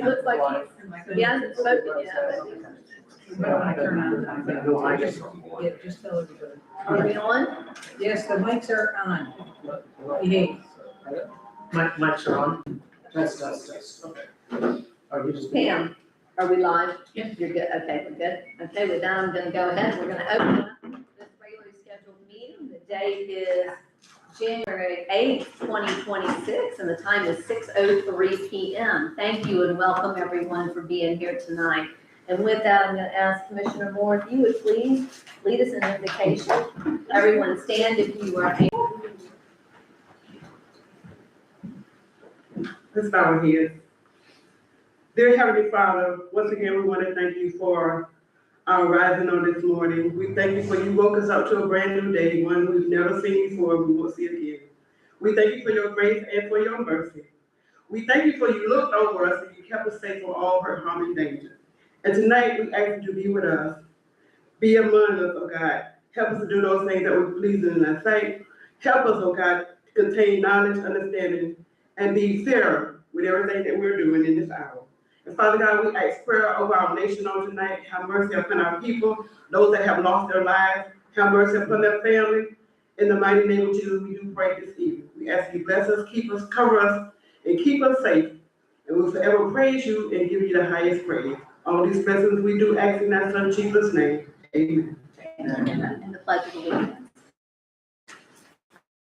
looks like he hasn't spoken yet. Just tell everybody. Are we on? Yes, the mics are on. Behave. Mics are on. Test. Okay. Are we just? Pam, are we live? Yes. You're good, okay, we're good. Okay, with that, I'm gonna go ahead, we're gonna open up this regularly scheduled meeting. The date is January 8th, 2026, and the time is 6:03 p.m. Thank you and welcome everyone for being here tonight. And with that, I'm gonna ask Commissioner Moore, if you would please lead us in invocation. Everyone stand if you are able. Let's bow our heads. Dear Heavenly Father, once again, we want to thank you for our rising on this morning. We thank you for you woke us up to a brand new day, one we've never seen before, we won't see again. We thank you for your grace and for your mercy. We thank you for you looked over us and you kept us safe from all hurt, harm, and danger. And tonight, we ask you to be with us, be among us, oh God. Help us to do those things that we're pleasing in thy sight. Help us, oh God, to contain knowledge, understanding, and be fair with everything that we're doing in this hour. And Father God, we ask prayer over our nation on tonight. Have mercy upon our people, those that have lost their lives. Have mercy upon their family. In the mighty name of Jesus, we do pray this evening. We ask you bless us, keep us, cover us, and keep us safe. And we'll forever praise you and give you the highest praise. All these blessings we do ask in that Son Jesus' name. Amen. And the pledge of allegiance.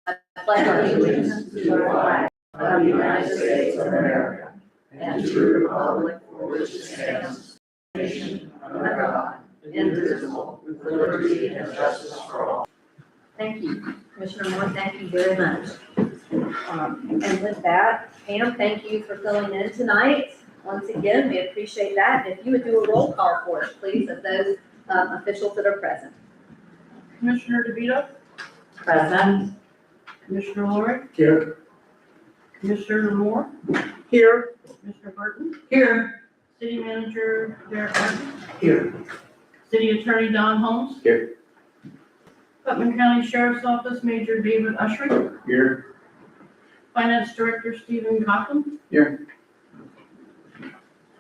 I pledge allegiance to the flag of the United States of America and to the republic for which it stands, nation under God, indivisible, with liberty and justice for all. Thank you, Commissioner Moore. Thank you very much. And with that, Pam, thank you for filling in tonight. Once again, we appreciate that. If you would do a roll call for us, please, of those officials that are present. Commissioner DeVito, Present. Commissioner Lord, Here. Commissioner Moore, Here. Commissioner Burton, Here. City Manager Derek Martin, Here. City Attorney Don Holmes. Here. Putnam County Sheriff's Office Major David Ushery, Here. Finance Director Stephen Cochran. Here.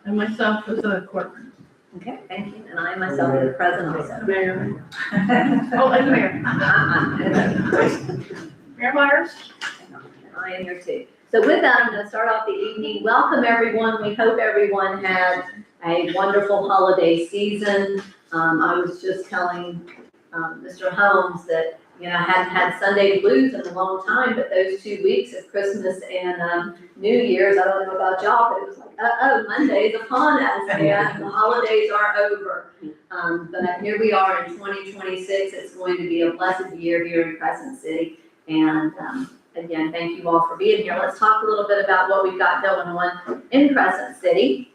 And myself as a clerk. Okay, thank you. And I myself am present also. Mayor. Oh, and Mayor. Mayor Myers. I am here too. So with that, I'm going to start off the evening. Welcome, everyone. We hope everyone had a wonderful holiday season. I was just telling Mr. Holmes that, you know, I hadn't had Sunday blues in a long time, but those 2 weeks of Christmas and New Year's, I don't know about y'all, but it was like, Monday is upon us, and the holidays are over. But here we are in 2026. It's going to be a blessed year here in Crescent City. And again, thank you all for being here. Let's talk a little bit about what we've got going on in Crescent City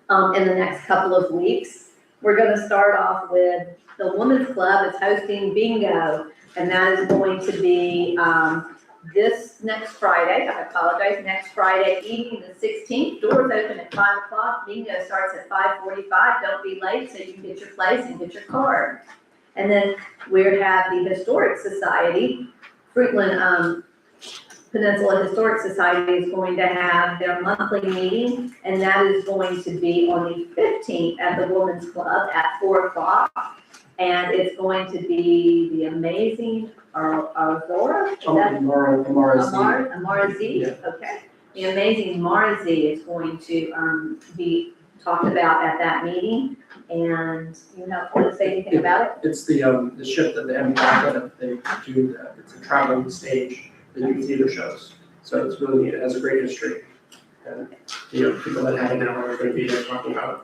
in the next couple of weeks. We're going to start off with the Women's Club is hosting bingo, and that is going to be this next Friday. I apologize, next Friday evening, the 16th. Doors open at 5 o'clock. Bingo starts at 5:45. Don't be late so you can get your place and get your card. And then we have the Historic Society. Fruitland Peninsula Historic Society is going to have their monthly meeting, and that is going to be on the 15th at the Women's Club at 4 o'clock. And it's going to be the amazing Aurora. Amara Z. Yeah. Okay. The amazing Mara Z is going to be talked about at that meeting. And you know, want to say anything about it? It's the ship that they have they do. It's a traveling stage. They do theater shows. So it's really neat. It has a great history. And people that have it now are going to be there talking about it.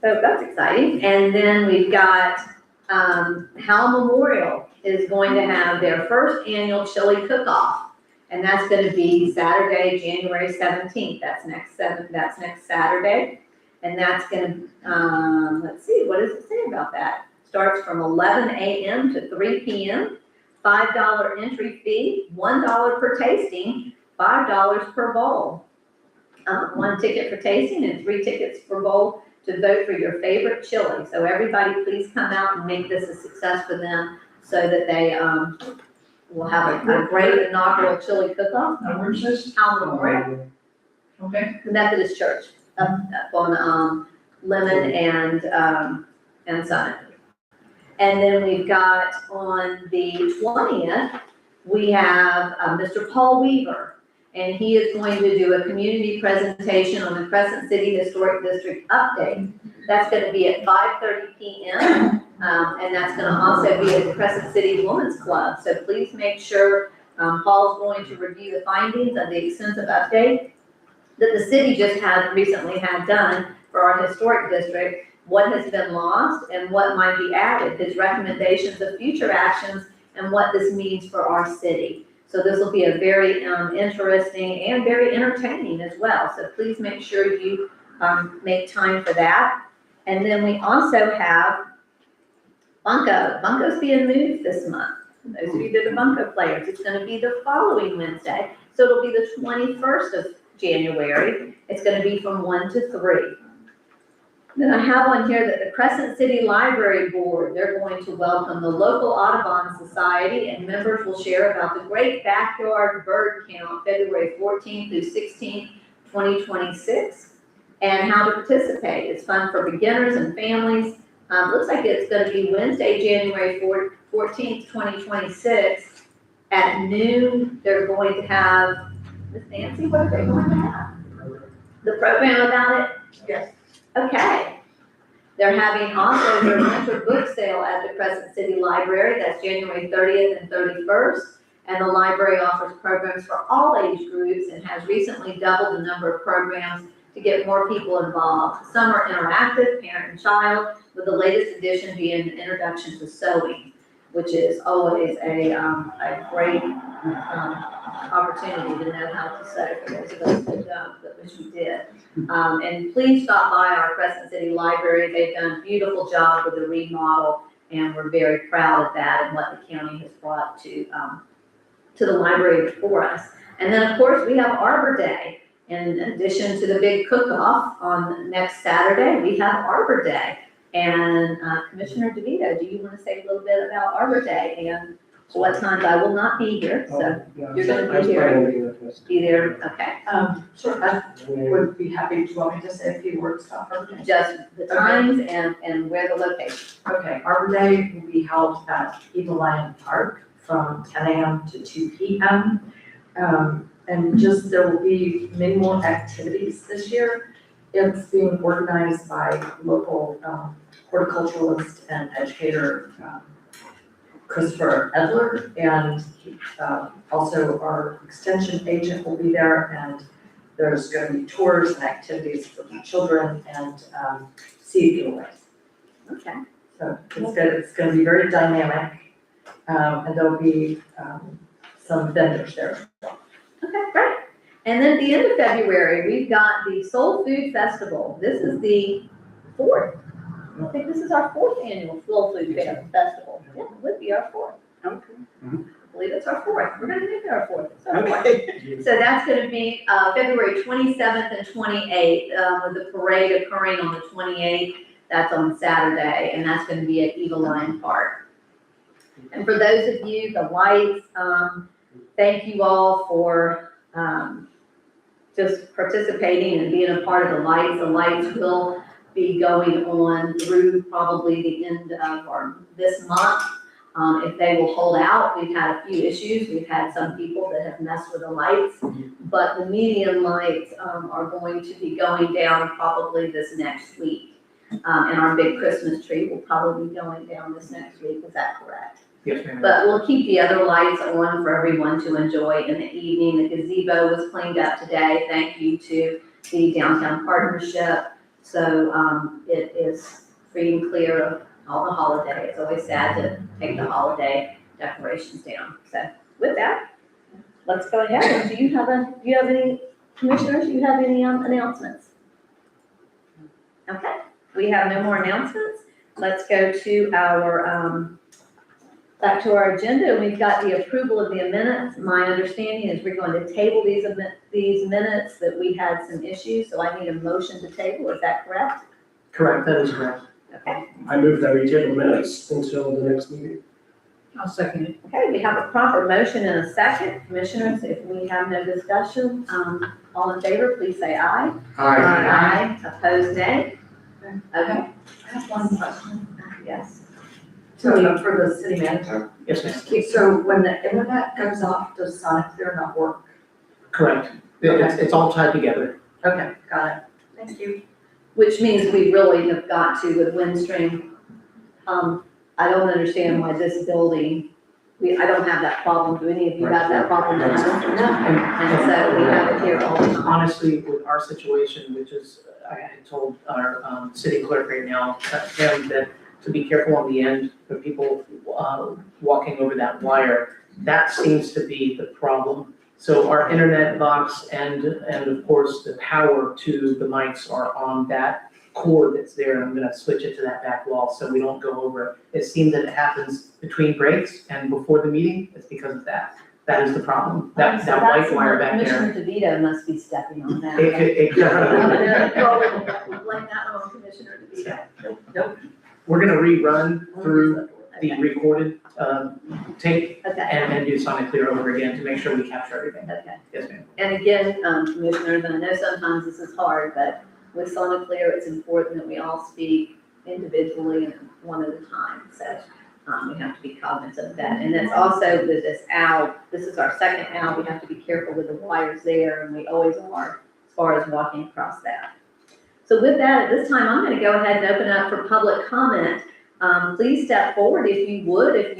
So that's exciting. And then we've got Howell Memorial is going to have their first annual chili cook-off. And that's going to be Saturday, January 17th. That's next Saturday. And that's going to, let's see, what does it say about that? Starts from 11 a.m. to 3 p.m. $5 entry fee, $1 per tasting, $5 per bowl. 1 ticket for tasting and 3 tickets per bowl to vote for your favorite chili. So everybody please come out and make this a success for them so that they will have a great inaugural chili cook-off. Where's this? Howell Memorial, Okay. the Methodist Church. up on, Lemon and Summit. And then we've got on the 20th, we have Mr. Paul Weaver, and he is going to do a community presentation on the Crescent City Historic District update. That's gonna be at 5:30 p.m., and that's gonna also be at the Crescent City Women's Club. So please make sure, Paul's going to review the findings of the extensive update that the city just recently had done for our historic district, what has been lost and what might be added, his recommendations of future actions and what this means for our city. So this will be a very interesting and very entertaining as well. So please make sure you make time for that. And then we also have Bunko. Bunko's being moved this month. Those of you that are Bunko players, it's gonna be the following Wednesday. So it'll be the 21st of January. It's gonna be from 1 to 3. Then I have on here that the Crescent City Library Board, they're going to welcome the local Audubon Society, and members will share about the Great Backyard Bird Count, February 14th through 16th, 2026, and how to participate. It's fun for beginners and families. Looks like it's gonna be Wednesday, January 14th, 2026, at noon. They're going to have, Miss Nancy, what are they going to have? The program about it? Yes. Okay. They're having also their winter book sale at the Crescent City Library. That's January 30th and 31st. And the library offers programs for all age groups and has recently doubled the number of programs to get more people involved. Some are interactive, parent and child, with the latest addition being an introduction to sewing, which is always a great opportunity to know how to sew for those of us that don't, but which we did. And please stop by our Crescent City Library. They've done a beautiful job with the remodel, and we're very proud of that and what the county has brought to the library for us. And then, of course, we have Arbor Day. In addition to the big cook-off on next Saturday, we have Arbor Day. And Commissioner DeVito, do you want to say a little bit about Arbor Day and what times? I will not be here, so you're gonna be here. Be there, okay. Sure, I would be happy to, want me to say a few words about Arbor Day? Just the times and where the location. Okay, Arbor Day will be held at Eagle Lion Park from 10 a.m. to 2 p.m. And just, there will be many more activities this year. It's being organized by local horticulturalist and educator, Christopher Edler, and also our extension agent will be there, and there's going to be tours and activities for the children and seed giveaways. Okay. So it's going to be very dynamic, and there'll be some vendors there as well. Okay, great. And then at the end of February, we've got the Soul Food Festival. This is the 4th. I think this is our 4th annual Soul Food Festival. Yeah, it would be our 4th. Okay. I believe it's our 4th. We're gonna make it our 4th. It's our 4th. Okay. So that's gonna be February 27th and 28th, with the parade occurring on the 28th. That's on Saturday, and that's gonna be at Eagle Lion Park. And for those of you, the lights, thank you all for just participating and being a part of the lights. The lights will be going on through probably the end of this month. If they will hold out, we've had a few issues. We've had some people that have messed with the lights, but the medium lights are going to be going down probably this next week. And our big Christmas tree will probably be going down this next week. Is that correct? Yes, ma'am. But we'll keep the other lights on for everyone to enjoy in the evening. The gazebo was cleaned up today. Thank you to the Downtown Partnership. So it is free and clear of all the holiday. It's always sad to take the holiday decorations down. So with that, let's go ahead. And do you have any, commissioners, do you have any announcements? Okay, we have no more announcements. Let's go to our, back to our agenda, and we've got the approval of the minutes. My understanding is we're going to table these minutes, that we had some issues, so I need a motion to table. Is that correct? Correct, that is correct. Okay. I move that we table minutes until the next meeting. I'll second it. Okay, we have a proper motion and a second. Commissioners, if we have no discussion, all in favor, please say aye. Aye. Opposed, nay? Okay, I have one question. yes. So for the city manager, Yes, ma'am. so when the internet goes off, does Sonic Clear not work? Correct. It's all tied together. Okay, got it. Thank you. Which means we really have got to with Windstream. I don't understand why this building, I don't have that problem. Do any of you have that problem? And so we have it here all the time. Honestly, with our situation, which is, I had told our city clerk right now, him that to be careful on the end of people walking over that wire. That seems to be the problem. So our internet box and of course the power to the mics are on that cord that's there, and I'm gonna switch it to that back wall so we don't go over. It seems that it happens between breaks and before the meeting. It's because of that. That is the problem. That white wire back there. Commissioner DeVito must be stepping on that. It could. Blame that on Commissioner DeVito. Nope. We're gonna rerun through the recorded tape Okay, and do Sonic Clear over again to make sure we capture everything. okay. Yes, ma'am. And again, Commissioners, and I know sometimes this is hard, but with Sonic Clear, it's important that we all speak individually and one at a time. So we have to be cognizant of that. And that's also with this owl, this is our second owl, we have to be careful with the wires there, and we always are as far as walking across that. So with that, at this time, I'm gonna go ahead and open up for public comment. Please step forward if you would, if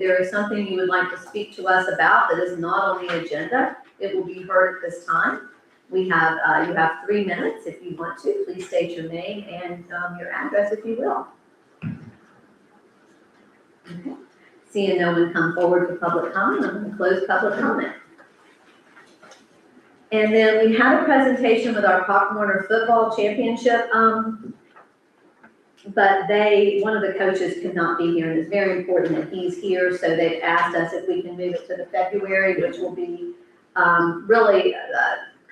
there is something you would like to speak to us about that is not on the agenda, it will be heard at this time. We have, you have 3 minutes if you want to. Please state your name and your address if you will. Okay. Seeing no one come forward for public comment, I'm gonna close public comment. And then we had a presentation with our Pop Warner Football Championship, but one of the coaches could not be here, and it's very important that he's here, so they've asked us if we can move it to the February, which will be really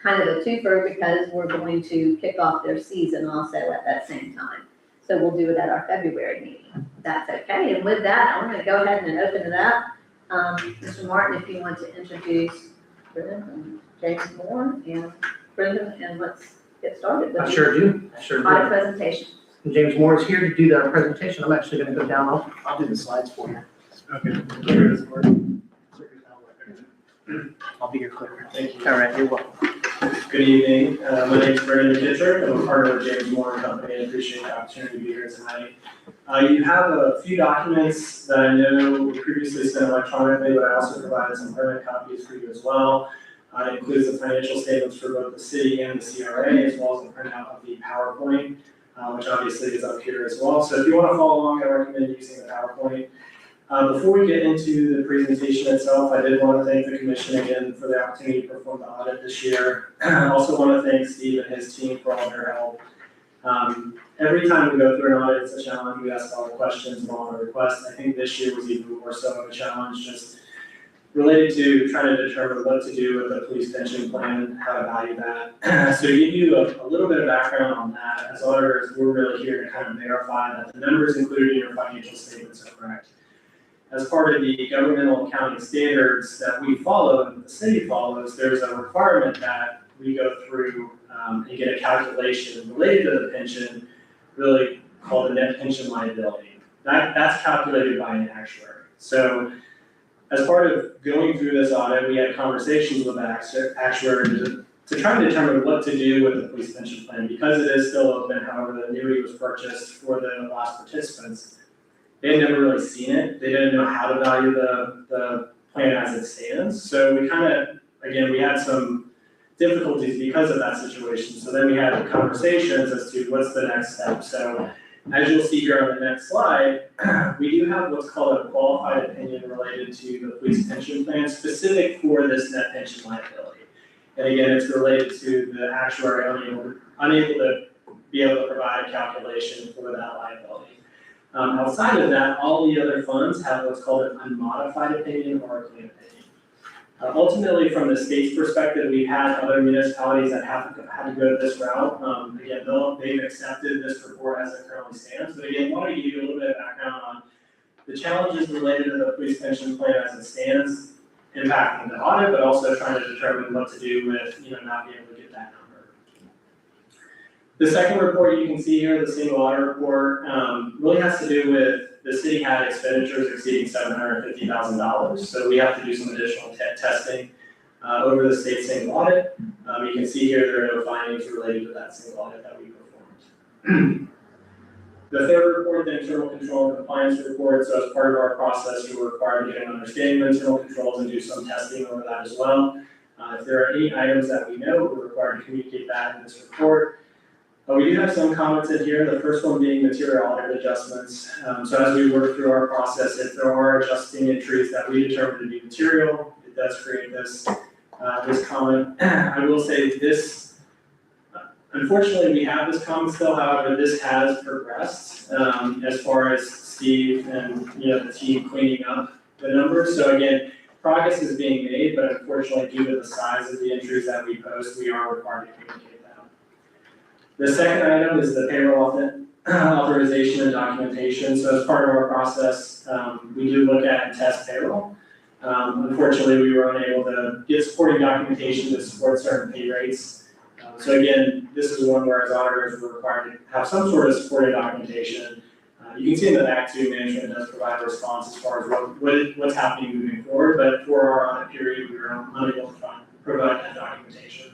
kind of a twofer because we're going to kick off their season also at that same time. So we'll do it at our February meeting. That's okay. And with that, I'm gonna go ahead and open it up. Mr. Martin, if you want to introduce Brendan and James Moore and Brendan, and let's get started. I sure do. By presentation. James Moore is here to do the presentation. I'm actually gonna go down. I'll do the slides for you. Okay. Here it is, Gordon. I'll be your clicker. Thank you. All right, you're welcome. Good evening. My name is Brendan Ditcher. I'm a partner with James Moore and Company. I appreciate the opportunity to be here tonight. You have a few documents that I know were previously sent electronically, but I also provided some permanent copies for you as well. It includes the financial statements for both the city and the CRA, as well as a printout of the PowerPoint, which obviously is up here as well. So if you want to follow along, I recommend using the PowerPoint. Before we get into the presentation itself, I did want to thank the commission again for the opportunity to perform the audit this year. I also want to thank Steve and his team for all their help. Every time we go through an audit, it's a challenge. We ask all the questions and all the requests. I think this year was even more so of a challenge, just related to trying to determine what to do with the police pension plan, how to value that. So to give you a little bit of background on that, as auditors, we're really here to kind of verify that the numbers included in your financial statements are correct. As part of the governmental accounting standards that we follow and the city follows, there's a requirement that we go through and get a calculation related to the pension, really called the net pension liability. That's calculated by an actuary. So as part of going through this audit, we had conversations with the actuary to try to determine what to do with the police pension plan. Because it is still open, however, the annuity was purchased for the last participants. They had never really seen it. They didn't know how to value the plan as it stands. So we kind of, again, we had some difficulties because of that situation. So then we had conversations as to what's the next step. So as you'll see here on the next slide, we do have what's called a qualified opinion related to the police pension plan specific for this net pension liability. And again, it's related to the actuary unable to be able to provide a calculation for that liability. Outside of that, all the other funds have what's called an unmodified opinion or a clean opinion. Ultimately, from the state's perspective, we've had other municipalities that have to go this route. Again, they've accepted this report as it currently stands. But again, I want to give you a little bit of background on the challenges related to the police pension plan as it stands, impacting the audit, but also trying to determine what to do with, not being able to get that number. The second report you can see here, the single audit report, really has to do with the city had expenditures exceeding $750,000. So we have to do some additional testing over the state single audit. You can see here there are no findings related to that single audit that we performed. The third report, the internal control and compliance report, so as part of our process, we're required to get an understanding of internal controls and do some testing over that as well. If there are any items that we know, we're required to communicate that in this report. We do have some comments in here, the first one being material audit adjustments. So as we work through our process, if there are adjusting entries that we determine to be material, it does create this comment. I will say this, unfortunately, we have this comment still, however, this has progressed as far as Steve and the team cleaning up the numbers. So again, progress is being made, but unfortunately, due to the size of the entries that we post, we are required to communicate that. The second item is the payroll authorization and documentation. So as part of our process, we do look at and test payroll. Unfortunately, we were unable to get supporting documentation to support certain pay rates. So again, this is one where as auditors we're required to have some sort of supporting documentation. You can see in the back too, management does provide a response as far as what's happening moving forward, but for our audit period, we were unable to provide that documentation.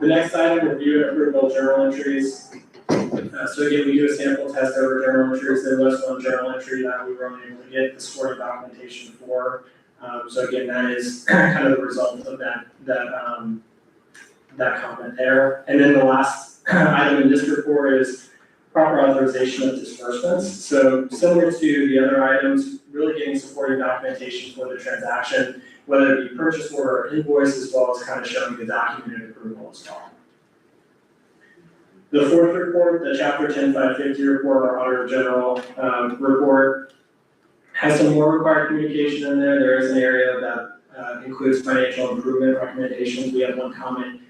The next item, review and approval of journal entries. So again, we do a sample test over journal entries. There was one journal entry that we were unable to get the supporting documentation for. So again, that is kind of the result of that comment there. And then the last item in this report is proper authorization of disbursements. So similar to the other items, really getting supporting documentation for the transaction, whether it be purchase order or invoice, as well as kind of showing the documented approval as well. The fourth report, the Chapter 10550 report, our Auditor General report, has some more required communication in there. There is an area that includes financial improvement recommendations. We have one comment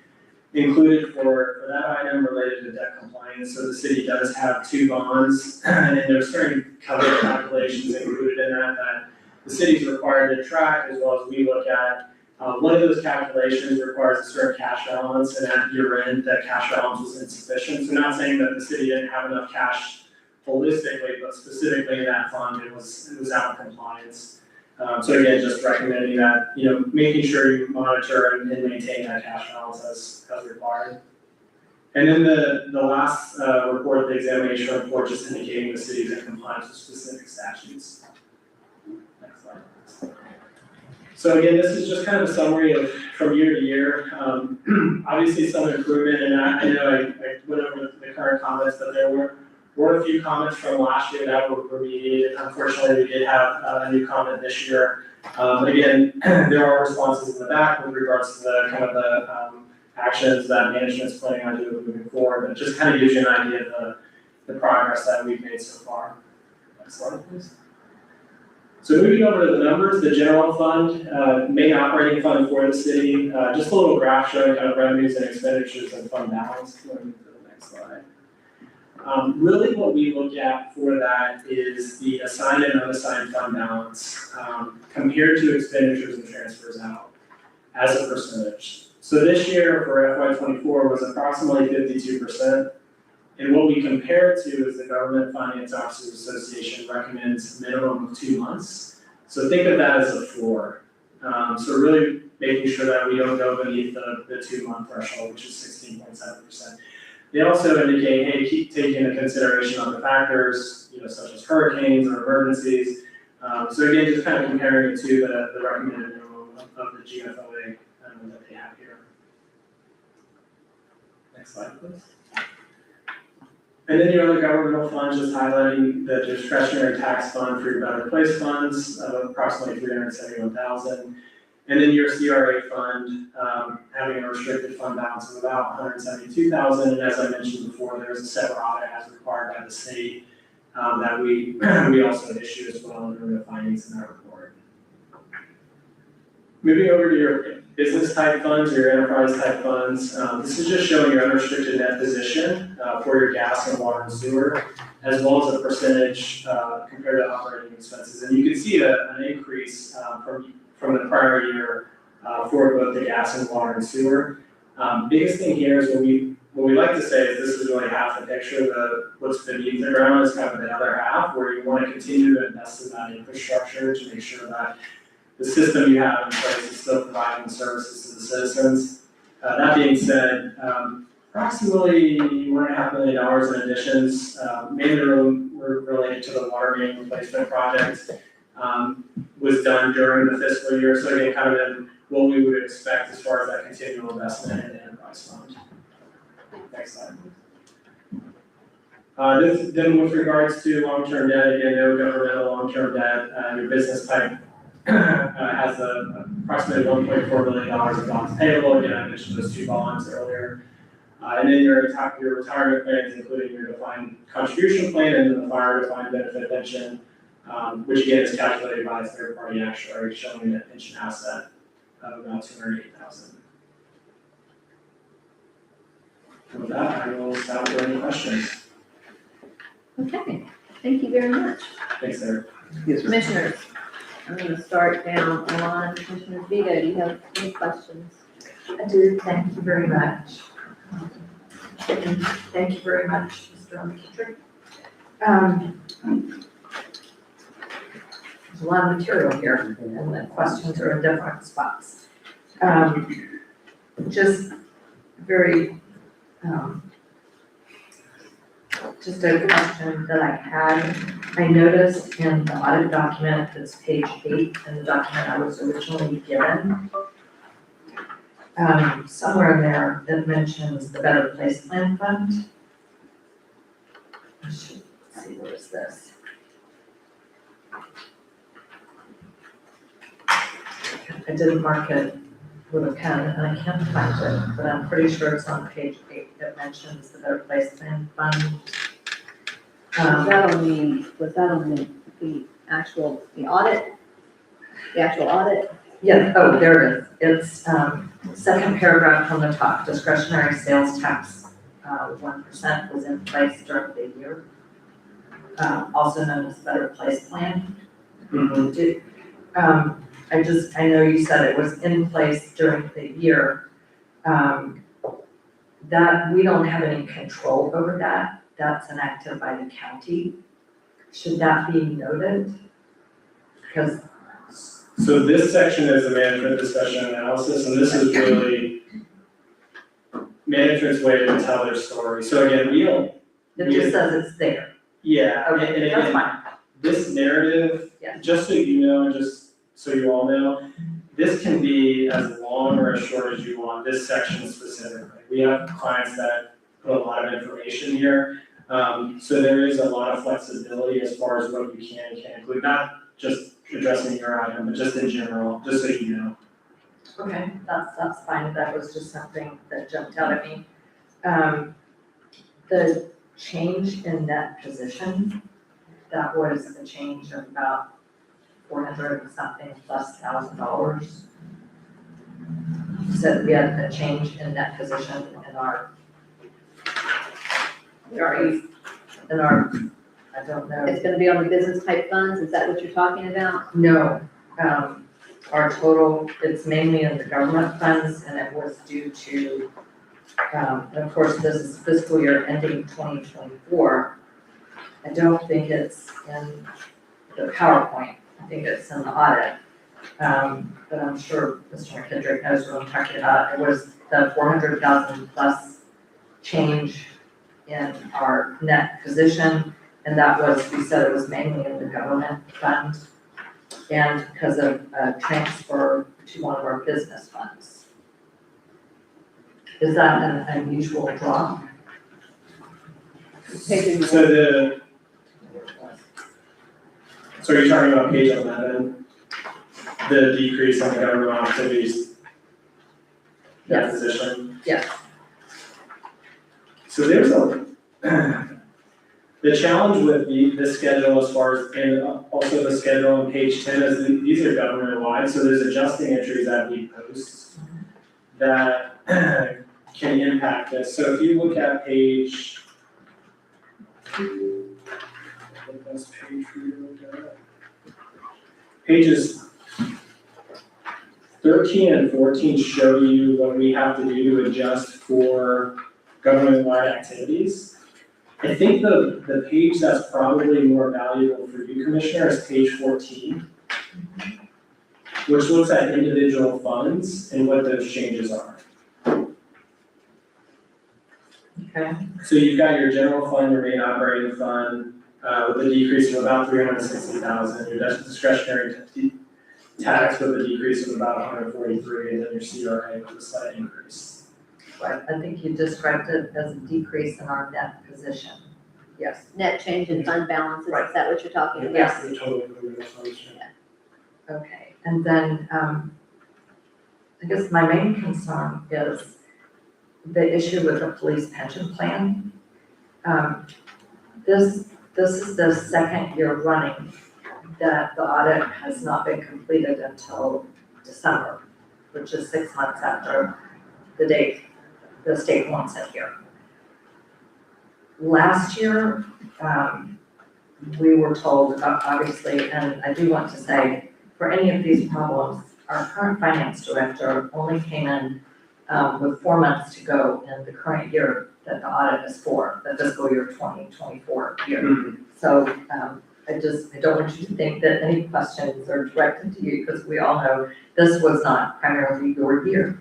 included for that item related to debt compliance. So the city does have 2 bonds, and there's certain cover calculations included in that the city is required to track, as well as we look at. One of those calculations requires a certain cash balance, and at year end, that cash balance was insufficient. So not saying that the city didn't have enough cash holistically, but specifically in that fund, it was out of compliance. So again, just recommending that, making sure you monitor and maintain that cash balance as required. And then the last report, the examination report, just indicating the city's in compliance with specific statutes. Next slide. So again, this is just kind of a summary of from year to year. Obviously some improvement, and I know I went over the current comments, but there were a few comments from last year that were remediated. Unfortunately, we did have a new comment this year. Again, there are responses in the back with regards to the kind of the actions that management's planning on doing moving forward, but just kind of gives you an idea of the progress that we've made so far. Next slide, please. So moving over to the numbers, the general fund, main operating fund for the city, just a little graph showing kind of revenues and expenditures and fund balance. Going to the next slide. Really what we look at for that is the assigned and unassigned fund balance compared to expenditures and transfers out as a percentage. So this year for FY24 was approximately 52%. And what we compare it to is the Government Finance Officers Association recommends a minimum of 2 months. So think of that as a floor. So really making sure that we don't go beneath the 2 month threshold, which is 16.7%. They also indicate, hey, keep taking into consideration other factors, such as hurricanes or emergencies. So again, just kind of comparing it to the recommended minimum of the GFOA that they have here. Next slide, please. And then your other governmental funds, just highlighting the discretionary tax fund for your better place funds of approximately $371,000. And then your CRA fund, having a restricted fund balance of about $172,000. And as I mentioned before, there's a separate audit as required by the state that we also issue as well under the findings in that report. Moving over to your business type funds or your enterprise type funds. This is just showing your unrestricted net position for your gas and water and sewer, as well as a percentage compared to operating expenses. And you can see an increase from the prior year for both the gas and water and sewer. Biggest thing here is what we like to say is this is really half the picture. What's beneath the ground is kind of the other half, where you want to continue to invest in that infrastructure to make sure that the system you have in place is still providing services to the citizens. That being said, approximately $1.5 million in additions, mainly related to the water main replacement project, was done during the fiscal year. So again, kind of in what we would expect as far as that continual investment in the enterprise fund. Next slide. Then with regards to long-term debt, again, no governmental long-term debt. Your business type has approximately $1.4 million of bonds payable. Again, I mentioned those 2 bonds earlier. And then your retirement plans, including your defined contribution plan and then the fire defined benefit pension, which again is calculated by a third-party actuary, showing a pension asset of about $208,000. And with that, I will stop for any questions. Okay, thank you very much. Thanks, Eric. Yes, ma'am. Commissioners, I'm gonna start down on Commissioner Vito. Do you have any questions? I do, thank you very much. And thank you very much, Mr. McKittrick. There's a lot of material here, and the questions are in different spots. Just very, just a question that I had. I noticed in the audit document, that's page 8, in the document I was originally given, somewhere in there that mentions the Better Place Plan Fund. I should see, where is this? I didn't mark it with a pen and I can't find it, but I'm pretty sure it's on page 8 that mentions the Better Place Plan Fund. Was that on the actual, the audit? The actual audit? Yeah, oh, there it is. It's second paragraph from the top, discretionary sales tax, 1% was in place during the year. Also known as Better Place Plan. I know you said it was in place during the year. That, we don't have any control over that. That's enacted by the county. Should that be noted? Because So this section is the management discussion analysis, and this is really management's way to tell their story. So again, it just says it's there. yeah, and Okay, that's again, fine. this narrative, Yeah. just so you know, and just so you all know, this can be as long or as short as you want, this section specifically. We have clients that put a lot of information here. So there is a lot of flexibility as far as what you can and can't include, not just addressing your item, but just in general, just so you know. Okay, that's fine. That was just something that jumped out at me. The change in net position, that was a change of about 400 and something plus $1,000. So we had a change in net position in our, I don't know. It's gonna be on the business type funds, is that what you're talking about? No, our total, it's mainly in the government funds, and it was due to, and of course, this is fiscal year ending 2024. I don't think it's in the PowerPoint, I think it's in the audit. But I'm sure Mr. McKittrick knows what I'm talking about. It was the 400,000 plus change in our net position, and that was, we said it was mainly in the government fund and because of a transfer to one of our business funds. Is that an unusual drop? So you're talking about page 11, the decrease in the government activities, that Yes. position? Yes. So there's The challenge with the schedule as far as, and also the schedule on page 10 is these are government wide, so there's adjusting entries that we post that can impact this. So if you look at page, what best page for you to look at? Pages 13 and 14 show you what we have to do to adjust for government-wide activities. I think the page that's probably more valuable for you, Commissioner, is page 14, which looks at individual funds and what those changes are. Okay, So you've got your general fund, your main operating fund, with a decrease of about 360,000, your discretionary tax with a decrease of about 143, and then your CRA with a slight increase. right, I think you described it as a decrease in our net position. Yes, Net change in fund balances, Right. is that what you're talking about? Yes. The total government funds. okay, and then, I guess my main concern is the issue with the police pension plan. This is the second year running that the audit has not been completed until December, which is 6 months after the date the state wants it here. Last year, we were told, obviously, and I do want to say, for any of these problems, our current finance director only came in with 4 months to go in the current year that the audit is for, the fiscal year 2024 year. So I don't want you to think that any questions are directed to you, because we all know this was not primarily your year.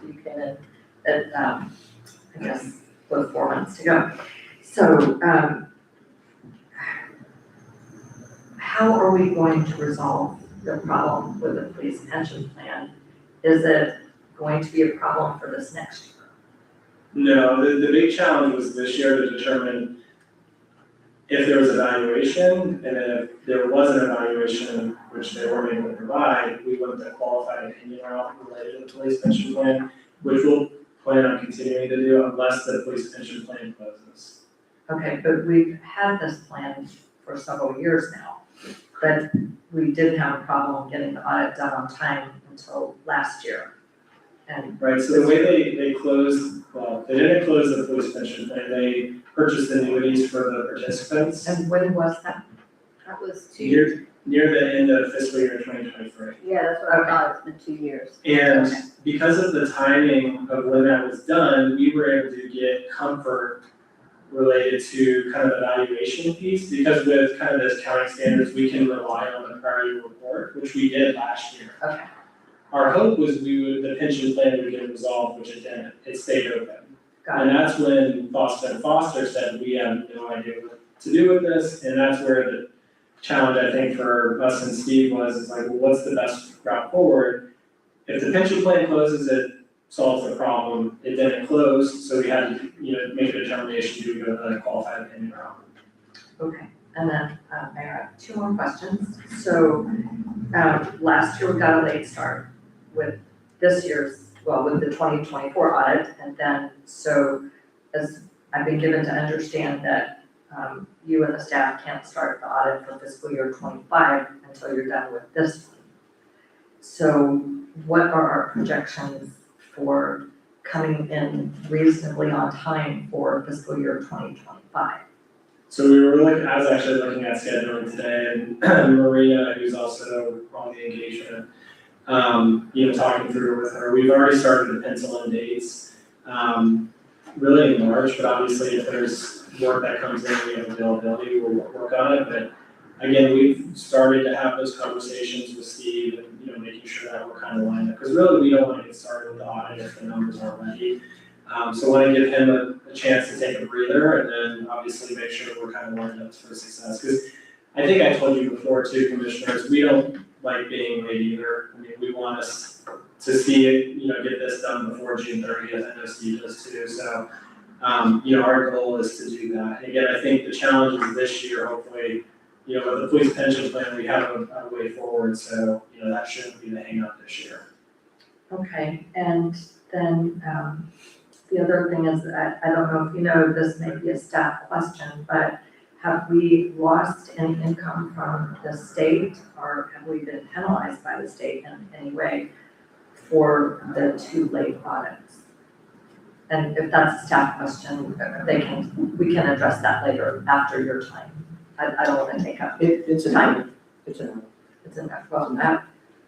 You came in at, I guess, with 4 months to go. So how are we going to resolve the problem with the police pension plan? Is it going to be a problem for this next year? No, the big challenge was this year to determine if there was a valuation, and then if there was an evaluation, which they weren't able to provide, we went the qualified opinion route related to the police pension plan, which we'll plan on continuing to do unless the police pension plan closes. Okay, but we've had this plan for several years now, but we didn't have a problem getting the audit done on time until last year. And Right, so the way they closed, well, they didn't close the police pension plan, they purchased annuities for the participants when was that? That was 2 years. near the end of fiscal year 2023. Yeah, that's what I thought, it's been 2 years. And Okay. because of the timing of when that was done, we were able to get comfort related to kind of the valuation piece, because with kind of those accounting standards, we can rely on the prior year report, which we did last year. Okay, Our hope was the pension plan would get resolved, which it didn't, it stayed open. got And it. that's when Foster said, we have no idea what to do with this, and that's where the challenge, I think, for us and Steve was, is like, well, what's the best route forward? If the pension plan closes, it solves the problem, it didn't close, so we had to, make a determination to go to the qualified opinion route. Okay, and then, Mayor, I have 2 more questions. So, last year we got a late start with this year's, well, with the 2024 audit, and then, so, as I've been given to understand that, you and the staff can't start the audit for fiscal year 25 until you're done with this one. So, what are our projections for coming in reasonably on time for fiscal year 2025? So I was actually looking at scheduling today, and Maria, who's also on the engagement, talking through with her, we've already started to pencil in dates, really in March, but obviously if there's work that comes in, we have availability, we'll work on it, but again, we've started to have those conversations with Steve and, making sure that we're kind of lined up, because really we don't want to get started with the audit if the numbers aren't ready. So I want to give him a chance to take a breather, and then obviously make sure we're kind of lined up for success, because I think I told you before too, commissioners, we don't like being late either. I mean, we want us to see it, get this done before June 30th, I know Steve does too, so, our goal is to do that. And again, I think the challenge is this year, hopefully, with the police pension plan, we have a way forward, so, that shouldn't be the hang up this year. Okay, and then, the other thing is that I don't know if you know, this may be a staff question, but have we lost any income from the state, or have we been penalized by the state in any way for the 2 late audits? And if that's a staff question, we can address that later after your time. I don't want to take up It's time. It's an It's in that, well, I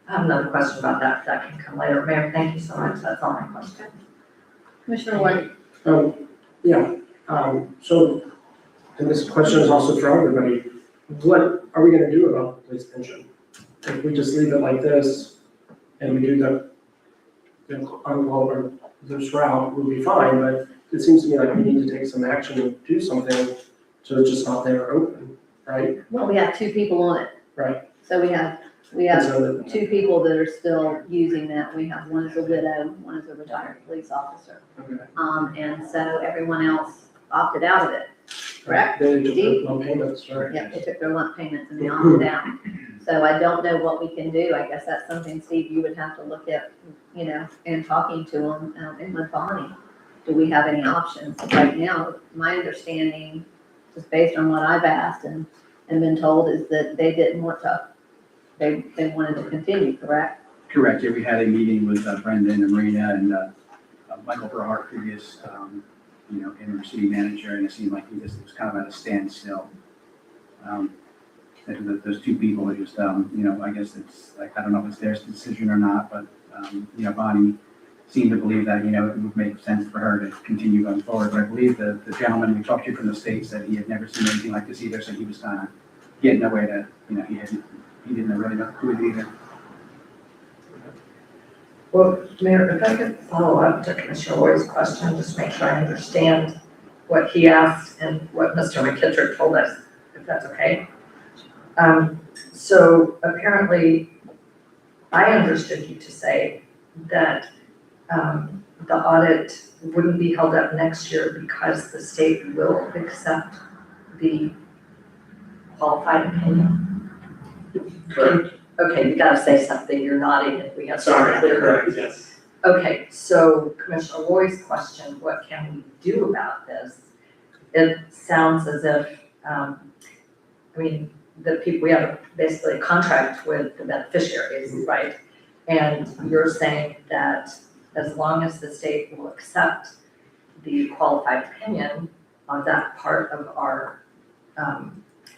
have another question about that, that can come later. Mayor, thank you so much, that's all my question. Commissioner White? So, and this question is also for everybody, what are we gonna do about the police pension? If we just leave it like this and we do this route, we'll be fine, but it seems to me like we need to take some action and do something so it's just not there open, right? Well, we have 2 people on it. Right. So we have And so that- 2 people that are still using that. We have, one is a widow, one is a retired police officer. Okay. And so everyone else opted out of it, correct? They took the no payments, right? Yeah, they took their lump payments and they opted out. So I don't know what we can do. I guess that's something, Steve, you would have to look at, and talking to them, and with Bonnie. Do we have any options? Right now, my understanding, just based on what I've asked and been told, is that they didn't want to, they wanted to continue, correct? Correct, yeah, we had a meeting with Brendan and Marina and Michael Berhart, previous, interim city manager, and it seemed like he just was kind of at a standstill. Those 2 people are just, I guess it's like, I don't know if it's their decision or not, but, Bonnie seemed to believe that, it would make sense for her to continue going forward. But I believe the gentleman we talked to from the state said he had never seen anything like this either, so he was kind of getting nowhere to, he didn't really know who it either. Well, Mayor, if I could follow up to Commissioner Roy's question, just make sure I understand what he asked and what Mr. McKittrick told us, if that's okay. So apparently, I understood you to say that the audit wouldn't be held up next year because the state will accept the qualified opinion. Correct. Okay, you gotta say something, you're nodding if we have. Sorry, correct, yes. Okay, so Commissioner Roy's question, what can we do about this? It sounds as if, the people, we have basically a contract with the beneficiaries, right? And you're saying that as long as the state will accept the qualified opinion on that part of our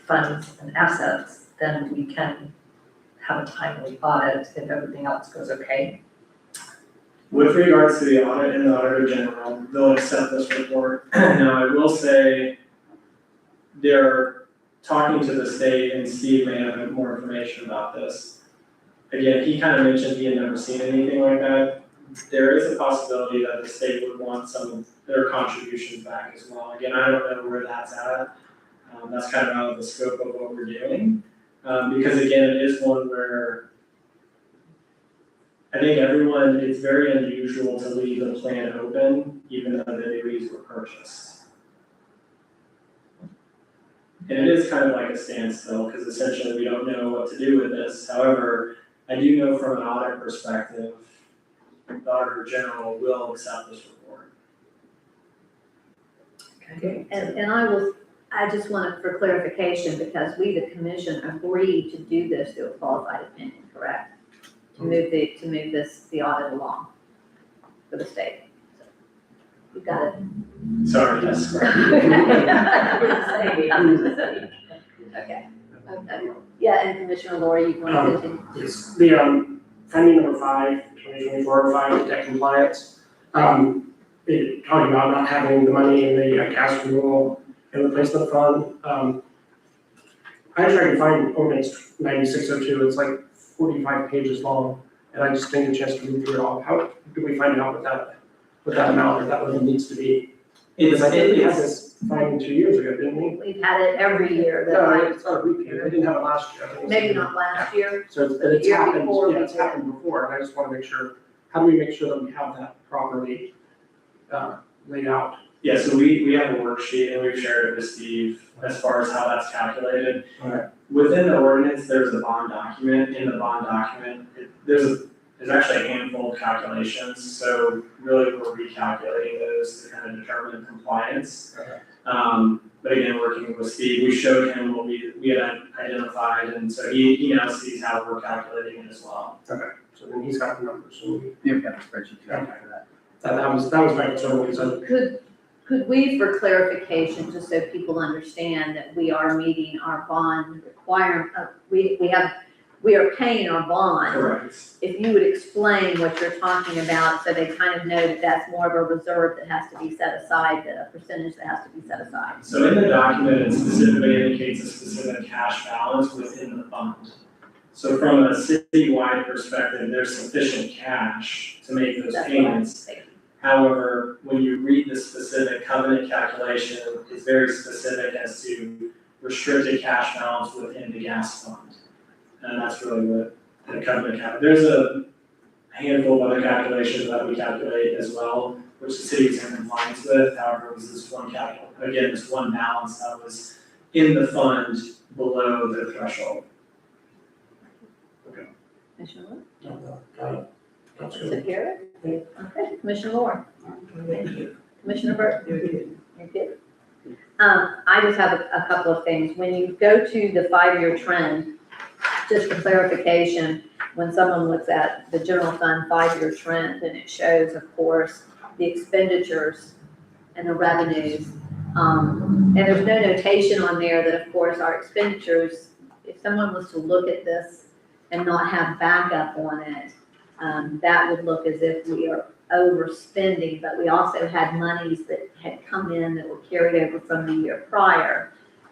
funds and assets, then we can have a timely audit if everything else goes okay. With regards to the audit and the Auditor General, they'll accept this report. Now, I will say they're talking to the state, and Steve may have more information about this. Again, he kind of mentioned he had never seen anything like that. There is a possibility that the state would want some of their contributions back as well. Again, I don't know where that's at. That's kind of out of the scope of what we're doing. Because again, it is one where I think it's very unusual to leave the plan open, even though the degrees were purchased. And it is kind of like a standstill, because essentially we don't know what to do with this. However, I do know from an audit perspective, the Auditor General will accept this report. Okay. And I just wanted for clarification, because we, the commission, agreed to do this through a qualified opinion, correct? To move the audit along for the state. So, you got it. Sorry, yes. Okay. Yeah, and Commissioner Lori, you want to continue? Yes, the, finding number 5, 2024-05, debt compliance. It talking about not having the money in the gas renewal and replacement fund. I tried to find ordinance 9602, it's like 45 pages long, and I just didn't get a chance to read through it all. How do we find out what that amount, or that what it needs to be? Because I think we had this finding 2 years ago, didn't we? We've had it every year, No, that it's not a repeat, we didn't have it last year. I think it was- maybe not last year. So it's year happened, before yeah, we it's did. happened before, and I just wanna make sure, how do we make sure that we have that properly laid out? Yeah, so we have a worksheet and we've shared it with Steve as far as how that's calculated. Alright. Within the ordinance, there's a bond document. In the bond document, there's actually a handful of calculations. So really we're recalculating those to kind of determine compliance. Okay. But But again, working with Steve, we showed him what we had identified, and so he now sees how we're calculating it as well. So then he's got the numbers, so You've got a spreadsheet to for that. that was my concern, so Could we, for clarification, just so people understand that we are meeting our bond requirement, we are paying our bond. Correct. If you would explain what you're talking about, so they kind of know that that's more of a reserve that has to be set aside, a percentage that has to be set aside. So in the document, it specifically indicates a specific cash balance within the fund. So from a citywide perspective, there's sufficient cash to make those That's what I'm payments. saying. However, when you read the specific covenant calculation, it's very specific as to restricted cash balance within the gas fund. And that's really what the covenant there's a handful of other calculations that we calculate as well, which the city is in compliance with. However, it was this one this one balance that was in the fund below the threshold. Commissioner got it. Sapir? Okay, Commissioner Moore? Commissioner Burke? You're good? I just have a couple of things. When you go to the 5-year trend, just for clarification, when someone looks at the general fund 5-year trend, and it shows, of course, the expenditures and the revenues. And there's no notation on there that, of course, our expenditures, if someone was to look at this and not have backup on it, that would look as if we are overspending, but we also had monies that had come in that were carried over from the year prior.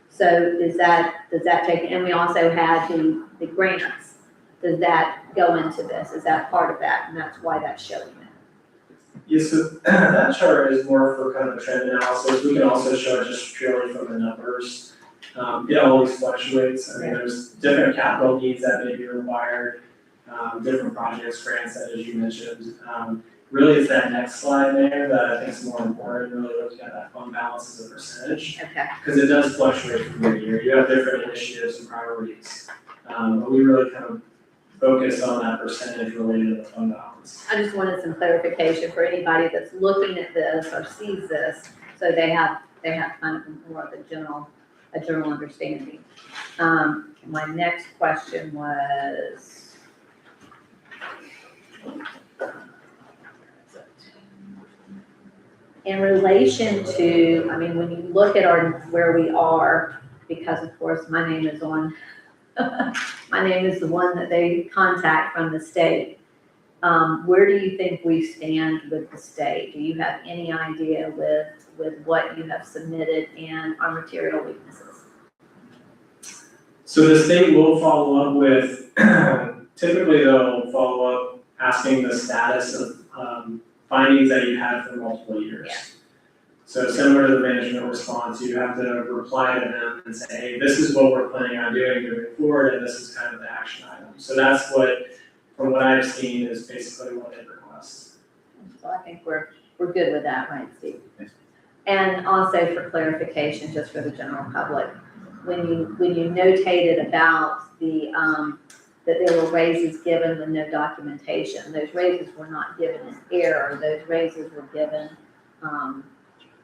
So does that take, and we also had the grants, does that go into this? Is that part of that? And that's why that's showing it. Yes, so that chart is more for kind of a trend analysis. We can also show it just purely from the numbers. It always fluctuates. I mean, there's different capital needs that may be required, different projects, grants, that as you mentioned. Really, it's that next slide there that I think is more important, really looking at that fund balance as a percentage. Okay. Because it does fluctuate from year to year. You have different initiatives and priorities. But we really kind of focus on that percentage related to the fund balance. I just wanted some clarification for anybody that's looking at this or sees this, so they have kind of more of a general understanding. My next question was, in relation to, I mean, when you look at where we are, because of course my name is on, my name is the one that they contact from the state. Where do you think we stand with the state? Do you have any idea with what you have submitted and our material weaknesses? So the state will follow up with, typically they'll follow up asking the status of findings that you had for multiple years. Yeah. So similar to the management response, you have to reply to them and say, hey, this is what we're planning on doing moving forward, and this is kind of the action item. So that's what, from what I've seen, is basically what they request. So I think we're good with that, right, Steve? Yes. And also for clarification, just for the general public, when you notated about the, that there were raises given with no documentation, those raises were not given in error, those raises were given,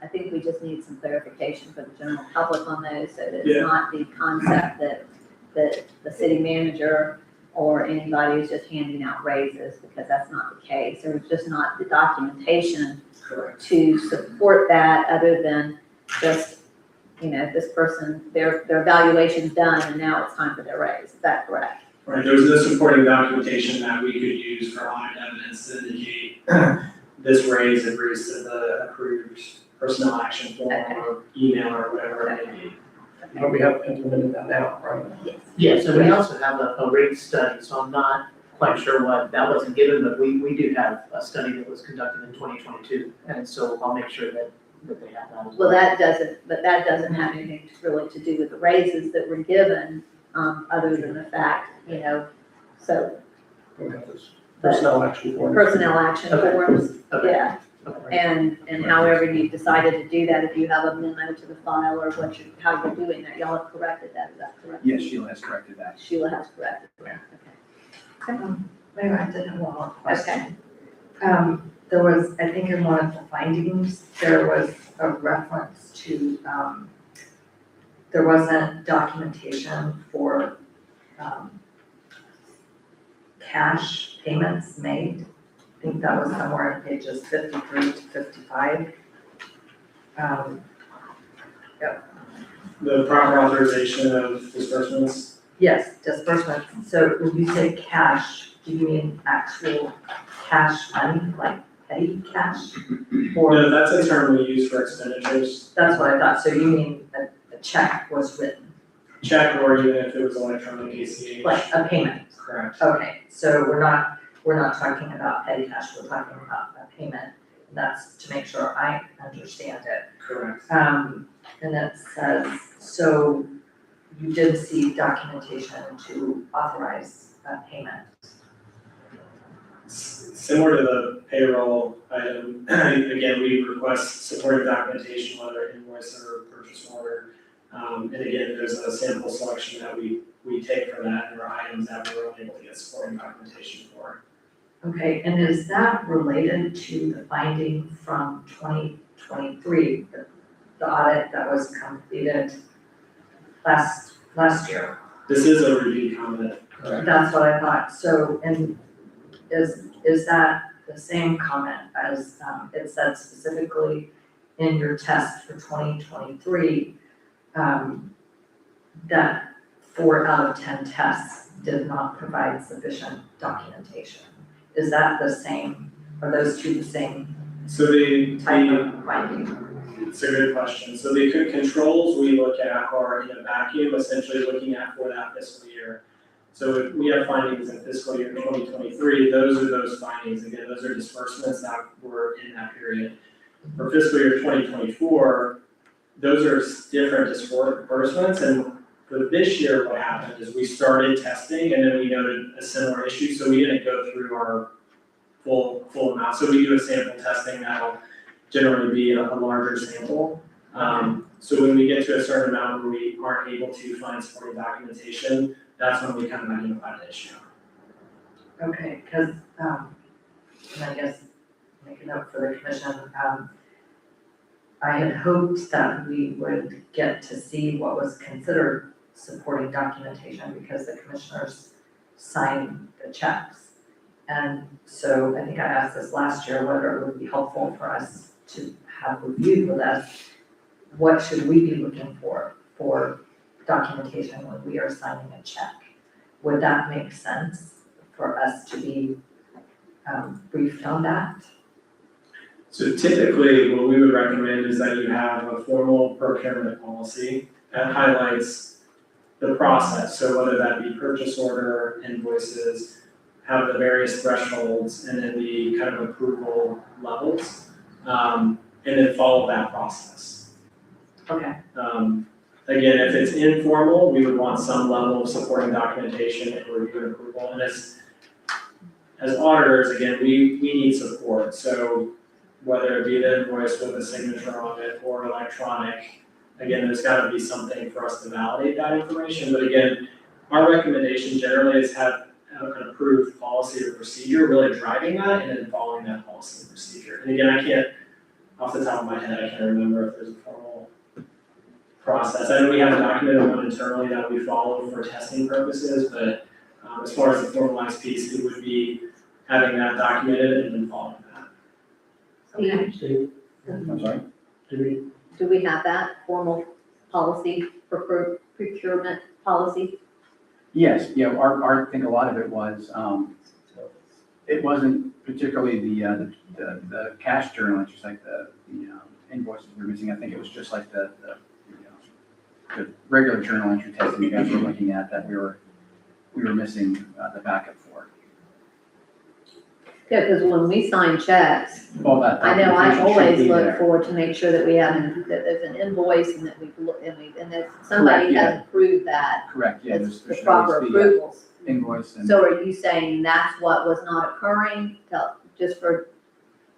I think we just need some clarification for the general public on those, so that it's not the concept that the city manager or anybody is just handing out raises, because that's not the case. There's just not the documentation Correct. to support that, other than just, this person, their evaluation's done and now it's time for their raise. Is that correct? Right, there's no supporting documentation that we could use for audit evidence to indicate this raise agrees to the approved personnel action form or email or whatever it may be. But we have implemented that now, right? Yes. Yes, and we also have a rate study, so I'm not quite sure what, that wasn't given, but we do have a study that was conducted in 2022, and so I'll make sure that they have that as well. Well, that doesn't have anything really to do with the raises that were given, other than the fact, so We have this personnel action form. personnel action Okay. forms, Okay. yeah. Okay. And however you decided to do that, if you have a memo to the file or how you're doing that, y'all have corrected that, is that correct? Yes, Sheila has corrected that. Sheila has corrected that, okay. Mayor, I did have one more question. Okay. There was, I think in one of the findings, there was a reference to, there wasn't documentation for, cash payments made. I think that was somewhere in pages 53 to 55. The proper authorization of disbursements. Yes, disbursement. So when you say cash, do you mean actual cash money, like petty cash? Or, No, that's a term we use for expenditures, that's what I thought. So you mean a check was written, check or even if it was electronic ACH. like a payment? Correct. Okay, so we're not talking about petty cash, we're talking about a payment. That's to make sure I understand it. Correct. And that says, so you did see documentation to authorize a payment. Similar to the payroll item, again, we request supporting documentation, whether invoice or purchase order. And again, there's a sample selection that we take for that, and there are items that we're unable to get supporting documentation for. Okay, and is that related to the finding from 2023, the audit that was completed last year? This is a review comment, correct? That's what I thought. So, and is that the same comment as, it said specifically in your test for 2023, that 4 out of 10 tests did not provide sufficient documentation? Is that the same, are those two the same So type of finding? it's a good question. So the controls we look at are in a vacuum, essentially looking at for that fiscal year. So if we have findings in fiscal year 2023, those are those findings. Again, those are disbursements that were in that period. For fiscal year 2024, those are different disbursements. And for this year, what happened is we started testing and then we noted a similar issue. So we didn't go through our full amount. So we do a sample testing that'll generally be a larger sample. So when we get to a certain amount where we aren't able to find supporting documentation, that's when we kind of identify the issue. Okay, because, and I guess make a note for the commission, I had hoped that we would get to see what was considered supporting documentation because the commissioners signed the checks. And so I think I asked this last year, whether it would be helpful for us to have reviewed with us, what should we be looking for documentation when we are signing a check? Would that make sense for us to be briefed on that? So typically, what we would recommend is that you have a formal procurement policy that highlights the process. So whether that be purchase order, invoices, have the various thresholds, and then the kind of approval levels, and then follow that process. Okay. Again, if it's informal, we would want some level of supporting documentation and review and approval. And as auditors, again, we need support. So whether it be the invoice with a signature on it or electronic, again, there's gotta be something for us to validate that information. But again, our recommendation generally is have an approved policy or procedure, really driving that and then following that policy and procedure. And again, I can't, off the top of my head, I can't remember if there's a formal process. I know we have a documented one internally that we follow for testing purposes, but as far as the formalized piece, it would be having that documented and then following that. Steve, I'm sorry? do we have that formal policy for procurement policy? Yes, yeah, I think a lot of it was, it wasn't particularly the cash journal entries, like the invoices we were missing. I think it was just like the regular journal entry testing you guys were looking at that we were missing the backup for. Yeah, because when we sign checks, All that I know I documentation should always be look there. for to make sure that we have, that there's an invoice and that we've looked, and that somebody Correct, yeah. has approved that. Correct, yeah, It's there the should proper always be approvals. invoice and. So are you saying that's what was not occurring, just for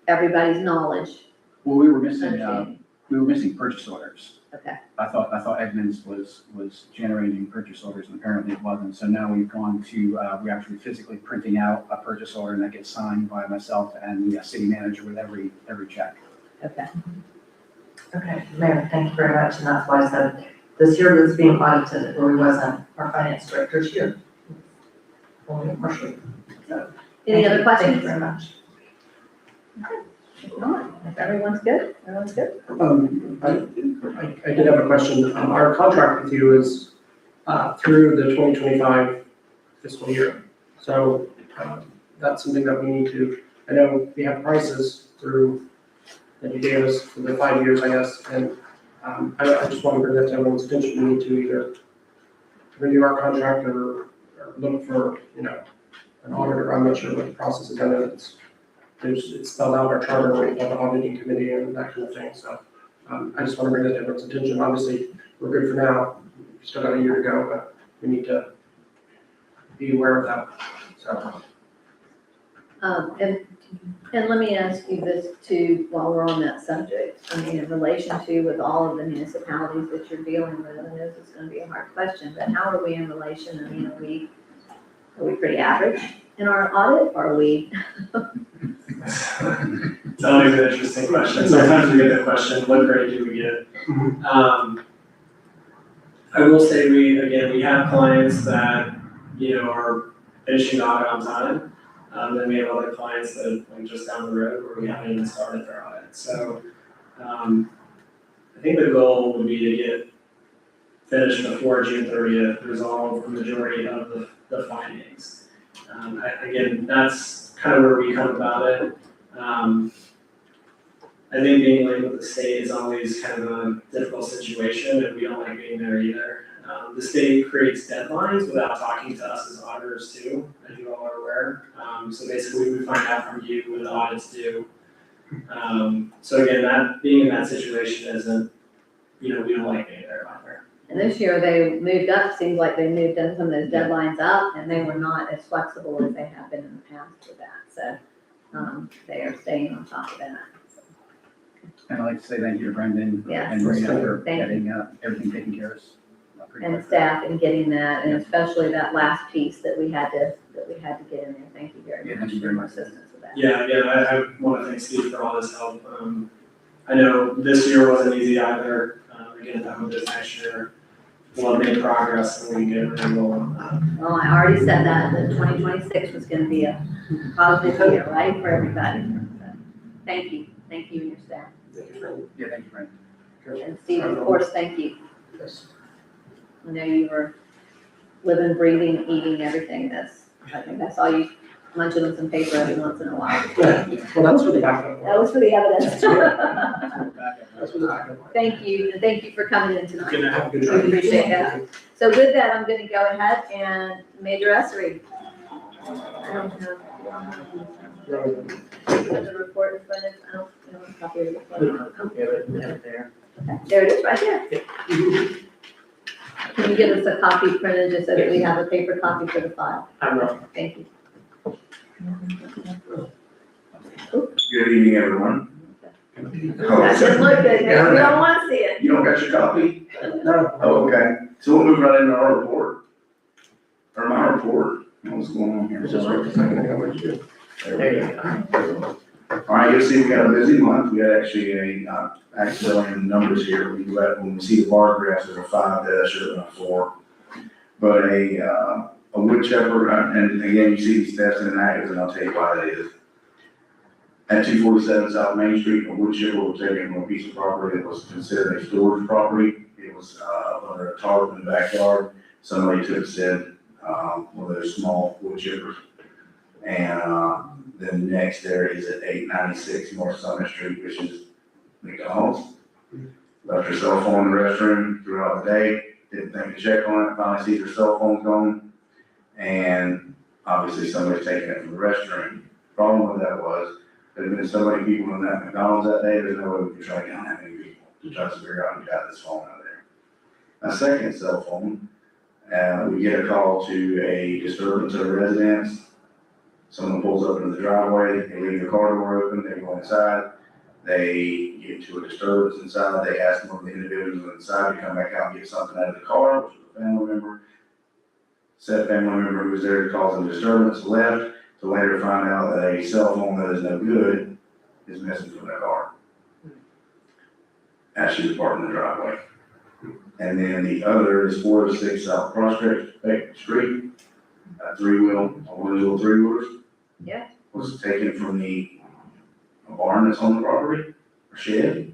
everybody's knowledge? Well, we were missing Understanding. purchase orders. Okay. I thought Edmunds was generating purchase orders and apparently it wasn't. So now we've gone to, we're actually physically printing out a purchase order and that gets signed by myself and the city manager with every check. Okay. Okay, Mayor, thank you very much, and that's why I said this year that's being audited, it really wasn't our finance director's year. Only partially. Any other Thank questions? you very much. If not, if everyone's good, everyone's good? I did have a question. Our contract with you is, through the 2025 fiscal year. So, that's something that we need to, I know we have prices through, that you gave us for the 5 years, I guess, and, I just want to bring that to everyone's attention. We need to either renew our contract or look for, an auditor. I'm not sure what the process is. I know it's spelled out our charter, we have an auditing committee and that kind of thing, so, I just want to bring that to everyone's attention. Obviously, we're good for now. We've still got a year to go, but we need to be aware of that, so. And let me ask you this too, while we're on that subject. I mean, in relation to with all of the municipalities that you're dealing with, I know this is gonna be a hard question, but how are we in relation? I mean, are we pretty average in our audit? Are we? It's always an interesting question. Sometimes we get the question, what grade do we get? I will say we have clients that, are finishing audit on time. Then we have other clients that are just down the road where we haven't even started their audit. So, I think the goal would be to get finished before June 30th, resolve the majority of the findings. Again, that's kind of where we come about it. I think being late with the state is always kind of a difficult situation, and we don't like being there either. The state creates deadlines without talking to us as auditors too, as you all are aware. So basically, we find out from you when the audit's due. So again, being in that situation isn't, we don't like being there either. And this year they moved up, seems like they moved some of those deadlines up, and they were not as flexible as they have been in the past with that. So, they are staying on top of that. And I'd like to say thank you to Brendan Yes. and Rita for Thank you. getting everything taken care of. Pretty And quick. staff and getting that, and especially that last piece that we had to get in there. Thank you very Yeah, much thank you for very your much. assistance with that. Yeah, again, I want to thank Steve for all his help. I know this year wasn't easy either. Again, I hope this next year we'll have made progress and we can get everything rolling on that. Well, I already said that 2026 was gonna be a positive year, right, for everybody. So, thank you and your staff. Yeah, thank you, Brendan. And Steve, of course, thank you. Yes. I know you were living, breathing, eating everything. I think I saw you munching on some paper every once in a while. Well, that's for the backup. That was for the evidence. That's for the backup. Thank you, and thank you for coming in tonight. Gonna have a good We time. appreciate that. So with that, I'm gonna go ahead and Major Essery. I don't have. The report in front of, I don't have a copy of the report. There. Okay, there it is, right there. Can you give us a copy printed just so that we have a paper copy for the file? I will. Thank you. Good evening, everyone. That just looked good, we don't wanna see it. You don't got your copy? No. Oh, okay. So we'll move right into our report. Or my report. What's going on here? Just wait a second, I got what you do. There you go. All right, you'll see we got a busy month. We had actually actually in numbers here, when we see the bar graphs, there's a 5 that should have been a 4. But a wood chipper, and again, you see these steps in active, and I'll tell you why that is. At 247 South Main Street, a wood chipper was taken from a piece of property that was considered a storage property. It was up under a tarp in the backyard. Somebody took said one of those small wood chippers. And then next there is at 896 North Summit Street, which is McDonald's. Left her cell phone in the restroom throughout the day, didn't think to check on it, finally sees her cell phone gone. And obviously somebody's taking it from the restroom. Problem with that was, there had been so many people in that McDonald's that day, there's no way we could track down that many people to try to figure out who got this phone out of there. A second cell phone, we get a call to a disturbance of a residence. Someone pulls up into the driveway, they leave the car door open, they go inside, they get to a disturbance inside, they ask one of the individuals inside to come back out and get something out of the car, which was a family member. Said family member who was there to cause a disturbance left, to later find out that a cell phone that is no good is missing from the car. As she was parked in the driveway. And then the other is 406 South Prospect Street, a three-wheel, one of those little three-wheelers. Yeah. Was taken from a barn that's on the property, or shed.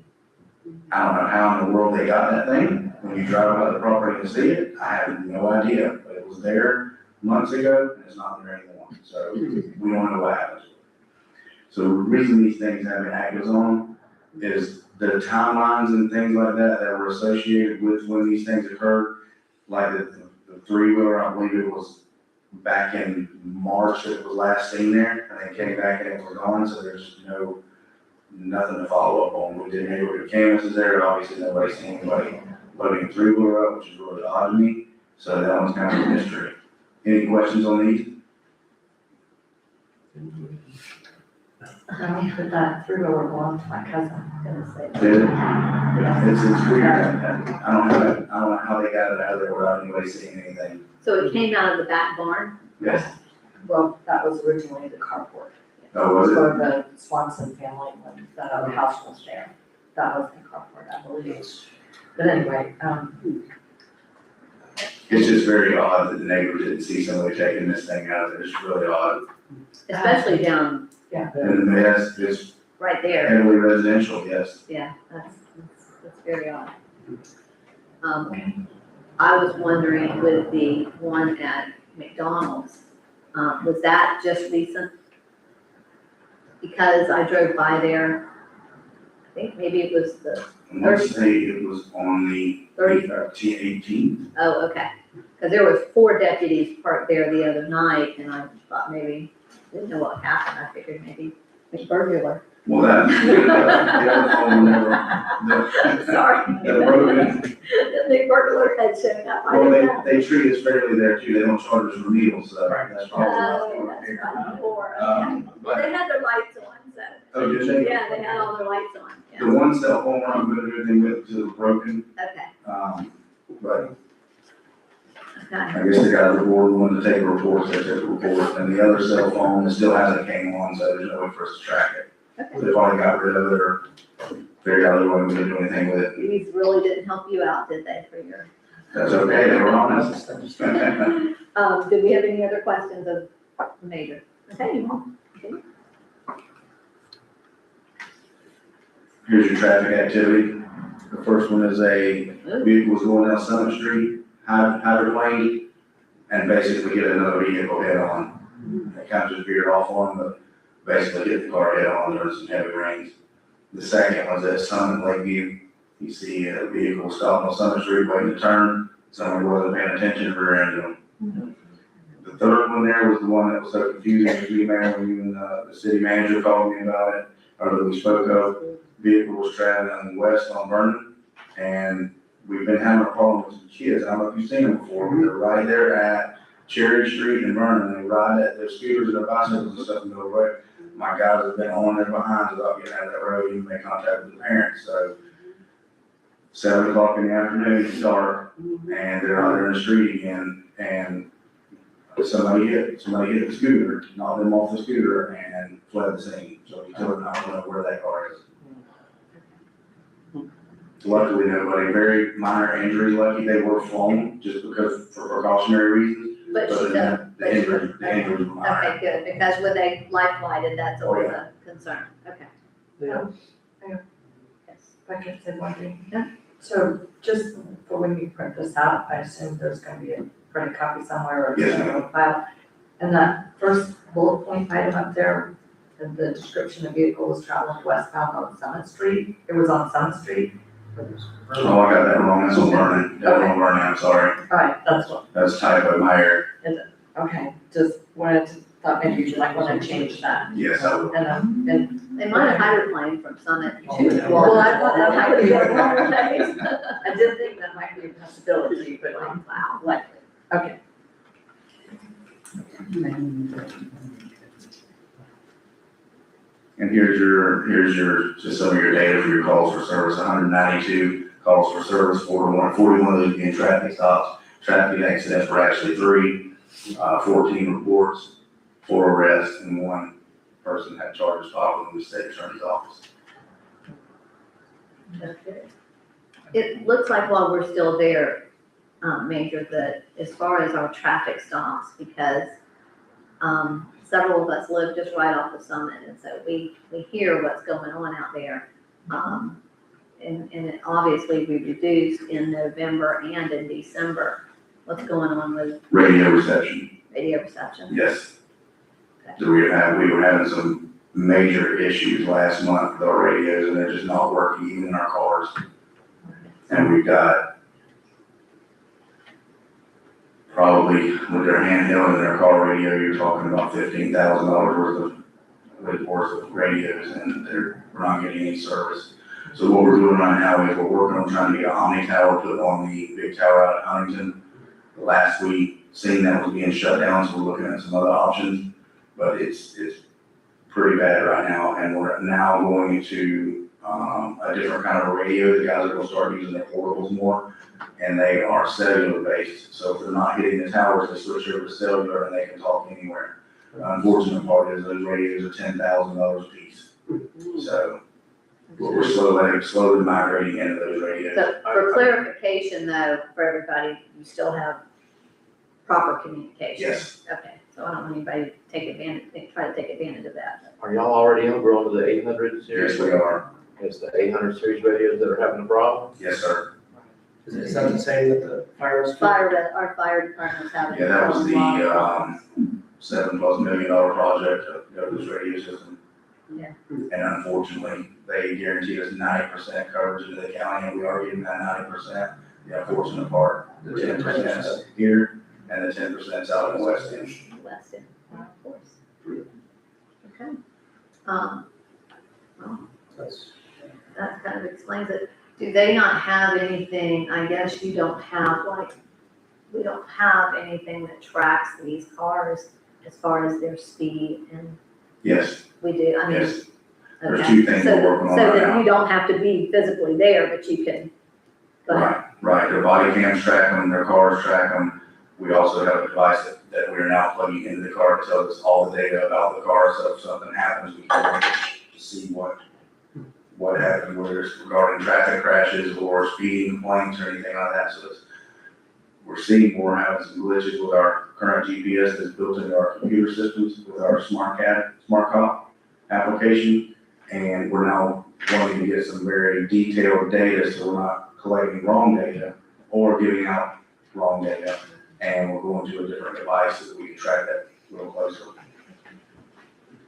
I don't know how in the world they got that thing. When you drive by the property and see it, I have no idea, but it was there months ago, and it's not there anymore. So we don't know what happened. So the reason these things have been acted on is the timelines and things like that that were associated with when these things occurred. Like the three-wheeler, I believe it was back in March that it was last seen there, and then came back and it was gone, so there's nothing to follow up on. We didn't know what canvases there, obviously nobody's seen anybody loading a three-wheeler up, which is really odd to me, so that one's kind of a mystery. Any questions on these? I put that three-wheeler belonged to my cousin, I'm gonna say. Did it? Yeah. It's weird, I don't know how they got it out of there without anybody seeing anything. So it came out of the back barn? Yes. Well, that was originally the carport. Oh, was it? For the Swanson family, when the other house was there. That was the carport, I believe. But anyway, It's just very odd that the neighbors didn't see somebody taking this thing out, it's really odd. Especially down And the mess is right there. heavily residential, yes. Yeah, that's very odd. I was wondering with the one at McDonald's, was that just recent? Because I drove by there, I think maybe it was the, I want to say it was on the 18th. oh, okay. Because there was 4 deputies parked there the other night, and I thought maybe, didn't know what happened, I figured maybe a burglar. Well, the other phone number, Sorry. the road, The burglar had shown up, I well, didn't know. they treat us fairly there too, they don't charge us for meals, so that's probably. Oh, that's right, before, okay. Well, But, they had their lights on, so, oh, did they? yeah, they had all their lights on, yeah, The one cell phone I'm gonna do anything with is broken, okay, but okay. I guess the guys are board wanted to take a report, so they took a report, and the other cell phone still hasn't came on, so there's no way for us to track it. Okay. So they finally got rid of it, or figured out they weren't gonna do anything with it. These really didn't help you out, did they, for your? That's okay, they were honest. Do we have any other questions of the major? Okay, you want? Okay. Here's your traffic activity. The first one is a vehicle was going down Summit Street, hydroplane, and basically hit another vehicle head on. It kind of just veered off on, but basically hit the car head on during some heavy rains. The second was at Summit Lakeview. You see a vehicle stopped on Summit Street waiting to turn. Somebody wasn't paying attention, rear-ended them. The third one there was the one that was so confusing to me, man, when you and the city manager called me about it, or that we spoke of. Vehicle was traveling west on Vernon, and we've been having a problem with some kids. I don't know if you've seen them before, but they're right there at Cherry Street in Vernon. They ride at their scooters and their bicycles and stuff and go away. My guys have been on their behinds about getting out of that road, even make contact with the parents, so 7 o'clock in the afternoon, it's dark, and they're out there in the street again, and somebody hit the scooter, knocked them off the scooter, and fled the scene. So he told them, I don't know where that car is. Luckily, nobody, very minor injuries, lucky they were flown, just because, for precautionary reasons. But she Other than does, that, the injuries were minor. okay, good, because when they life flighted, that's always a concern, okay. Yeah. Yes. if I could say one thing. Yeah. So just for when you print this out, I assume there's gonna be a printed copy somewhere or Yes, something on file. And that first bullet point item up there, and the description of vehicle was traveling westbound on Summit Street, it was on Summit Street. Oh, I got that wrong, that's on Vernon, that's on Vernon, I'm sorry. Alright, that's what, That's typo in my error. okay, just wanted to, thought maybe you might wanna change that. Yes, I will. And They might have hydroplaned from Summit to. Well, I thought that might be one one of those. I did think that might be a possibility, but Wow. likely, okay. And here's your, just some of your data for your calls for service, 192 calls for service, 41 of those being traffic stops. Traffic accidents were actually 3, 14 reports, 4 arrests, and 1 person had charges filed with the state attorney's office. It looks like while we're still there, Major, that as far as our traffic stops, because, several of us live just right off the summit, and so we hear what's going on out there. And it obviously we reduced in November and in December. What's going on with Radio reception, radio reception? yes. So we were having some major issues last month with our radios, and they're just not working even in our cars. And we've got probably with their handheld and their car radio, you're talking about $15,000 worth of radios, and we're not getting any service. So what we're doing right now is we're working on trying to get an Omni tower put on the big tower out at Huntington. Last week, seeing that was being shut down, so we're looking at some other options, but it's pretty bad right now, and we're now going into a different kind of a radio. The guys are gonna start using the portables more, and they are cellular based, so if they're not hitting the towers, they switch over to cellular and they can talk anywhere. The unfortunate part is those radios are $10,000 a piece, so we're slowly migrating into those radios. So for clarification though, for everybody, you still have proper communication? Yes. Okay, so I don't want anybody to try to take advantage of that. Are y'all already on to the 800 series? Yes, we are. It's the 800 series radios that are having a problem? Yes, sir. Is that the same with the fire rescue? Our fire department's having. Yeah, that was a lot of the $7+ million project to go to this radio system. Yeah. And unfortunately, they guaranteed us 90% coverage in the county, and we are getting that 90%. The unfortunate part, the 10% is here, and the 10% is out in the west end. West End, of course. Okay. Well, That's- that kind of explains it. Do they not have anything, I guess you don't have, like, we don't have anything that tracks these cars as far as their speed, and Yes, we do, I mean. yes. There's Okay. two things we're working on So right that now. you don't have to be physically there, but you can, go ahead. Right. Their body cams track them, their cars track them. We also have a device that we're now plugging into the car to tell us all the data about the car, so if something happens, we can look to see what happened, whether it's regarding traffic crashes or speeding complaints or anything like that. So we're seeing we're having some glitches with our current GPS that's built into our computer systems with our smart cop application. And we're now wanting to get some very detailed data, so we're not collecting wrong data or giving out wrong data. And we're going to a different device so that we can track that a little closer.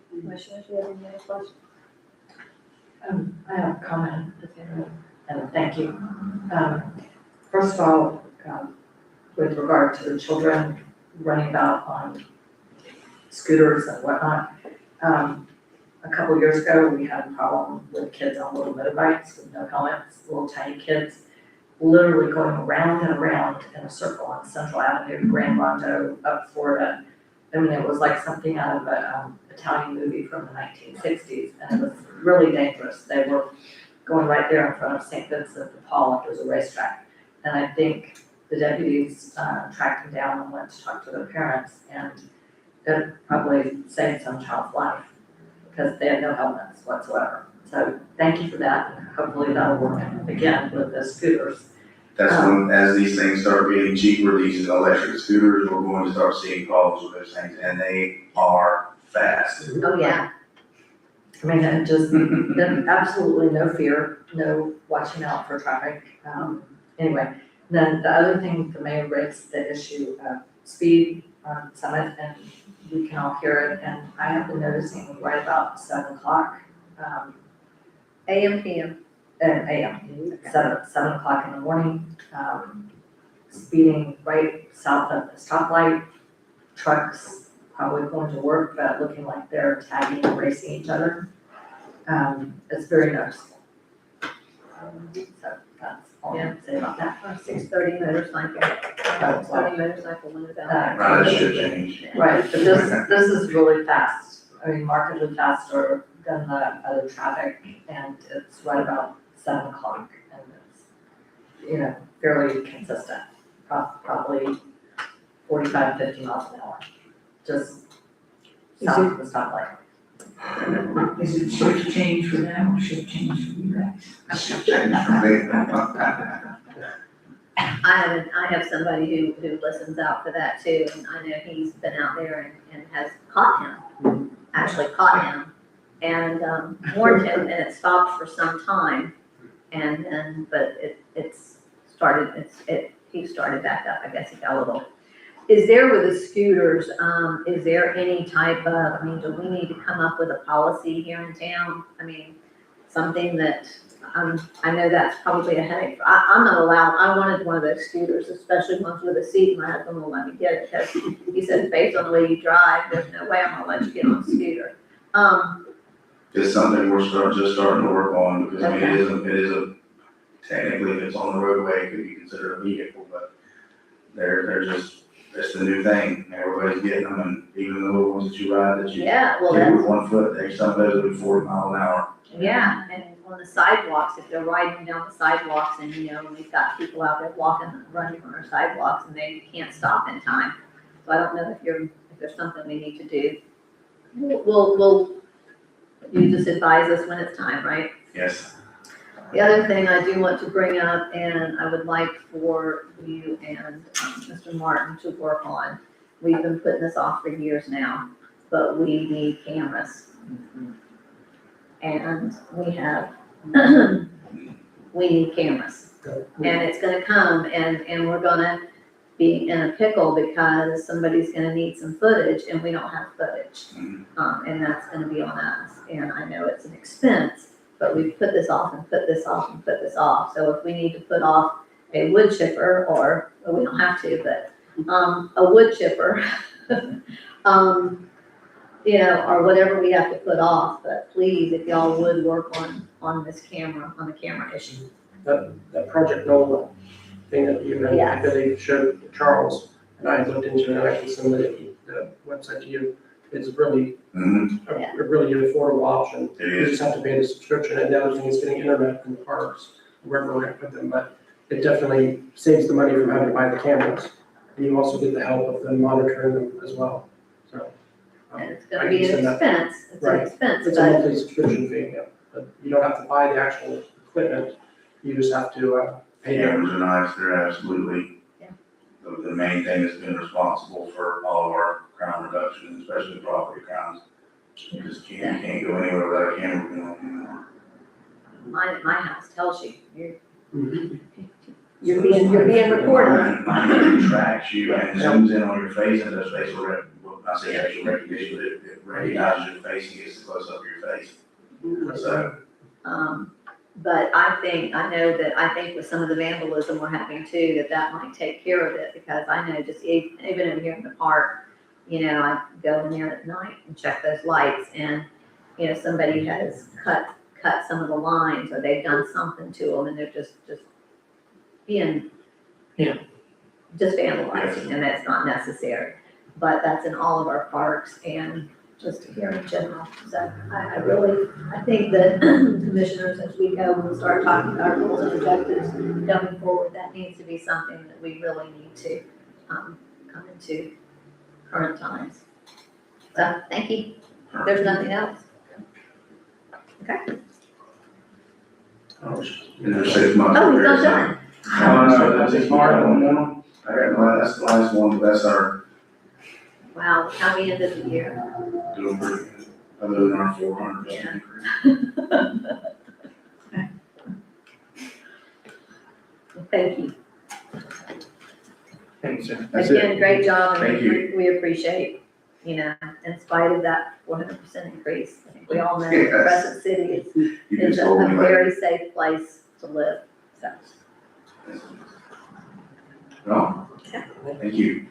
Commissioners, do you have any other questions? I have a comment, and thank you. First of all, with regard to the children running about on scooters and whatnot, a couple years ago, we had a problem with kids on little motorbikes with no helmets, little tiny kids, literally going around and around in a circle on Central Avenue, Grand Rondo, up Florida. I mean, it was like something out of a Italian movie from the 1960s, and it was really dangerous. They were going right there in front of St. Vincent de Paul. It was a racetrack. And I think the deputies tracked them down and went to talk to their parents, and it probably saved some child's life because they had no helmets whatsoever. So thank you for that, and hopefully that'll work again with the scooters. That's when, as these things start getting cheaper, these electric scooters, we're going to start seeing problems with those things, and they are fast. Oh, yeah. I mean, and just, then absolutely no fear, no watching out for traffic. Anyway, then the other thing, the mayor raised the issue of speed on Summit, and we can all hear it, and I have been noticing right about 7 o'clock, AM, PM. AM, 7 o'clock in the morning, speeding right south of the stoplight, trucks probably going to work, but looking like they're tagging and racing each other. It's very noticeable. So that's all I have to say about that. Our 6:30 motorcycle, 6:30 motorcycle went about. Right, that should change. Right, but this is really fast, I mean, markedly faster than the other traffic, and it's right about 7 o'clock, and it's, fairly consistent, probably 45, 50 miles an hour, just south of the stoplight. Is it shift change for them or shift change for you guys? Shift change for me. I have somebody who listens out for that too, and I know he's been out there and has caught him, actually caught him, and warned him, and it stopped for some time, and then, but he started back up, I guess he got a little. Is there with the scooters, is there any type of, I mean, do we need to come up with a policy here in town? I mean, something that, I know that's probably a headache. I'm not allowed, I wanted one of those scooters, especially ones with a seat. My husband won't let me get it because he said, based on the way you drive, there's no way I'm gonna let you get on a scooter. It's something we're just starting to work on, because I mean, it is a, technically, if it's on the roadway, it could be considered a vehicle, but they're just, it's the new thing, everybody's getting them, and even the little ones that you ride, that you Yeah, well, do with that's, 1 foot, some of those will be 40 miles an hour. yeah, and on the sidewalks, if they're riding down the sidewalks and, we've got people out there walking, running on our sidewalks and they can't stop in time. So I don't know if there's something we need to do. You just advise us when it's time, right? Yes. The other thing I do want to bring up, and I would like for you and Mr. Martin to work on, we've been putting this off for years now, but we need cameras. And we need cameras. And it's gonna come and we're gonna be in a pickle because somebody's gonna need some footage and we don't have footage. And that's gonna be on us. And I know it's an expense, but we've put this off and put this off and put this off. So if we need to put off a wood chipper, or well, we don't have to, but a wood chipper, or whatever we have to put off, but please, if y'all would work on this camera, on the camera issue. That Project NOLA thing that you and I Yes. believe showed Charles, and I looked into it, and I can send the website to you. It's really, a really affordable option. It You is. just have to pay the subscription, and the other thing is getting internet in the parks, wherever we're gonna put them, but it definitely saves the money from having to buy the cameras. And you also get the help of them monitoring them as well, so. And it's I gonna can be an send that. expense, it's an Right. expense, It's a but monthly subscription fee, yeah, but you don't have to buy the actual equipment, you just have to, pay them. Cameras are nice, they're absolutely, Yeah. the main thing that's been responsible for all of our crime reduction, especially property crimes. You just can't go anywhere without a camera going on anymore. mine at my house tells you, Mhm. you're being recorded. Mine tracks you and zooms in on your face and does facial I say facial recognition, but it recognizes your face and gets the close up of your face. So, But I know with some of the vandalism we're having too, that might take care of it, because I know just even in here in the park, I go in there at night and check those lights, and, somebody has cut some of the lines, or they've done something to them, and they're just being, just vandalizing, and that's not necessary. But that's in all of our parks and just here in general. So I think that commissioners, as we go, we'll start talking about our goals and objectives going forward. That needs to be something that we really need to come into current times. So, thank you. There's nothing else. Okay. and there's 6 months. Oh, he's there, not so- done. No, that's just hard on one. I got, that's the last one, but that's our, Wow, how we ended the year. doing pretty good, other than our 400% increase. Thank you. Thank you, sir. That's Again, it. great job, and Thank you. we appreciate, in spite of that 400% increase. I think we all know Yes. Crescent City You is just a told me that. very safe place to live, so. No, thank you.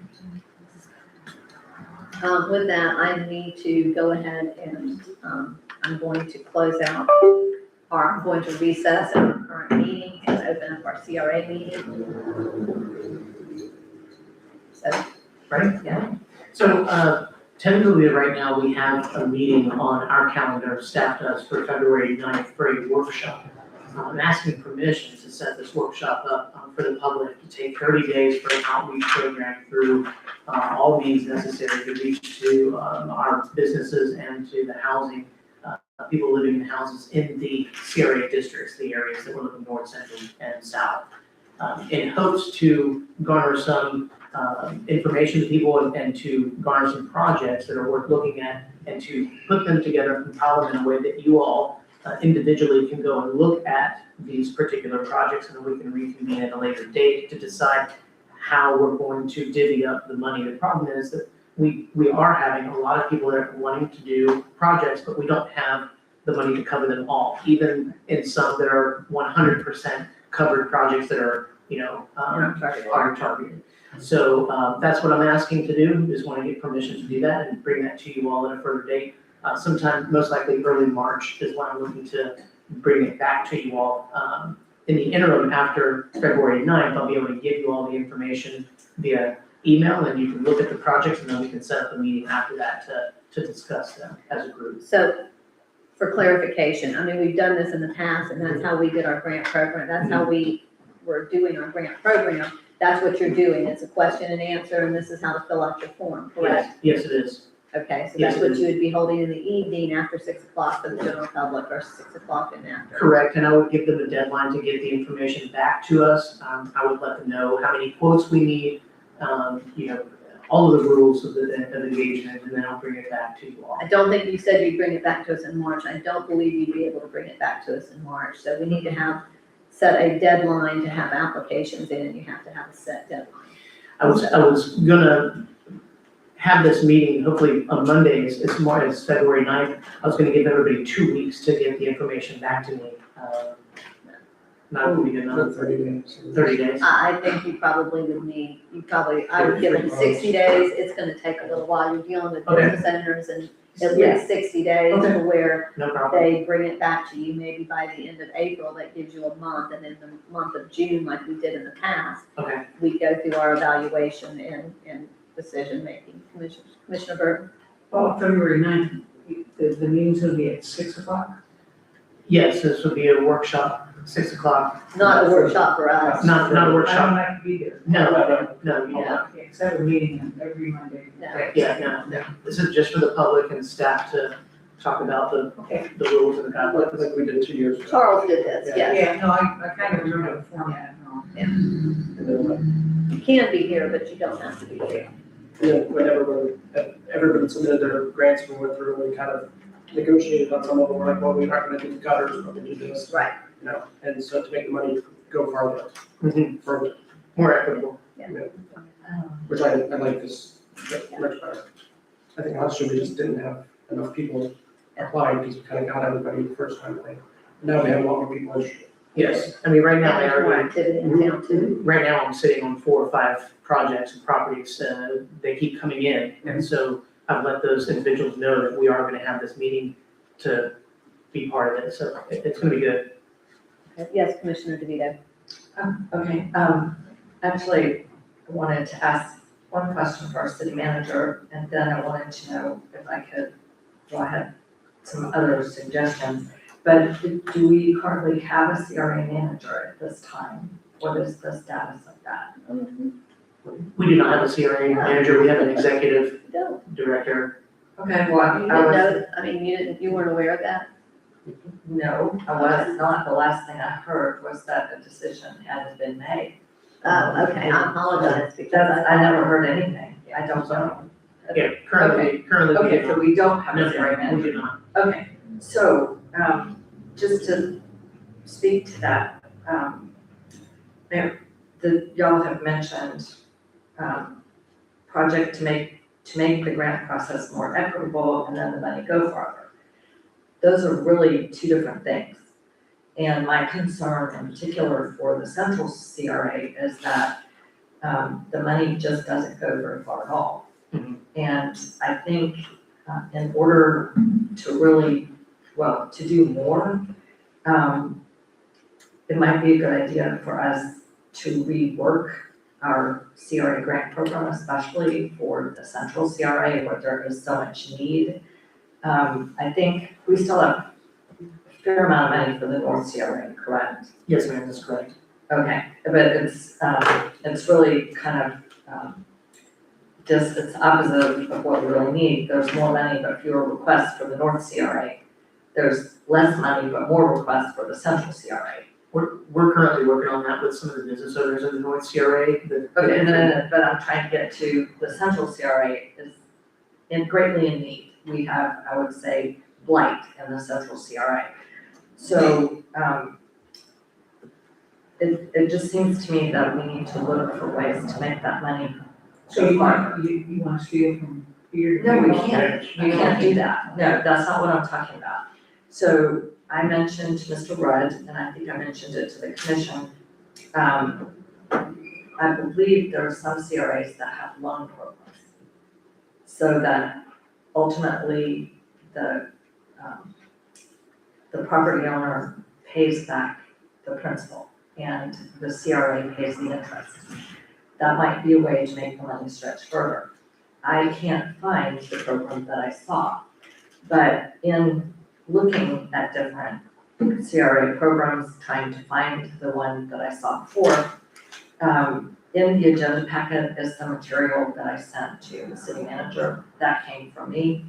With that, I need to go ahead and, I'm going to close out, or I'm going to recess our current meeting and open up our CRA meeting. So, Right? yeah, So, tentatively, right now, we have a meeting on our calendar, staff does, for February 9th for a workshop. I'm asking permission to set this workshop up for the public to take 30 days for an outreach program through all means necessary to reach to our businesses and to the housing people living in houses in the CRA districts, the areas that we're looking north, central, and south, in hopes to garner some information to people and to garner some projects that are worth looking at and to put them together and compile them in a way that you all individually can go and look at these particular projects, and then we can reconvene at a later date to decide how we're going to divvy up the money. The problem is that we are having a lot of people that are wanting to do projects, but we don't have the money to cover them all, even in some that are 100% covered projects that are, are targeted. So that's what I'm asking to do, is want to get permission to do that and bring that to you all at a further date. Sometime, most likely early March is when I'm looking to bring it back to you all. In the interim, after February 9th, I'll be able to give you all the information via email, and you can look at the projects, and then we can set up a meeting after that to discuss them as a group. So for clarification, I mean, we've done this in the past, and that's how we did our grant program. That's how we were doing our grant program. That's what you're doing. It's a question and answer, and this is how to fill out your form, correct? Yes, it is. Okay, so Yes, that's it what is. you would be holding in the evening after 6 o'clock for the general public, or 6 o'clock and after. Correct, and I would give them a deadline to get the information back to us. I would let them know how many quotes we need, all of the rules of engagement, and then I'll bring it back to you all. I don't think you said you'd bring it back to us in March. I don't believe you'd be able to bring it back to us in March. So we need to set a deadline to have applications in, and you have to have a set deadline. I was gonna have this meeting, hopefully on Monday, it's February 9th. I was gonna give everybody 2 weeks to get the information back to me. Not gonna be good enough, 30 days. 30 days. I think you probably would need, I would give them 60 days. It's gonna take a little while. You're dealing with Okay. business owners, and at least 60 days Okay. to where No problem. they bring it back to you maybe by the end of April. That gives you a month, and then the month of June, like we did in the past, Okay. we go through our evaluation and decision making. Commissioner Burton? Well, February 9th, the meeting's gonna be at 6 o'clock? Yes, this would be a workshop, 6 o'clock. Not a workshop for us. Not a I workshop. don't have to be there. No, you Yeah. don't. Okay, because I have a meeting every Monday. No. Yeah, no. This is just for the public and staff to talk about the rules and the guidelines. Like we did 2 years ago. Charles did this, yes. Yeah, no, I kind of remember the format now. And then, You can be here, but you don't have to be here. when everybody submitted their grants, we went through and we kind of negotiated on some of them, we're like, well, we're not gonna do the gutters, we're gonna do this, Right. and so to make the money go farther, further, More equitable. which I like this much better. I think last year we just didn't have enough people apply, because we kind of got everybody the first time, like, now we have a lot more people interested. Yes, I mean, right now, I And there's more already, activity in town too. right now, I'm sitting on 4 or 5 projects and properties, they keep coming in. And so I've let those individuals know that we are gonna have this meeting to be part of it, so it's gonna be good. Yes, Commissioner DeVito. Okay, actually, I wanted to ask one question for our city manager, and then I wanted to know if I could, well, I had some other suggestions. But do we currently have a CRA manager at this time? What is the status of that? We do not have a CRA manager, we have an executive No, director. Okay, well, you didn't I was, know, I mean, you weren't aware of that? no, I was not. The last thing I heard was that a decision hadn't been made. Oh, okay, I apologize because I never heard anything. I don't know. Yeah, currently we Okay, do so not. we don't have No, a CRA manager. we do not. Okay, so, just to speak to that, y'all have mentioned, project to make the grant process more equitable and then the money go farther. Those are really 2 different things. And my concern in particular for the central CRA is that, the money just doesn't go very far at all. Mhm. And I think, in order to really, to do more, it might be a good idea for us to rework our CRA grant program, especially for the central CRA where there is so much need. I think we still have a fair amount of money for the North CRA, correct? Yes, ma'am, that's correct. Okay, but it's really kind of, it's opposite of what we really need. There's more money but fewer requests for the North CRA. there's less money, but more requests for the central CRA. We're currently working on that with some of the business owners in the North CRA, Okay, no, but I'm trying to get to the central CRA is greatly in need. We have, I would say, blight in the central CRA. So, it just seems to me that we need to look for ways to make that money. So you want to steal from here? No, we can't, we can't do that. No, that's not what I'm talking about. So I mentioned to Mr. Rudd, and I think I mentioned it to the commission, I believe there are some CRAs that have loan programs. So that ultimately the property owner pays back the principal and the CRA pays the interest. That might be a way to make the money stretch further. I can't find the program that I saw, but in looking at different CRA programs, trying to find the one that I saw before, in the agenda packet is the material that I sent to the city manager. That came from me.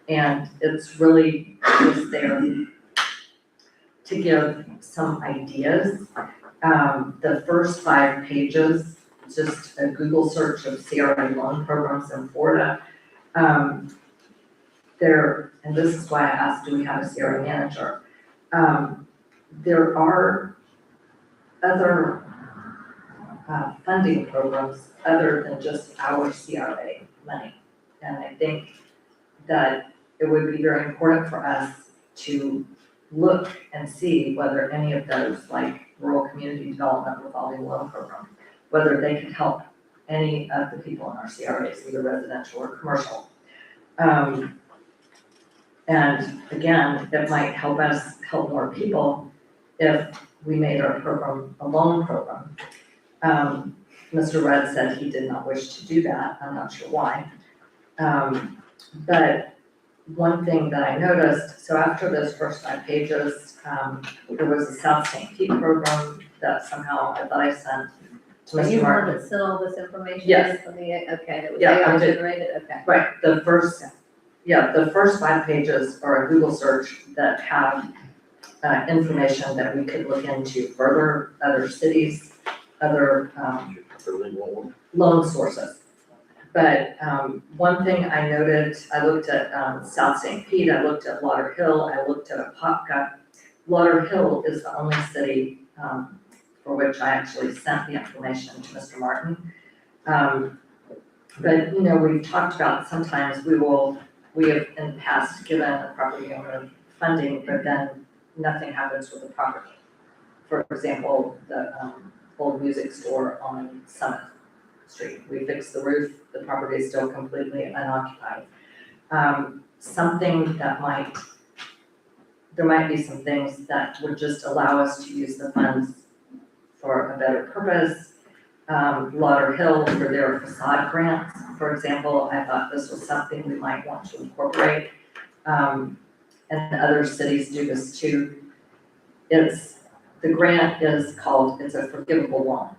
And it's really just there to give some ideas. The first 5 pages, just a Google search of CRA loan programs in Florida. And this is why I asked, do we have a CRA manager? There are other funding programs other than just our CRA money. And I think that it would be very important for us to look and see whether any of those, like rural community development revolving loan program, whether they could help any of the people in our CRAs, either residential or commercial. And again, it might help us help more people if we made our program a loan program. Mr. Rudd said he did not wish to do that. I'm not sure why. But one thing that I noticed, so after those first 5 pages, there was a South St. Pete program that somehow I thought I sent to Are you Mr. the one Martin. that sent all this information? Yes. For me, okay, that was Yeah, I AI did. generated, okay. Right, the first 5 pages are a Google search that have information that we could look into further, other cities, other loan sources. But one thing I noted, I looked at South St. Pete, I looked at Lauderhill, I looked at Apopka. Lauderhill is the only city for which I actually sent the information to Mr. Martin. But, you know, we've talked about sometimes we have in the past given a property owner funding, but then nothing happens with the property. For example, the old music store on Summit Street. We fixed the roof, the property is still completely unoccupied. Something that there might be some things that would just allow us to use the funds for a better purpose. Lauderhill for their facade grants, for example, I thought this was something we might want to incorporate. And other cities do this too. The grant is called, it's a forgivable loan.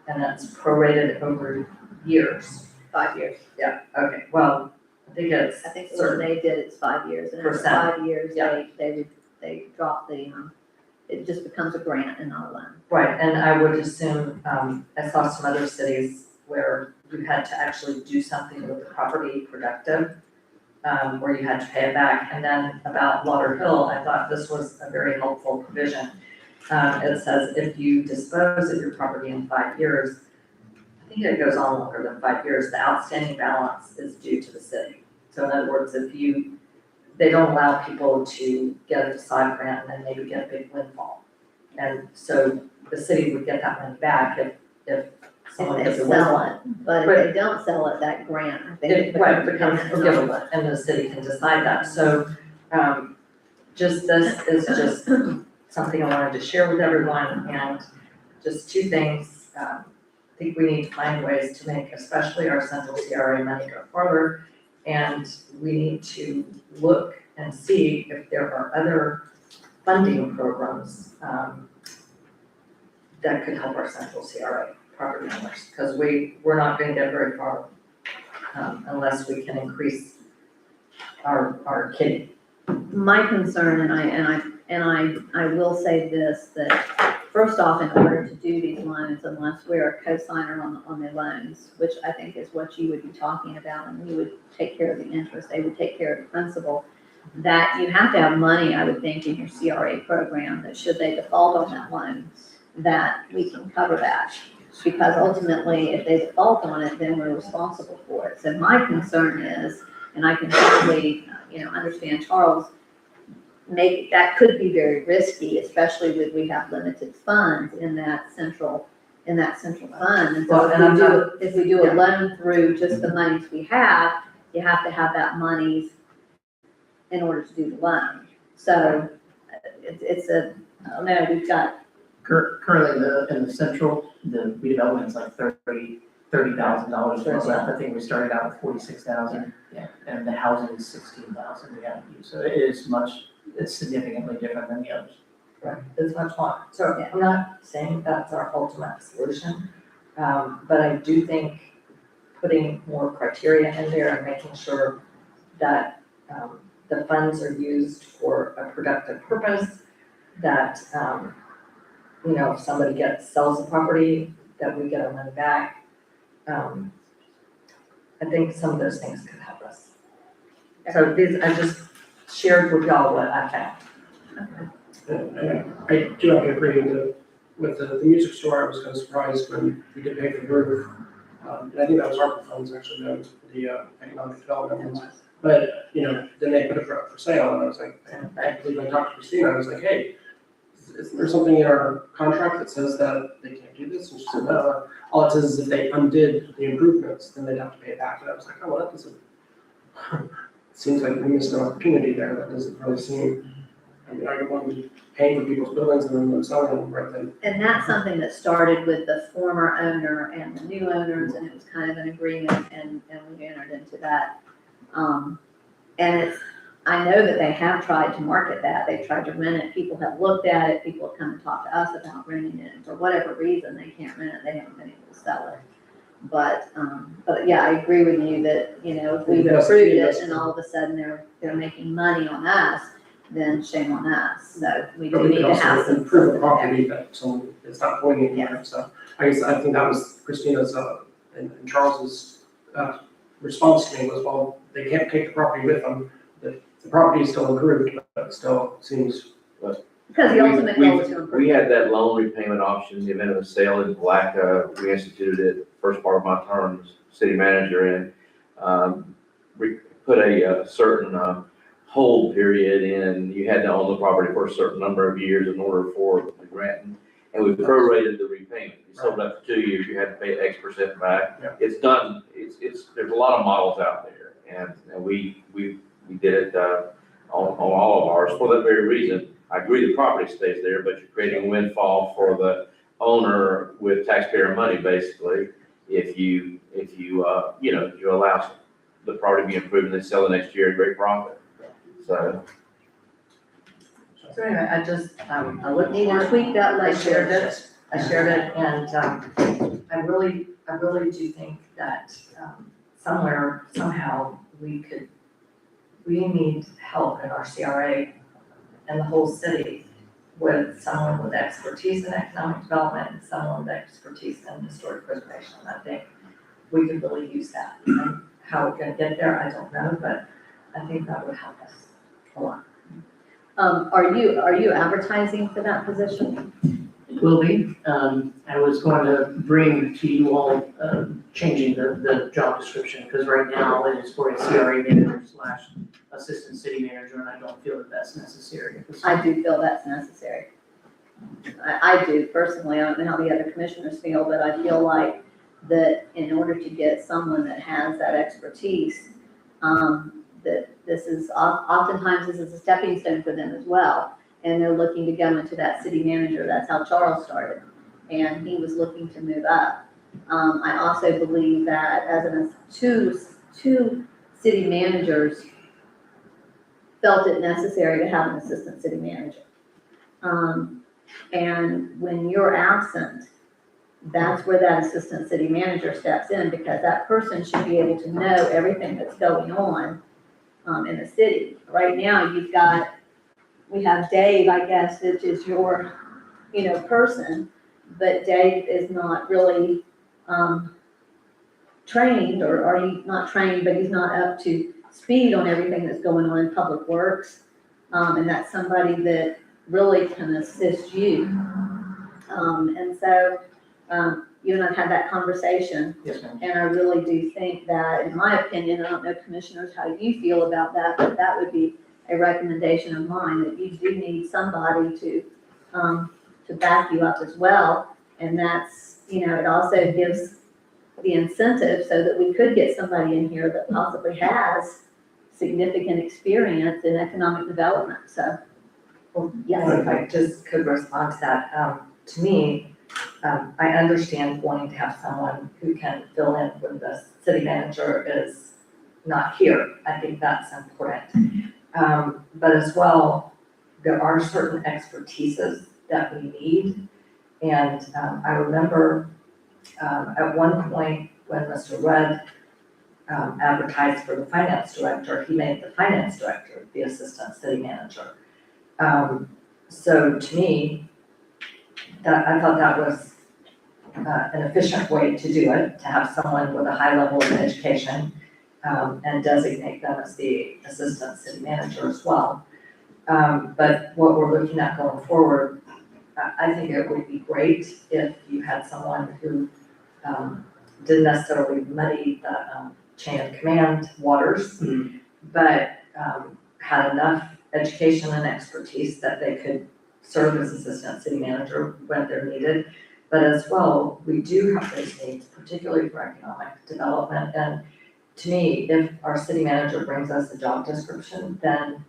And that's prorated over years. 5 years. Yeah, okay, well, I think it's. I think when they did, it's 5 years, and after Percent. 5 years, Yeah. they drop it just becomes a grant and not a loan. Right, and I would assume, I saw some other cities where you had to actually do something with the property productive, where you had to pay it back. And then about Lauderhill, I thought this was a very helpful provision. It says if you dispose of your property in 5 years, I think it goes on longer than 5 years, the outstanding balance is due to the city. So in other words, they don't allow people to get a facade grant and then maybe get a big windfall. And so the city would get that money back if someone If gets they a windfall. sell it, but if they don't sell it, that grant, I think It becomes forgivable, and the city can decide that. So, this is just something I wanted to share with everyone, and just 2 things. I think we need to find ways to make, especially our central CRA money go farther, and we need to look and see if there are other funding programs that could help our central CRA property owners, because we're not going to get very far unless we can increase our kitty. My concern, I will say this, that first off, in order to do these loans, unless we're a co-signer on the loans, which I think is what you would be talking about, and we would take care of the interest, they would take care of the principal, that you have to have money, I would think, in your CRA program, that should they default on that loan, that we can cover that. Because ultimately, if they default on it, then we're responsible for it. So my concern is, and I can totally, understand Charles, that could be very risky, especially with, we have limited funds in that central fund. And so if we do a loan through just the monies we have, you have to have that monies in order to do the loan. So I don't know, we've got, Currently, in the central, the redevelopment is like $30,000 for that. I think we started out with 46,000. Yeah. And the housing is 16,000 we have to use. So it's significantly different than the others. Right, it's much more. So I'm not saying that's our ultimate solution, but I do think putting more criteria in there and making sure that the funds are used for a productive purpose, that, if somebody sells the property, that we get our money back. I think some of those things could help us. So I just shared with y'all what I found. And I do have to agree with the music store. I was kind of surprised when we did pay for the roof. And I think that was ARPA funds, actually, the economic development funds. But, then they put it for sale, and I was like, I believe I talked to Christina, I was like, hey, is there something in our contract that says that they can't do this? And she said, no, all it says is if they undid the improvements, then they'd have to pay it back. And I was like, oh, well, that doesn't, it seems like we missed an opportunity there. That doesn't really seem, I don't want to be paying for people's buildings and then selling them right then. and that's something that started with the former owner and the new owners, and it was kind of an agreement, and we entered into that. And I know that they have tried to market that. They've tried to rent it. People have looked at it. People have come and talked to us about renting it. And for whatever reason, they can't rent it. They haven't been able to sell it. But yeah, I agree with you that, if we've approved it and all of a sudden they're making money on us, then shame on us. So we do need to have some. Improve the property that someone is not going anywhere. So I think that was Christina's, and Charles's, response to me was, well, they can't take the property with them. The property is still improved, but it still seems. Because the ultimate goal is to improve. We had that loan repayment option in the event of a sale in Black. We instituted it first part of my term as city manager, and we put a certain hold period in. You had to own the property for a certain number of years in order for the grant, and we prorated the repayment. You sold it after 2 years, you had to pay X% back. Yeah. It's done. There's a lot of models out there, and we did it on all of ours for that very reason. I agree the property stays there, but you're creating a windfall for the owner with taxpayer money, basically. If you allow the property to be improved and they sell it next year at great profit. So anyway, I looked Need to for it. tweak that I shared later. it, and I really do think that somehow we need help in our CRA and the whole city with someone with expertise in economic development and someone with expertise in historic preservation. I think we could really use that. And how we're gonna get there, I don't know, but I think that would help us a lot. Are you advertising for that position? It will be. I was going to bring to you all, changing the job description, because right now it is for a CRA manager / assistant city manager, and I don't feel that that's necessary at this time. I do feel that's necessary. I do personally. I don't know how the other commissioners feel, but I feel like that in order to get someone that has that expertise, that this is oftentimes this is a stepping stone for them as well. And they're looking to go into that city manager. That's how Charles started. And he was looking to move up. I also believe that as two city managers felt it necessary to have an assistant city manager. And when you're absent, that's where that assistant city manager steps in, because that person should be able to know everything that's going on in the city. Right now, we have Dave, I guess, which is your, person, but Dave is not really, trained, or are you not trained, but he's not up to speed on everything that's going on in public works. And that's somebody that really can assist you. And so, you and I've had that conversation, Yes, ma'am. and I really do think that, in my opinion, I don't know, commissioners, how you feel about that, but that would be a recommendation of mine, that you do need somebody to back you up as well. And that's, it also gives the incentive so that we could get somebody in here that possibly has significant experience in economic development, so. Yes, if I just could respond to that, to me, I understand wanting to have someone who can fill in when the city manager is not here. I think that's important. But as well, there are certain expertises that we need. And I remember at one point when Mr. Rudd advertised for the finance director, he made the finance director the assistant city manager. So to me, I thought that was an efficient way to do it, to have someone with a high level of education and designate them as the assistant city manager as well. But what we're looking at going forward, I think it would be great if you had someone who didn't necessarily muddy the chain of command waters, but had enough education and expertise that they could serve as assistant city manager when they're needed. But as well, we do have those needs, particularly for economic development. And to me, if our city manager brings us a job description, then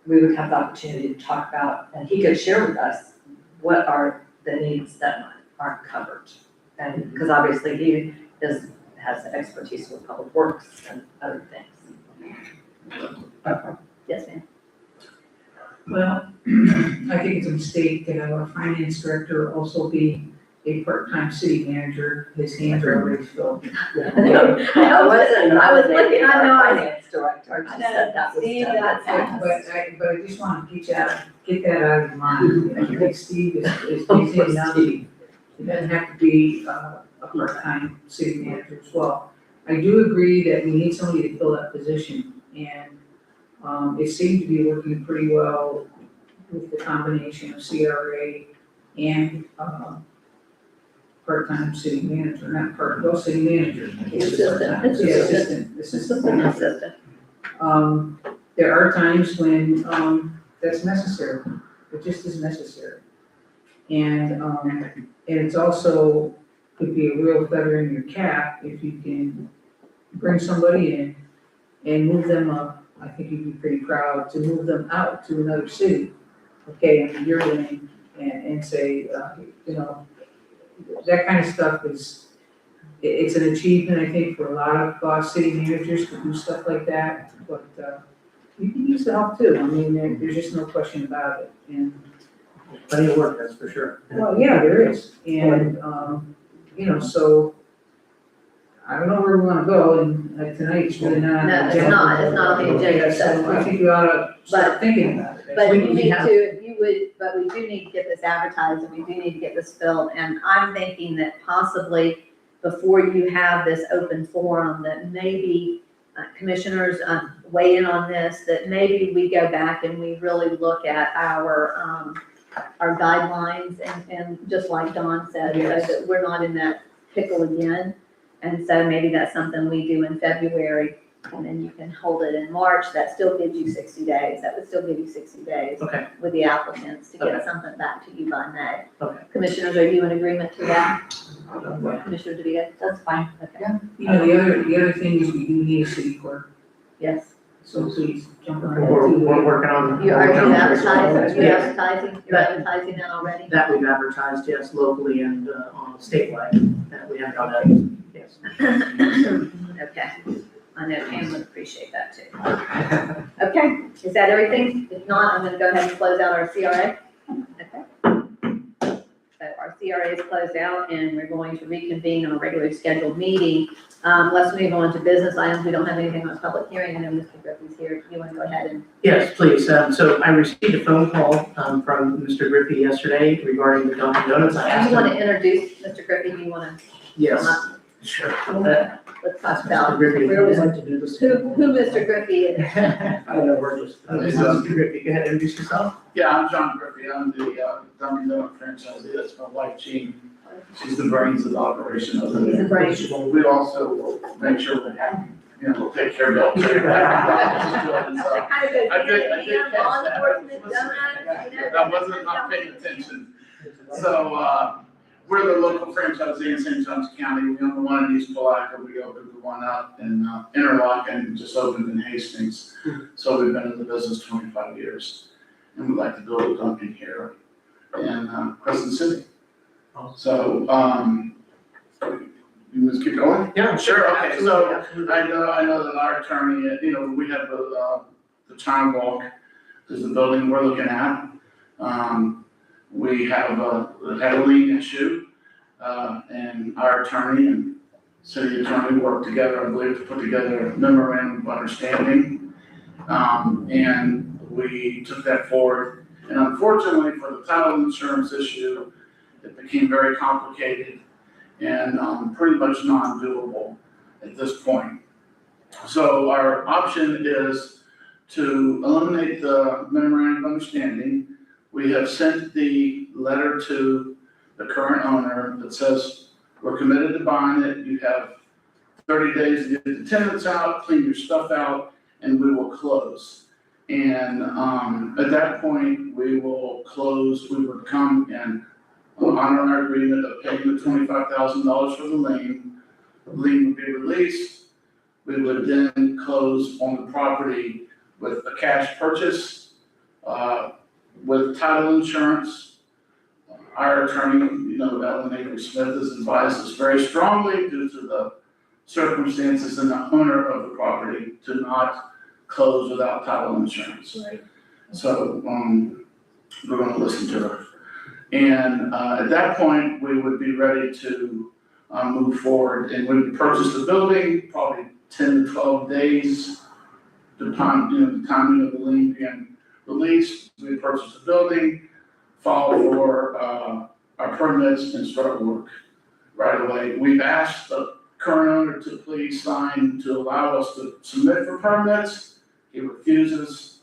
we would have the opportunity to talk about, and he could share with us what are the needs that aren't covered. And because obviously he has expertise with public works and other things. Yes, ma'am. Well, I think it's a mistake to have our finance director also be a part-time city manager. His hands are already filled. I was looking, I know, finance director, I just said that was Steve, done. that's- But I just want to get that out of your mind. I think Steve is busy enough. He doesn't have to be a part-time city manager as well. I do agree that we need somebody to fill that position, and it seemed to be working pretty well with the combination of CRA and part-time city manager, not well, city manager. Assistant. Assistant. There are times when that's necessary, it just is necessary. And it's also could be a real feather in your cap if you can bring somebody in and move them up. I think you'd be pretty proud to move them out to another city, okay, under your name, and say, that kind of stuff it's an achievement, I think, for a lot of city managers to do stuff like that, but you can use the help too. I mean, there's just no question about it, and Plenty of work, that's for sure. well, yeah, there is, and, so I don't know where we wanna go, and tonight's really not. No, it's not on the agenda, So I think you ought to start thinking about it. But We you need have- to, if you would, but we do need to get this advertised, and we do need to get this filled, and I'm thinking that possibly before you have this open forum, that maybe commissioners weigh in on this, that maybe we go back and we really look at our guidelines, and just like Don said, so that we're not in that pickle again. And so maybe that's something we do in February, and then you can hold it in March. That still gives you 60 days. That would still give you 60 days Okay. with the applicants to get Okay. something back to you by May. Okay. Commissioners, are you in agreement to that? Commissioner DeVito? That's fine. Okay. The other thing is we do need a city clerk, Yes. so please jump on We're working on. You are you advertising, Yes. you're advertising that already? That we've advertised, yes, locally and on statewide, that we haven't done that, yes. Okay. I know Pam would appreciate that too. Okay, is that everything? If not, I'm gonna go ahead and close out our CRA. Okay. So our CRA is closed out, and we're going to reconvene on a regularly scheduled meeting Let's move on to business items. We don't have anything on public hearing. I know Mr. Griffey's here. You want to go ahead and? Yes, please. So I received a phone call from Mr. Griffey yesterday regarding the Dunkin' Donuts. I Do asked you want him. to introduce Mr. Griffey? Do you want to? Yes, sure. Let's talk about Mr. Griffey, where was- would like to do this. who Mr. Griffey is. I don't know, we're just. Mr. Griffey, go ahead and introduce yourself. Yeah, I'm John Griffey, I'm the Dunkin' Donuts franchisee, that's my wife Jean. She's the brains of the operation of He's the it. brains. We also will make sure we're happy, we'll take care of y'all. That kind of goes I did- I hand in did hand, catch law that. enforcement, donuts, you know. I wasn't not paying attention. So, we're the local franchisee in St. Johns County, we own the one in East Palaca, we opened the one up in Interlochen, just opened in Hastings. So we've been in the business 25 years, and we'd like to build a Dunkin' here in Crescent City. So, you just keep going? Yeah, Sure, okay, absolutely, so absolutely. I know that our attorney, we have the China Walk is the building we're looking at. We have had a lien issue, and our attorney and city attorney worked together, I believe, to put together a memorandum of understanding. And we took that forward, and unfortunately for the title insurance issue, it became very complicated and pretty much non-doable at this point. So our option is to eliminate the memorandum of understanding. We have sent the letter to the current owner that says, we're committed to buying it, you have 30 days to get the tenants out, clean your stuff out, and we will close. And at that point, we will close, we would come and honor our agreement of paying the $25,000 for the lien. The lien would be released. We would then close on the property with a cash purchase, with title insurance. Our attorney, Ellen Avery Smith, has advised us very strongly due to the circumstances and the owner of the property to not close without title insurance. Right. So, we're gonna listen to her. And at that point, we would be ready to move forward, and we would purchase the building, probably 10 to 12 days, the timing of the lien being released. We purchase the building, file for our permits, and start work right away. We've asked the current owner to please sign to allow us to submit for permits. He refuses.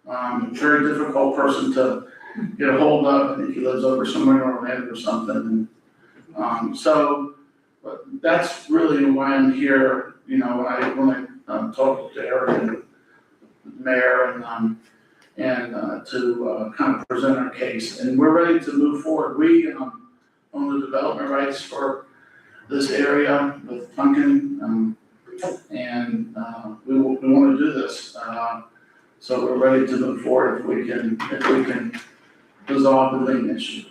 Very difficult person to get a hold of. I think he lives over somewhere in Orlando or something. But that's really why I'm here. When I talked to Eric and the mayor and to kind of present our case, and we're ready to move forward. We own the development rights for this area with Dunkin', and we want to do this. So we're ready to move forward if we can resolve the lien issue.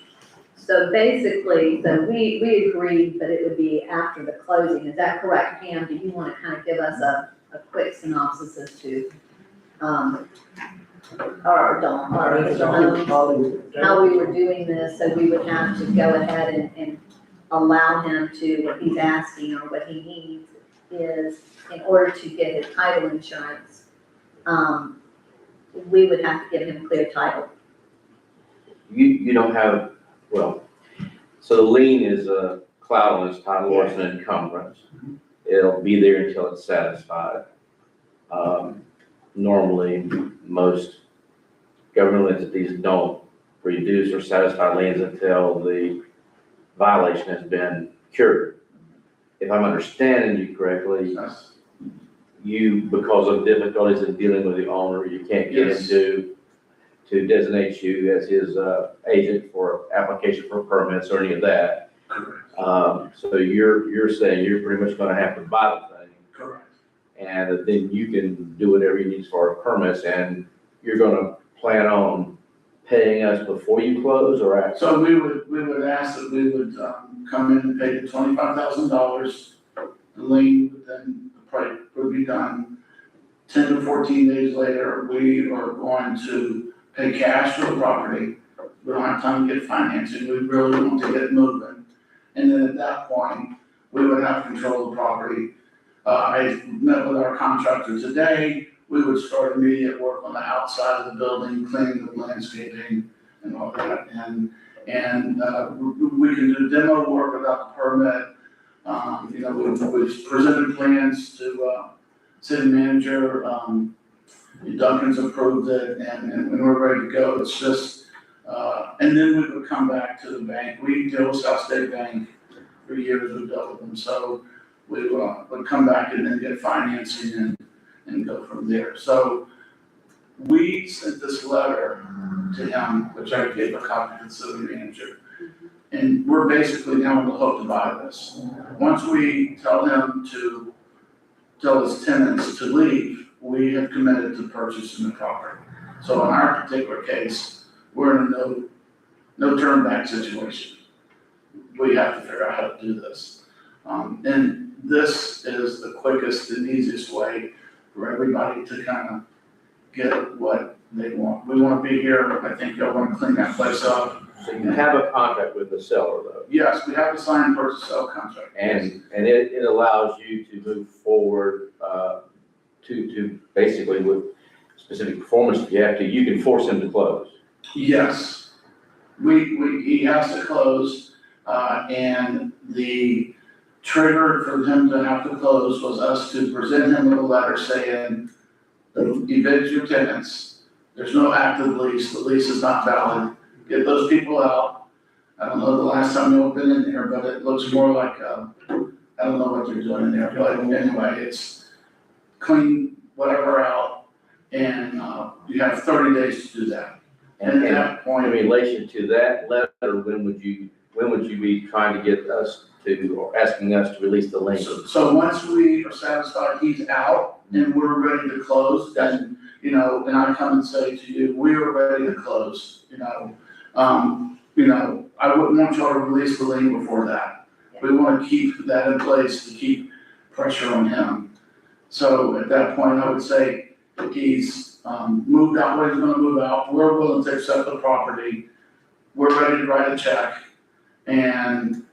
So basically, we agreed that it would be after the closing. Is that correct, Pam? Do you want to kind of give us a quick synopsis as to, how we were doing this? So we would have to go ahead and allow him to, what he's asking or what he needs is, in order to get his title insurance, we would have to give him clear title. You don't have, so the lien is a cloud on his title or it's an encumbrance. It'll be there until it's satisfied. Normally, most governmental entities don't reduce or satisfy liens until the violation has been cured. If I'm understanding you correctly, Yes. you, because of difficulties in dealing with the owner, you can't get him to designate you as his agent for application for permits or any of that. So you're saying you're pretty much gonna have to buy the thing. Correct. And then you can do whatever you need as far as permits, and you're gonna plan on paying us before you close or after? So we would ask that we would come in and pay the $25,000. The lien would then, the price would be done. 10 to 14 days later, we are going to pay cash for the property. We don't have time to get financing. We really want to get it moving. And then at that point, we would have control of the property I met with our contractor today. We would start immediate work on the outside of the building, cleaning the landscaping and all that. And we can do demo work without the permit. You know, we presented plans to city manager. Duncan's approved it and we're ready to go. It's just, and then we would come back to the bank. We deal with South State Bank for years, we've dealt with them. So we would come back and then get financing and go from there. So we sent this letter to him, which I gave a copy to the city manager. And we're basically now on the hook to buy this. Once we tell him to tell his tenants to leave, we have committed to purchasing the property. So in our particular case, we're in a no turn back situation. We have to figure out how to do this. And this is the quickest and easiest way for everybody to kind of get what they want. We want to be here. I think y'all want to clean that place up. So you have a contract with the seller though? Yes, we have to sign purchase sale contract. And it allows you to move forward, to basically with specific performance, if you have to, you can force him to close. Yes, he has to close, and the trigger for him to have to close was us to present him with a letter saying, evict your tenants, there's no active lease, the lease is not valid, get those people out. I don't know the last time you've been in there, but it looks more like, I don't know what they're doing in there, but anyway, it's clean whatever out, and you have 30 days to do that. And at that point, In relation to that letter, when would you be trying to get us to, or asking us to release the lien? so once we are satisfied he's out and we're ready to close, then, you know, and I come and say to you, we are ready to close, you know. I wouldn't want y'all to release the lien before that. We want to keep that in place to keep pressure on him. So at that point, I would say he's moved out where he's gonna move out. We're willing to accept the property. We're ready to write a check. And,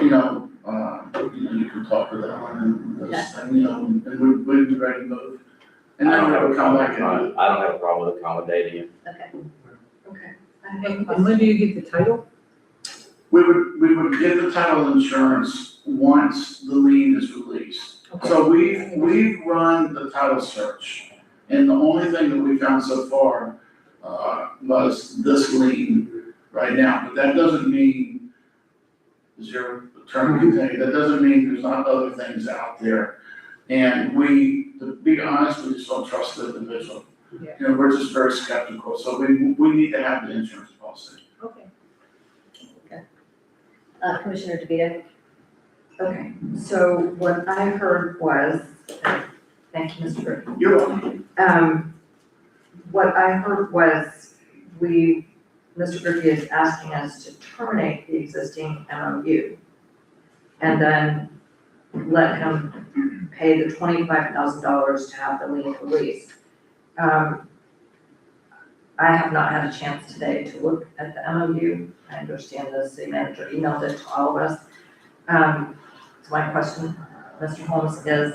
you can talk to them and, and we'd be ready to move. And then we would come back and. I don't have a problem with accommodating him. Okay. And when do you get the title? We would get the title insurance once the lien is released. Okay. So we've run the title search, and the only thing that we found so far was this lien right now. But that doesn't mean, as your attorney can tell you, that doesn't mean there's not other things out there. And to be honest, we just don't trust the individual. Yeah. You know, we're just very skeptical, so we need to have the insurance policy. Okay. Commissioner DeVito? Okay, so what I heard was, thank you, Mr. Griffin. You're welcome. What I heard was Mr. Griffin is asking us to terminate the existing MOU and then let him pay the $25,000 to have the lien released. I have not had a chance today to look at the MOU. I understand the city manager emailed it to all of us. So my question, Mr. Holmes, is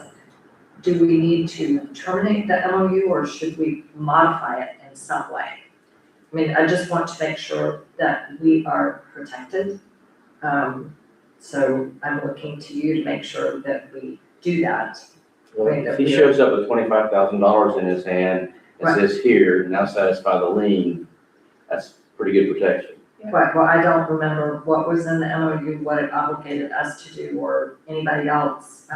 do we need to terminate the MOU or should we modify it in some way? I mean, I just want to make sure that we are protected. So I'm looking to you to make sure that we do that. Well, if he shows up with $25,000 in his hand and says, here, now satisfy the lien, that's pretty good protection. But, well, I don't remember what was in the MOU, what it obligated us to do or anybody else.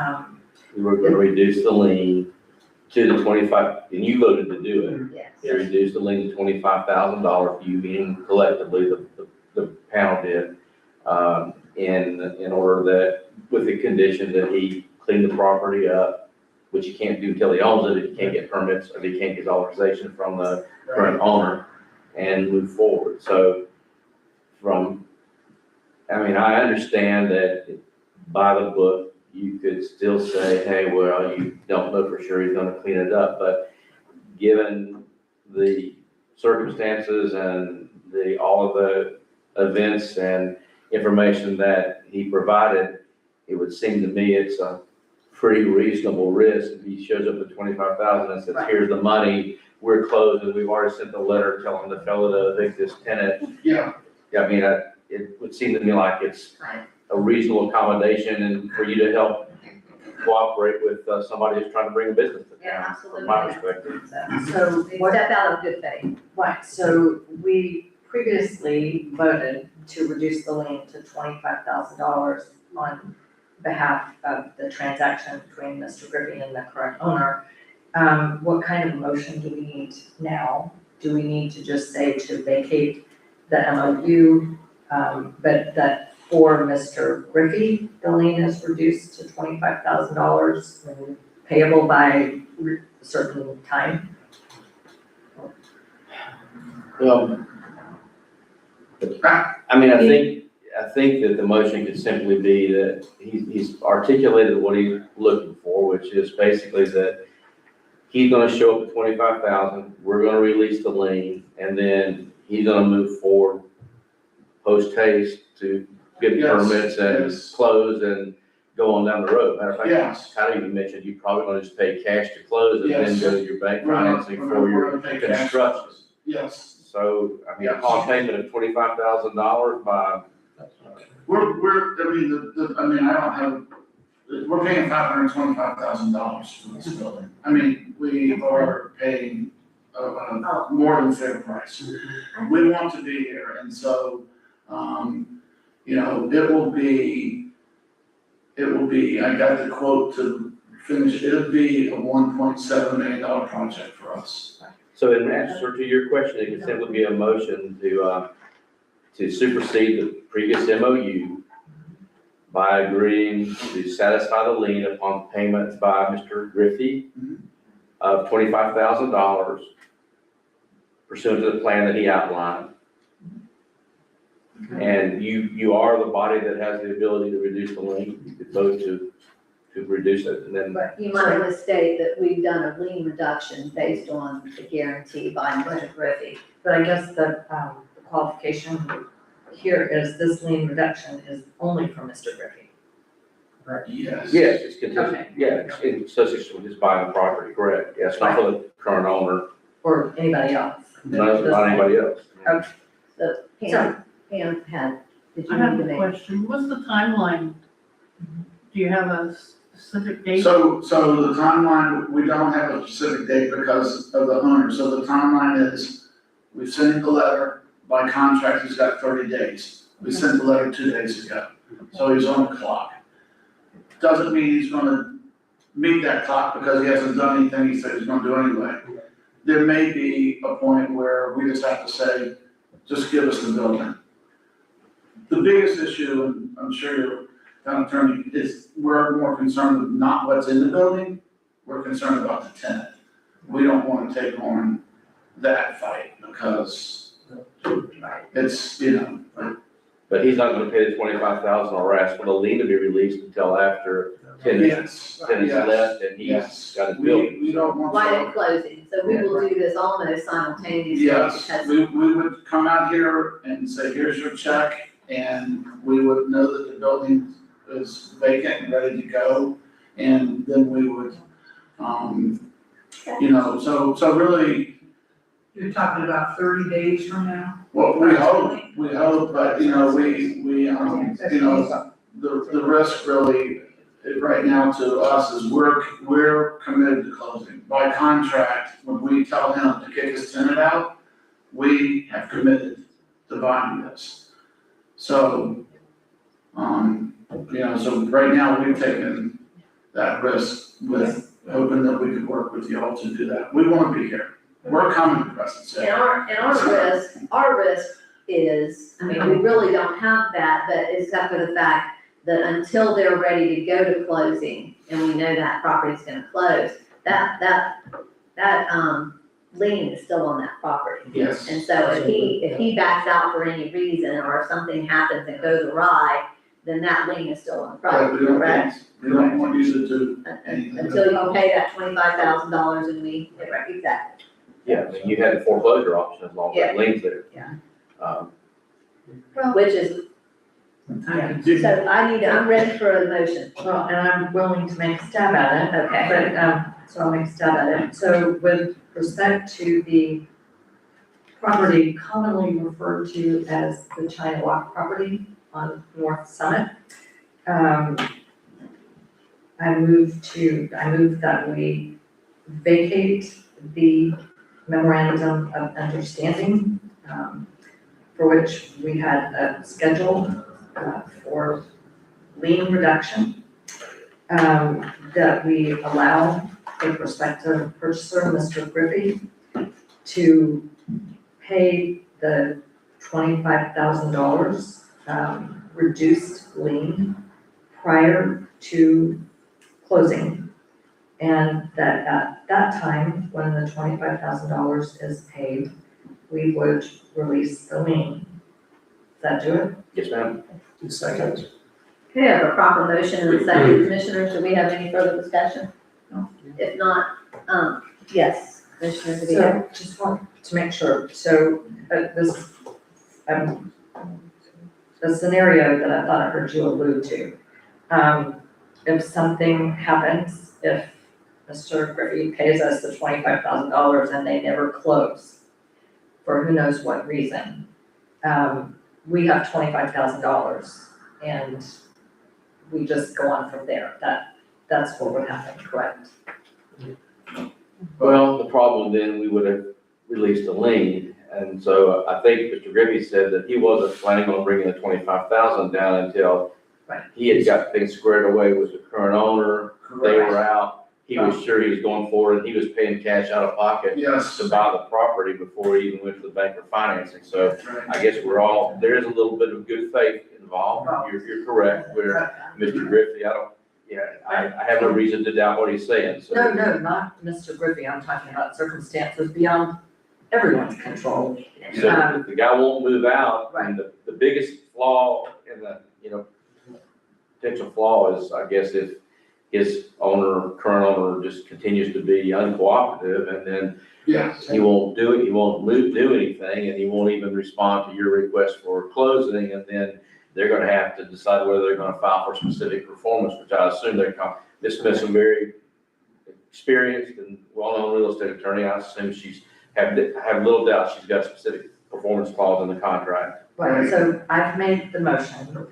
We were gonna reduce the lien to the 25, and you voted to do it. Yes. To reduce the lien to $25,000, you meaning collectively, the panel did, in order that, with the condition that he clean the property up, which he can't do until he owns it, if he can't get permits, or he can't get authorization from the current owner, and move forward. So I understand that by the book, you could still say, hey, well, you don't know for sure he's gonna clean it up, but given the circumstances and all of the events and information that he provided, it would seem to me it's a pretty reasonable risk. If he shows up with 25,000 and says, Right. here's the money, we're closed, and we've already sent the letter telling the fellow to evict this tenant. Yeah, I mean, it would seem to me like it's Right. a reasonable accommodation and for you to help cooperate with somebody who's trying to bring a business to Yeah, town, absolutely. from my perspective. So They what, step out of good faith. right, so we previously voted to reduce the lien to $25,000 on behalf of the transaction between Mr. Griffin and the current owner. What kind of motion do we need now? Do we need to just say to vacate the MOU, but that for Mr. Griffey, the lien is reduced to $25,000 payable by a certain time? Well, I mean, I think that the motion could simply be that he's articulated what he's looking for, which is basically that he's gonna show up with 25,000, we're gonna release the lien, and then he's gonna move forward post haste to get Yes, permits and yes. close and go on down the road. Matter of fact, yes. Kind of you mentioned, you're probably gonna just pay cash to close and then Yes. go to your bank We're gonna- financing we're for your gonna pay cash. construction. Yes. So, I mean, Yes. upon payment of $25,000 by, We're, I mean, I don't have, we're paying $525,000 for this building. I mean, we are paying, more than fair price. We want to be here, and so, you know, it will be, I got the quote to finish, it'll be a $1.7 million project for us. so in answer to your question, it could simply be a motion to supersede the previous MOU by agreeing to satisfy the lien upon payment by Mr. Griffey of $25,000 pursuant to the plan that he outlined. And you are the body that has the ability to reduce the lien. You could vote to reduce it, and then But you might want to state that we've done a lien reduction based on the guarantee by Mr. Griffey. But I guess the qualification here is this lien reduction is only for Mr. Griffey. Yes. yes, it's contingent, Okay. yeah, it's in association with his buying the property, correct? Yeah, it's not for the current owner, Or anybody else. not anybody else. Okay. So Pam had, did I you have need to a make? question. What's the timeline? Do you have a specific date? So the timeline, we don't have a specific date because of the owner, so the timeline is, we sent the letter, by contract, he's got 30 days. We sent the letter 2 days ago, so he's on the clock. Doesn't mean he's gonna meet that clock because he hasn't done anything he said he's gonna do anyway. There may be a point where we just have to say, just give us the building. The biggest issue, and I'm sure your town attorney, is we're more concerned with not what's in the building, we're concerned about the tenant. We don't wanna take on that fight because it's, you know, But he's not gonna pay the 25,000 or ask for the lien to be released until after tenants yes, left and he's yes. got his building. We don't want Right to. at closing, so we will do this almost simultaneously Yes, because we would come out here and say, here's your check, and we would know that the building is vacant and ready to go, and then we would, you know, so really, You're talking about 30 days from now? well, we hope, but, you know, you know, the risk really, right now to us is we're committed to closing. By contract, when we tell him to kick his tenant out, we have committed to buying this. So, you know, so right now, we've taken that risk with hoping that we could work with y'all to do that. We wanna be here. We're coming to Crescent. and our risk is, I mean, we really don't have that, but except for the fact that until they're ready to go to closing, and we know that property's gonna close, that lien is still on that property. Yes. And so if he backs out for any reason, or if something happens and goes awry, then that lien is still on the property, correct? We don't want you to do anything. Until you pay that $25,000 and we, exactly. Yeah, I mean, you had the foreclosure option as long as the lien's there. Yeah. Um, Which is So I'm ready for a motion. Well, and I'm willing to make a stab at it. Okay. But, so I'll make a stab at it. So with respect to the property commonly referred to as the China Walk property on North Summit, I move that we vacate the memorandum of understanding, for which we had a schedule, for lien reduction, that we allow the prospective purchaser, Mr. Griffey, to pay the $25,000 reduced lien prior to closing. And that at that time, when the $25,000 is paid, we would release the lien. Does that do it? Yes, ma'am. Second. Okay, I have a proper motion and a second. Commissioners, do we have any further discussion? No. If not, yes, Commissioner DeVito. So just want to make sure, so this, the scenario that I thought I heard you allude to, if something happens, if Mr. Griffey pays us the $25,000 and they never close, for who knows what reason, we have $25,000 and we just go on from there. That's what would happen, correct? Well, the problem then, we would have released a lien, and so I think Mr. Griffey said that he wasn't planning on bringing the 25,000 down until Right. he had got things squared away with the current owner, they were out, he was sure he was going forward, and he was paying cash out of pocket Yes. to buy the property before he even went to the bank for financing, so That's right. I guess there is a little bit of good faith involved, you're correct, where Mr. Griffey, I have no reason to doubt what he's saying, so. No, not Mr. Griffey, I'm talking about circumstances beyond everyone's control. So if the guy won't move out, Right. and the biggest flaw in the, potential flaw is, I guess, if his current owner just continues to be uncooperative, and then Yes. he won't do it, he won't do anything, and he won't even respond to your request for closing, and then they're gonna have to decide whether they're gonna file for specific performance, which I assume Ms. Smith's a very experienced and well-known real estate attorney, I assume I have little doubt she's got a specific performance clause in the contract. Right, so I've made the motion.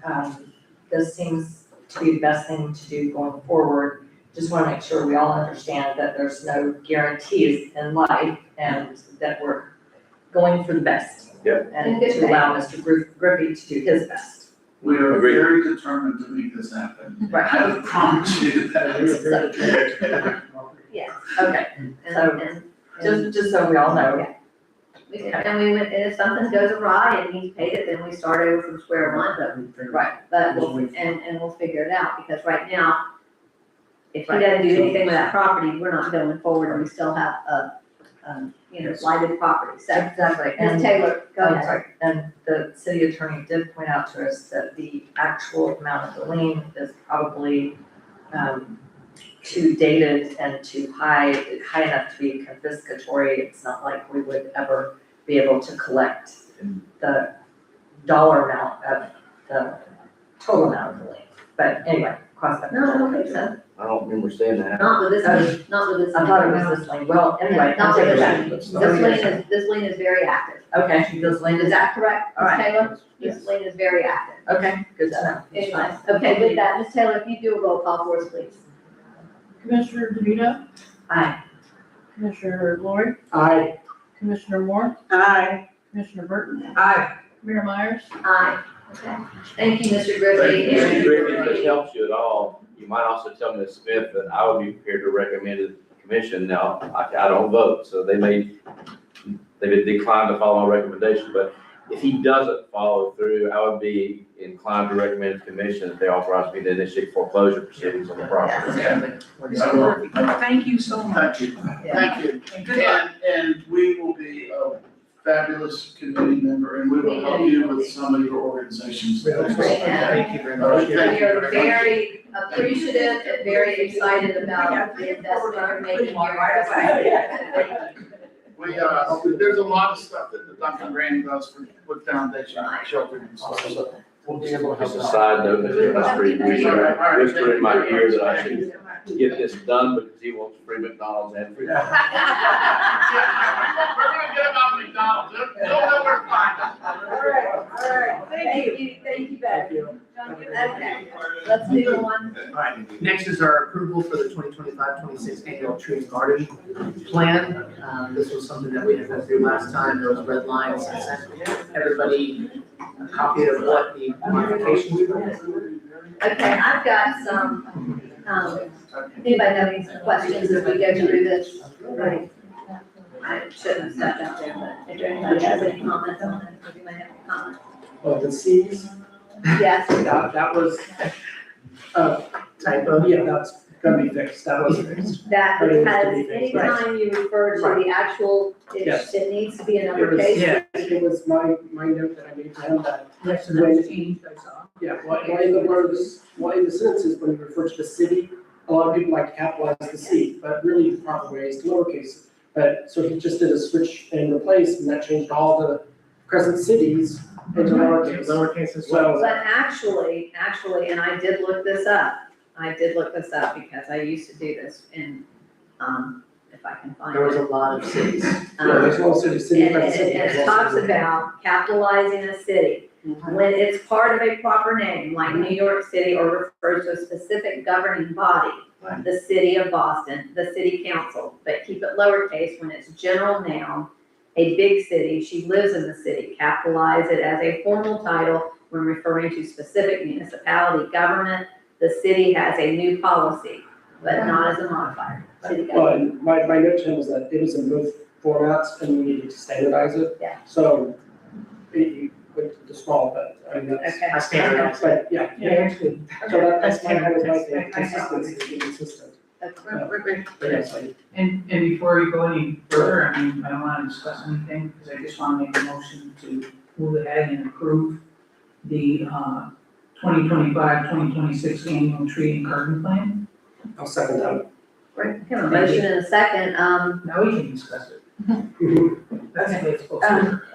This seems to be the best thing to do going forward. Just want to make sure we all understand that there's no guarantees in life and that we're going for the best. Yep. And to allow Mr. Griffey to do his best. We are Agreed. very determined to make this happen. Right. I promise you that. Yes. Okay, so just so we all know. And we went, if something goes awry and he's paid it, then we start over from square one, but we'll figure it out, because right now, if he doesn't do anything with that property, we're not going forward, and we still have a blighted property, so. Exactly. Ms. Taylor, go I'm ahead. sorry, and the city attorney did point out to us that the actual amount of the lien is probably too dated and too high enough to be confiscatory. It's not like we would ever be able to collect the dollar amount of the total amount of the lien. But anyway, cross that. No, I don't think so, I don't remember saying that. not with this lien, not with this. I thought it was this lien. Well, anyway. Not with I'll this take lien, this lien is very active. Okay, this lien Is is, that correct, All Ms. right. Taylor? This lien is very active. okay, good to know. Anyway, okay, with that, Ms. Taylor, if you do a roll call for us, please. Commissioner DeVito? Aye. Commissioner Lloyd? Aye. Commissioner Moore? Aye. Commissioner Burton? Aye. Mayor Myers? Aye. Okay. Thank you, Mr. Griffey. Mr. Griffey, if this helps you at all, you might also tell Ms. Smith that I would be prepared to recommend to the commission. Now, I don't vote, so they may decline to follow our recommendation, but if he doesn't follow through, I would be inclined to recommend to the commission that they authorize me to initiate foreclosure proceedings on the property. Thank you so much. Thank you. And we will be a fabulous committee member, and we will help you with some of your organizations. Thank you very much. We are very appreciative and very excited about the investment you're making here. We, there's a lot of stuff that the Duncan Brand does with Foundation Children and stuff, so we'll be able to help Just a out. side note, Mr. Free, we whispered in my ear that I should get this done because he wants free McDonald's and free. We're gonna get them out of McDonald's, they'll know where to find us. All right, thank you, Thank you. Okay, let's move on. All right, next is our approval for the 2025-26 annual tree and garden plan. This was something that we had went through last time, those red lines, I sent everybody a copy of what the modifications were. Okay, I've got some, anybody have any questions as we go through this? Right. I shouldn't have stepped out there, but if anybody has any comments on it, if you might have any comments. Oh, the Cs, Yes, that was a typo, yeah, that's gonna be fixed, that was fixed. that But it because needs to be fixed, anytime you refer to the actual, Yes. it needs to be a It was, uppercase. yeah, it was my note that I made to him that, Yes, and that's changed, I saw. yeah, why in the words, why in the sentences when you refer to the city, a lot of people like to capitalize the C, but really the proper way is to lowercase. But, so he just did a switch and replace, and that changed all the Crescent cities into lowercase. Lowercase as well. But actually, and I did look this up, because I used to do this in, if I can find There was it. a lot of cities. Yeah, there's no city, And Crescent City. it talks about capitalizing a city. When it's part of a proper name, like New York City, or refers to a specific governing body, the city of Boston, the city council, but keep it lowercase when it's general noun, a big city, she lives in the city, capitalize it as a formal title when referring to specific municipality government. The city has a new policy, but not as a modifier. City Well, government. and my note to him was that it was in both formats and we needed to standardize it. Yeah. So, he went to the small, but, I mean, that's, Okay. I standardized. but, yeah, actually. so that's my, that was my thing, consistency, be consistent. Okay. But yes, I, And before we go any further, I mean, I don't wanna discuss anything, because I just wanna make a motion to move ahead and approve the 2025-2026 annual tree and garden plan. I'll second that. Great, okay, a motion and a second, Now we can discuss it. That's the way it's supposed to work.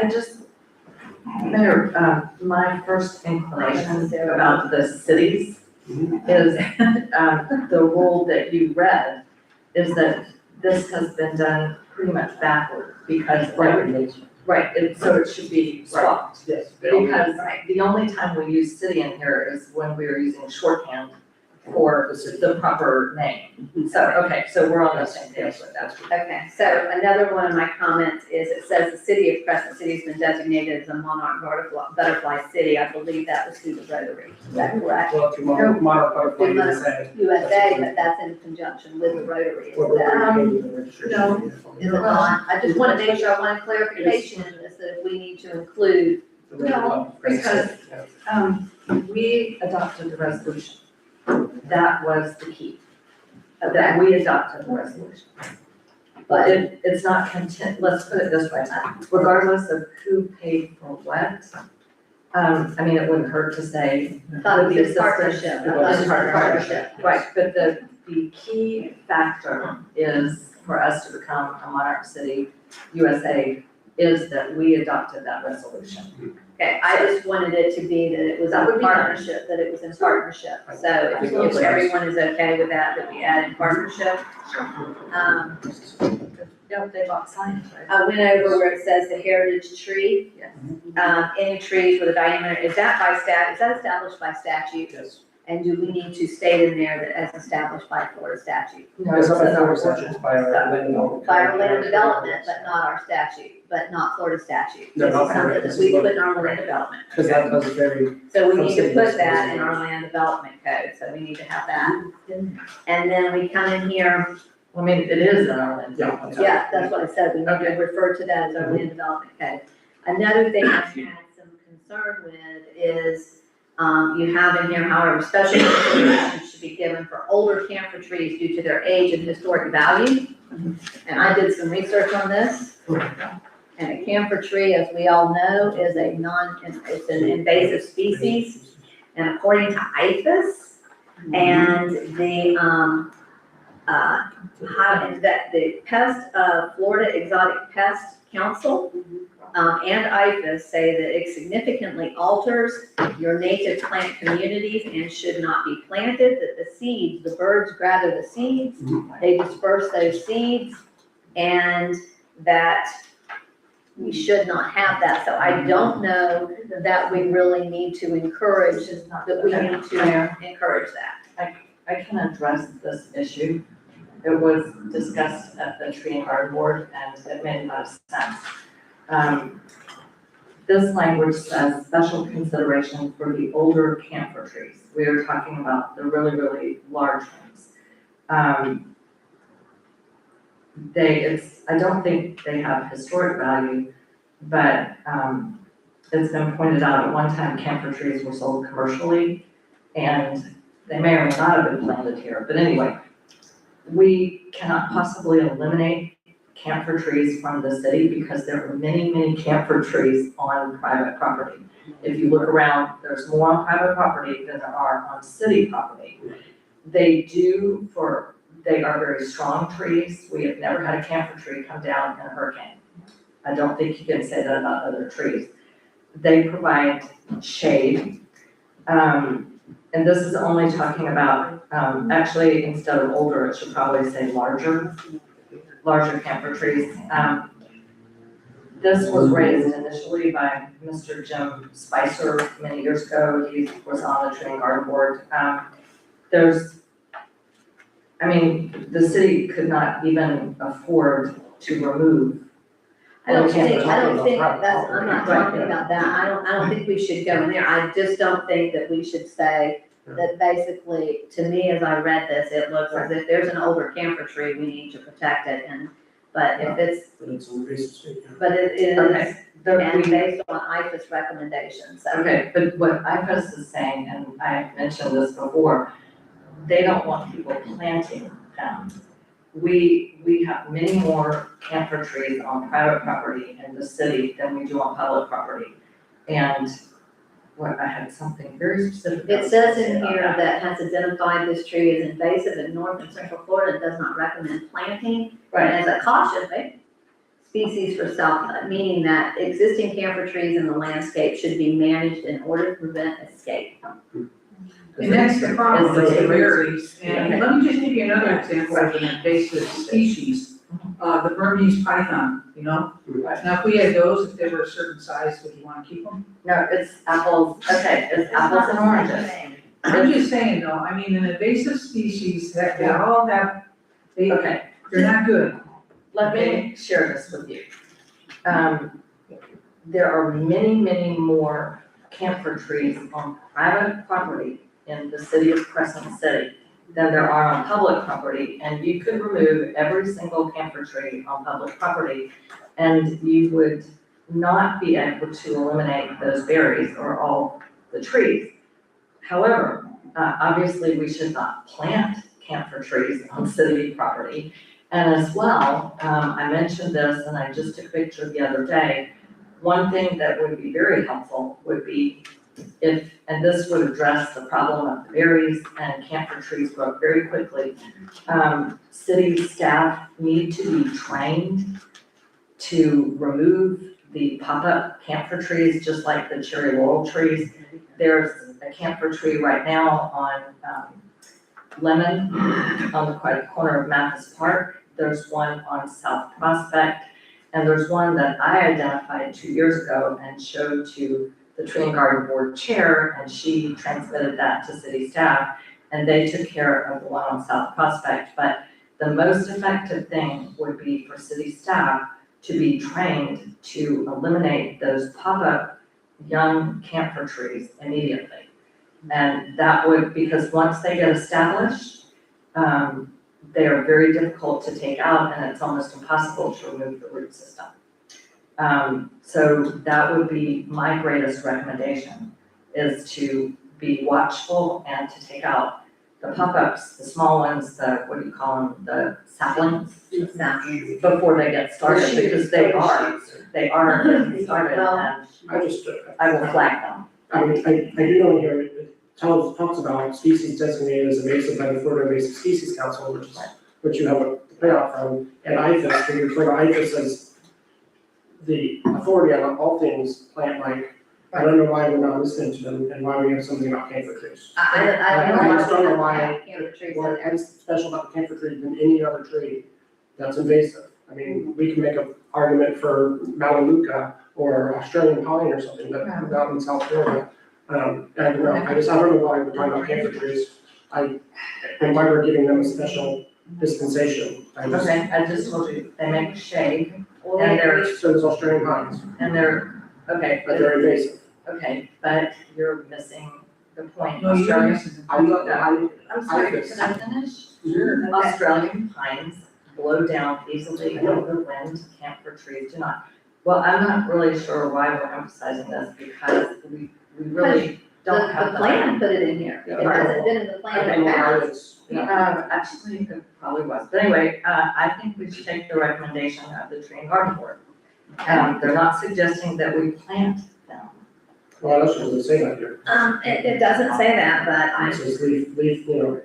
I just, Mayor, my first inclination about the cities is, the rule that you read is that this has been done pretty much backward because, so it should be swapped. Yes. Because the only time we use city in here is when we were using shorthand for the proper name. So, okay, so we're on the same page with that. okay, so another one of my comments is, it says the city of Crescent City has been designated as a monarch butterfly city. I believe that was through the Rotary. Is that correct? Well, if you want, model butterfly, We you must- say. USA, but that's in conjunction with the Rotary. Is Or that, the registration. no. is it not? I just want to make sure, I want clarification in this, that if we need to include, No, because, we adopted the resolution. That was the key. That we adopted the resolution. But it's not content, let's put it this way, regardless of who paid for what, I mean, it wouldn't hurt to say. thought it would be the a partnership. I thought it was a partnership. Right, but the key factor is for us to become a monarch city, USA, is that we adopted that resolution. Okay, I just wanted it to be that it was That would in be nice. partnership, that it was in partnership. So if everyone is okay with that we add in partnership. Yeah, they bought signs, right? I went over where it says the heritage tree. Yes. Any trees with a diameter, is that established by statute? Yes. And do we need to state in there that as established by Florida statute? No, It's it's not in by our Florida ordinance. statute, by our land development. By our land development, but not our statute, but not Florida statute. No, This not is something Florida. that we put in our land development. Because that was very, So we need to put that in our land development code, so we need to have that. And then we come in here, I mean, it is in our land. yeah. yeah, that's what I said, we need to refer to that as our land development code. Another thing I've had some concern with is, you have in here, however, special consideration should be given for older camphor trees due to their age and historic value. And I did some research on this. And a camphor tree, as we all know, is it's an invasive species. And according to IFAS and the Florida Exotic Pest Council, and IFAS say that it significantly alters your native plant communities and should not be planted, that the seeds, the birds gather the seeds, they disperse those seeds, and that we should not have that. So I don't know that we really need to encourage, that we need to encourage that. I can address this issue. It was discussed at the tree and garden board and it made a lot of sense. This language says special consideration for the older camphor trees. We are talking about the really, really large ones. I don't think they have historic value, but it's been pointed out at one time camphor trees were sold commercially and they may or may not have been planted here, but anyway, we cannot possibly eliminate camphor trees from the city because there are many, many camphor trees on private property. If you look around, there's more on private property than there are on city property. They are very strong trees. We have never had a camphor tree come down in a hurricane. I don't think you can say that about other trees. They provide shade. And this is only talking about, actually, instead of older, it should probably say larger camphor trees. This was raised initially by Mr. Jim Spicer many years ago. He was on the tree and garden board. The city could not even afford to remove. I'm not talking about that. I don't think we should go in there. I just don't think that we should say that basically, to me, as I read this, it looks as if there's an older camphor tree, we need to protect it, but if it's, But it's on the basis, yeah. but it is, Okay. and based on IFAS recommendations. So Okay, but what IFAS is saying, and I mentioned this before, they don't want people planting them. We have many more camphor trees on private property in the city than we do on public property. And I had something very specific. it says in here that has identified this tree as invasive in North and Central Florida, does not recommend planting. Right. And as a caution, species for meaning that existing camphor trees in the landscape should be managed in order to prevent escape. And that's the problem, It's with the the berries. And Yeah. let me just give you another example of an invasive species, the Burmese python, you know? Right. Now, if we had those, if they were a certain size, would you wanna keep them? No, it's apples, okay, it's apples and oranges. I'm just saying though, I mean, an invasive species, they all have, Okay, they're not good. let me share this with you. There are many, many more camphor trees on private property in the city of Crescent City than there are on public property, and you could remove every single camphor tree on public property, and you would not be able to eliminate those berries or all the trees. However, obviously, we should not plant camphor trees on city property. And as well, I mentioned this, and I just took a picture the other day. One thing that would be very helpful would be and this would address the problem of the berries and camphor trees grow very quickly. City staff need to be trained to remove the pop-up camphor trees, just like the cherry laurel trees. There's a camphor tree right now on Lemon, on the corner of Mathis Park. There's one on South Prospect, and there's one that I identified 2 years ago and showed to the Tree and Garden Board chair, and she transmitted that to city staff, and they took care of the one on South Prospect. But the most effective thing would be for city staff to be trained to eliminate those pop-up young camphor trees immediately. And that would, because once they get established, they are very difficult to take out, and it's almost impossible to remove the root system. So that would be my greatest recommendation, is to be watchful and to take out the pop-ups, the small ones, what do you call them, the saplings? Before they get started, because they are getting started, and I will flag them. I do know here, it talks about species designated as invasive by the Florida Invasive Species Council, which you have a payoff from, and IFAS, when you refer to IFAS as the authority on all things plant like, I don't know why we're not listening to them and why we have something about camphor trees. I just don't know why, Camphor trees in what there. is special about the camphor tree than any other tree that's invasive. I mean, we can make an argument for Melaleuca or Australian pine or something, but out in South Florida. I don't know, I don't know why we're talking about camphor trees. And why we're giving them a special dispensation. Okay, I just told you, they make shade, Well, and they- they're, So does Australian pines, and they're, okay, but they're invasive. okay, but you're missing the point. No, you're Australian, missing. I'm not, I'm sorry, this. can I finish? Sure. Australian pines blow down easily in the wind, camphor trees do not. Well, I'm not really sure why we're emphasizing this, because we really don't The have plan put it in here. It hasn't been in the I plan don't in know the how past. it's, yeah. Actually, it probably was, but anyway, I think we should take the recommendation of the tree and garden board. They're not suggesting that we plant them. Well, that's what it say that here. It doesn't say that, but It says leave,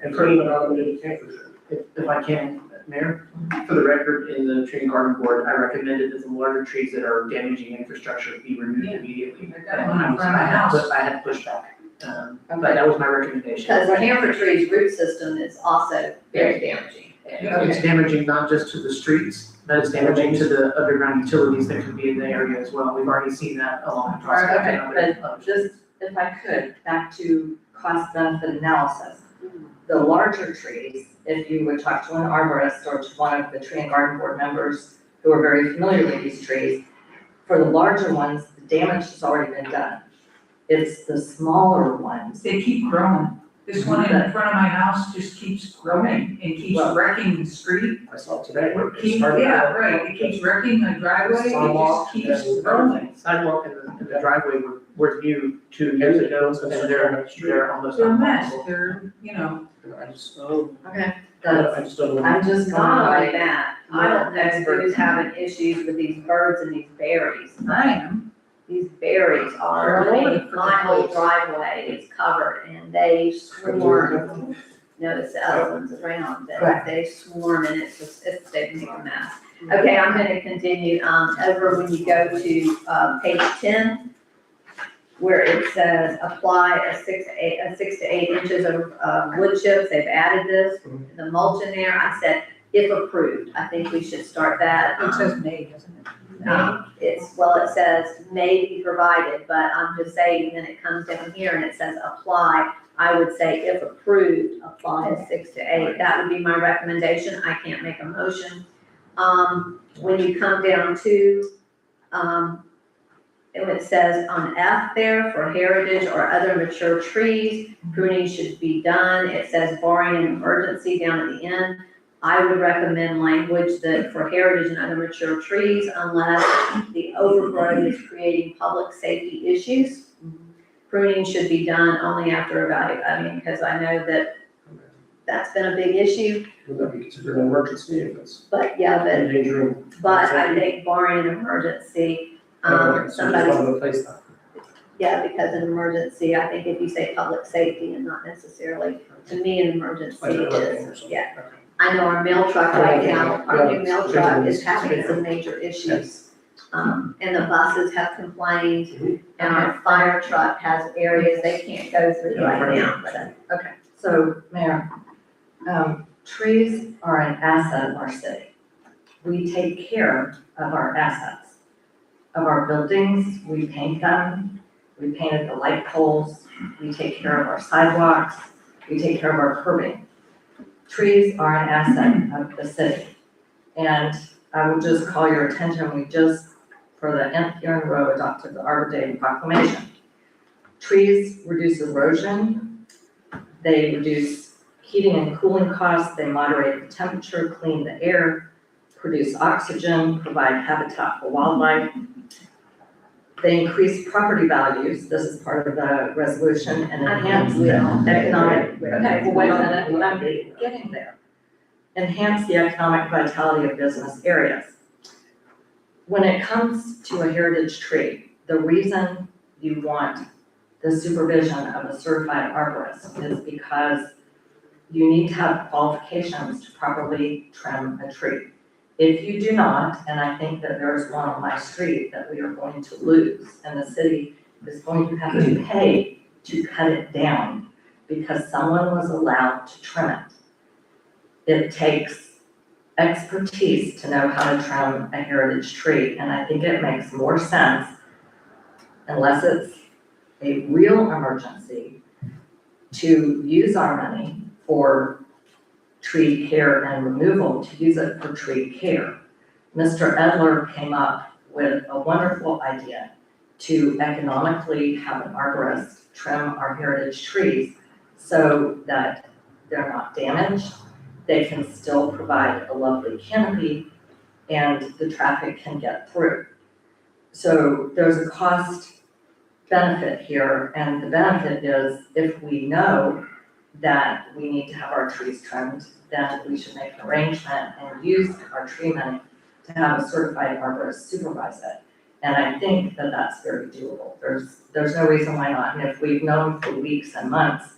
and prune but not limited to camphor tree. If I can, Mayor, for the record, in the tree and garden board, I recommended that the larger trees that are damaging infrastructure be removed immediately. I got one in front of my house. But I had pushback, but that was my recommendation. because the camphor tree's root system is also very damaging. It's damaging not just to the streets, but it's damaging to the underground utilities that could be in the area as well. We've already seen that along the prospect Okay, and but just, if I could, back to cost benefit analysis. The larger trees, if you would talk to an arborist or to one of the tree and garden board members who are very familiar with these trees, for the larger ones, the damage has already been done. It's the smaller ones. They keep growing. This one in front of my house just keeps growing and keeps Well- wrecking the street. I saw it today. It Keep, started yeah, out- right, it keeps wrecking the driveway, it Sidewalk, just keeps and growing. sidewalk and the driveway were viewed 2 years ago, and they're almost They're a mess, unwalkable. they're, you know, I just, Okay. I just don't know. I'm just going Not only by, that, I don't know who's having issues with these birds and these berries. I am. These berries are, They're all over the my whole place. driveway is covered and they swarm. Notice the other ones around, but they swarm and it's just, they make a mess. Okay, I'm gonna continue, over when you go to, page 10, where it says apply a 6 to 8 inches of, wood chips, they've added this, the mulch in there, I said, if approved, I think we should start that. It says May, doesn't it? It says may be provided, but I'm just saying, then it comes down here and it says apply. I would say if approved, apply a 6 to 8. That would be my recommendation. I can't make a motion. When you come down to, and it says on F there, for heritage or other mature trees, pruning should be done. It says barring an emergency down at the end. I would recommend language that for heritage and other mature trees, unless the overgrowth is creating public safety issues, pruning should be done only after because I know that that's been a big issue, Would that be considered an emergency if it's but yeah, endangering? but I think barring an emergency, So just somebody, want to replace that. yeah, because an emergency, I think if you say public safety and not necessarily, to me, an emergency Like a hurricane or is, something. yeah. Okay. I know our mail truck right now, our new mail truck is Yeah. having some major issues. And the buses have complained, Mhm. and our fire truck has areas they can't go through right now, but. so, Mayor, trees are an asset of our city. We take care of our assets, of our buildings, we paint them, we painted the light poles, we take care of our sidewalks, we take care of our curbing. Trees are an asset of the city. And I will just call your attention, we just, for the nth year in a row, adopted the Arbor Day proclamation. Trees reduce erosion, they reduce heating and cooling costs, they moderate the temperature, clean the air, produce oxygen, provide habitat for wildlife. They increase property values, this is part of the resolution, and enhance economic, okay, well, wait a minute, I'm getting there. Enhance the economic vitality of business areas. When it comes to a heritage tree, the reason you want the supervision of a certified arborist is because you need to have qualifications to properly trim a tree. If you do not, and I think that there's one on my street that we are going to lose, and the city is going to have to pay to cut it down because someone was allowed to trim it. It takes expertise to know how to trim a heritage tree, and I think it makes more sense, unless it's a real emergency, to use our money for tree care and removal, to use it for tree care. Mr. Edler came up with a wonderful idea to economically have an arborist trim our heritage trees so that they're not damaged, they can still provide a lovely canopy, and the traffic can get through. So there's a cost benefit here, and the benefit is if we know that we need to have our trees trimmed, then we should make an arrangement and use our tree money to have a certified arborist supervise it. And I think that that's very doable. There's no reason why not. And if we've known for weeks and months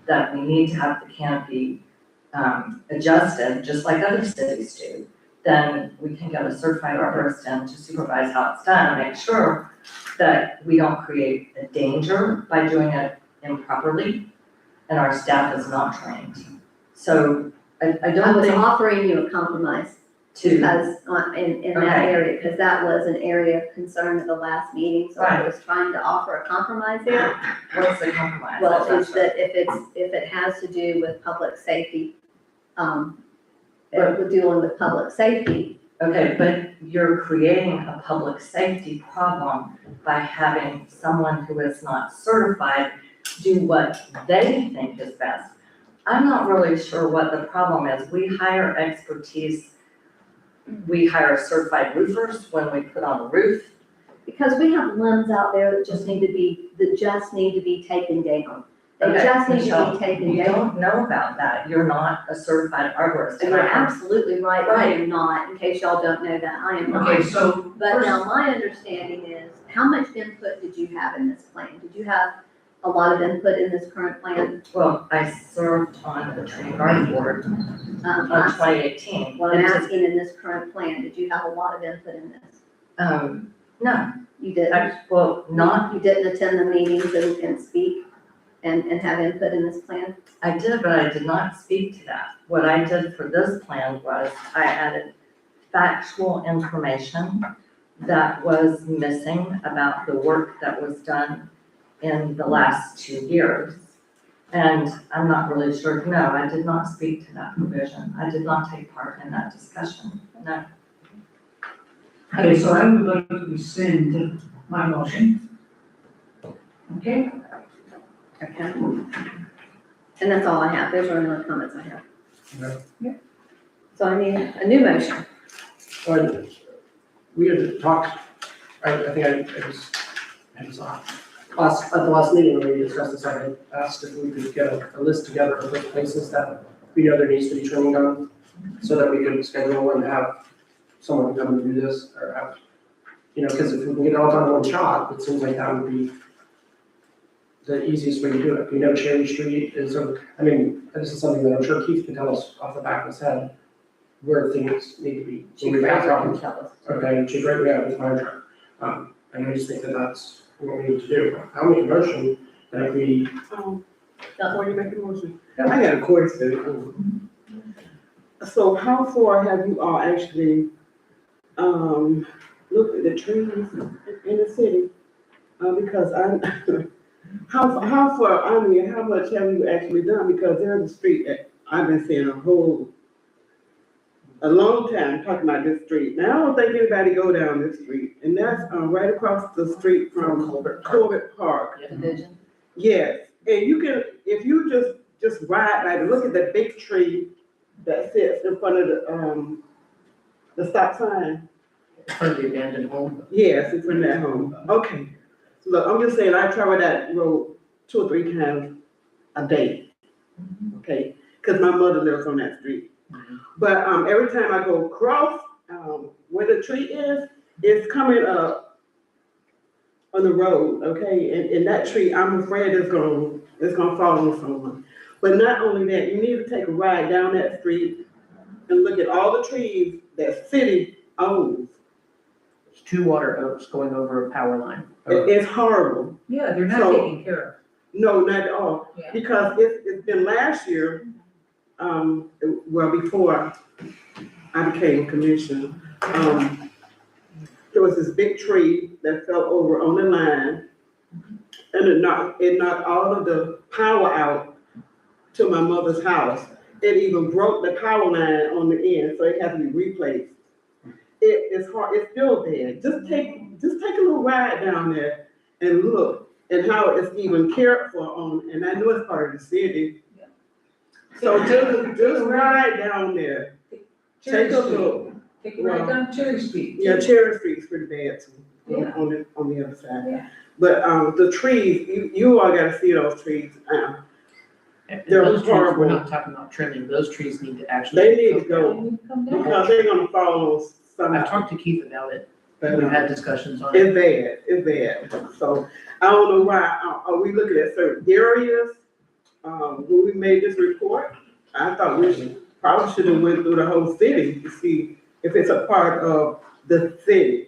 that we need to have the canopy adjusted, just like other cities do, then we can get a certified arborist in to supervise how it's done and make sure that we don't create a danger by doing it improperly and our staff is not trained. So I I don't was think offering you a compromise to, because in that Okay. area, because that was an area of concern at the last meeting. So I was trying to offer a compromise there. what's the compromise? Well, it's that if it has to do with public safety, we're dealing with public safety. Okay, but you're creating a public safety problem by having someone who is not certified do what they think is best. I'm not really sure what the problem is. We hire expertise. We hire certified roofers when we put on a roof. Because we have limbs out there that just need to be taken down. They Okay, just need to Michelle, be taken You down. don't know about that. You're not a certified arborist. And you're absolutely right, I am not, in case y'all don't know that, I am not. Okay, so But now my understanding is, how much input did you have in this plan? Did you have a lot of input in this current plan? Well, I served on the tree guard board on 2018. What I'm asking in this current plan, did you have a lot of input in this? No, You didn't? well, not, You didn't attend the meetings and speak and have input in this plan? I did, but I did not speak to that. What I did for this plan was I added factual information that was missing about the work that was done in the last 2 years. And I'm not really sure, no, I did not speak to that provision. I did not take part in that discussion, no. Okay, so I would like to rescind my motion. Okay? Okay. And that's all I have, those are the comments I have. Okay. So I need a new motion. We had talked, I think it was at the last meeting when we discussed this, I had asked if we could get a list together of those places that we know there needs to be trimming on, so that we could schedule and have someone come and do this, or have, because if we can get it all done in one shot, it seems like that would be the easiest way to do it. We know Cherry Street is, this is something that I'm sure Keith can tell us off the back of his head, where things need to be. Chief we've had Fraser can problems. tell us. Okay, Chief Fraser, yeah, with fire truck. And I just think that that's what we need to do. I'll make a motion that we, Before you make a motion, I got a question. So how far have you all actually, looked at the trees in the city? Because how far, how much have you actually done? Because there's a street that I've been seeing a long time talking about this street. Now, I don't think anybody go down this street, and that's, right across the street from Corbett Park. Division. Yes, and you can, if you just ride, like, look at the big tree that sits in front of the stop sign. for the abandoned home. Yes, it's in that home. Okay. So look, I'm just saying, I travel that road 2 or 3 times a day. Okay, because my mother lives on that street. But every time I go across where the tree is, it's coming up on the road, okay? And that tree, I'm afraid it's gonna fall on someone. But not only that, you need to take a ride down that street and look at all the trees that city owns. There's 2 water oaks going over a power line. It's horrible. Yeah, they're not So- taken care of. No, not at all. Yeah. Because it's been last year, well, before I became commissioner, there was this big tree that fell over on the line. And it knocked all of the power out to my mother's house. It even broke the power line on the end, so it had to be replaced. It's hard, it's still there. Just take a little ride down there and look and how it's even cared for on, and I know it's part of the city. So just ride down there, take a look. Take it right down Cherry Street. Yeah, Cherry Street's pretty bad too, Yeah. on the other side. Yeah. But, the trees, you all gotta see those trees, And They're those trees, we're horrible. not talking about trimming, those trees need to actually. they need to come go, down. Come down. because they're gonna fall on I've somebody. talked to Keith about it, But, we've had discussions on it. It's bad, so I don't know why, are we looking at certain areas? When we made this report, I thought we probably should have went through the whole city to see if it's a part of the city.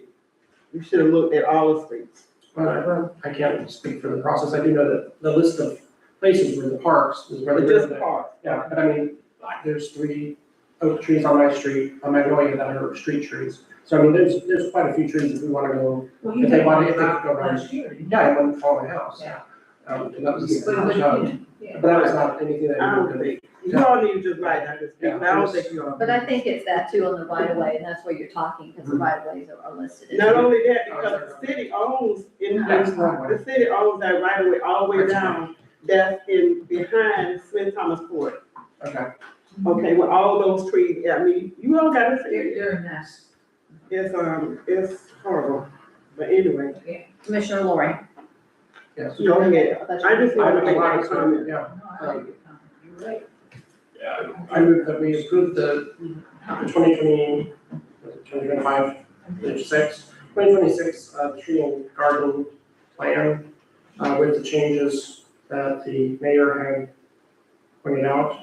We should have looked at all the streets. I can't speak for the process, I do know that the list of places where the parks is where But they're. just part. Yeah, but I mean, like, there's 3 oak trees on my street, on Magnolia that are street trees. So I mean, there's quite a few trees if we wanna go, Well, if they wanted, if they about could go around. last year. Yeah, I wouldn't fall in the house. Yeah. And that was, But but that was not anything that. I we don't were think, you all need to just write down this, but I don't think you all. But I think it's that too on the right of way, and that's where you're talking, because the right of ways are listed. in Not there. only that, because the city owns, the city owns that right of way all the way down, that's in behind Flint Thomas Court. Okay. Okay, with all those trees, I mean, you all gotta see it, They're a mess. it's horrible, but anyway, Commissioner Lori. Yes. go ahead. I just want to make I- a comment. Yeah, No, I like your comment. You're right. yeah, I move that we approve the 2025, 2026, tree and garden plan, with the changes that the mayor had pointed out.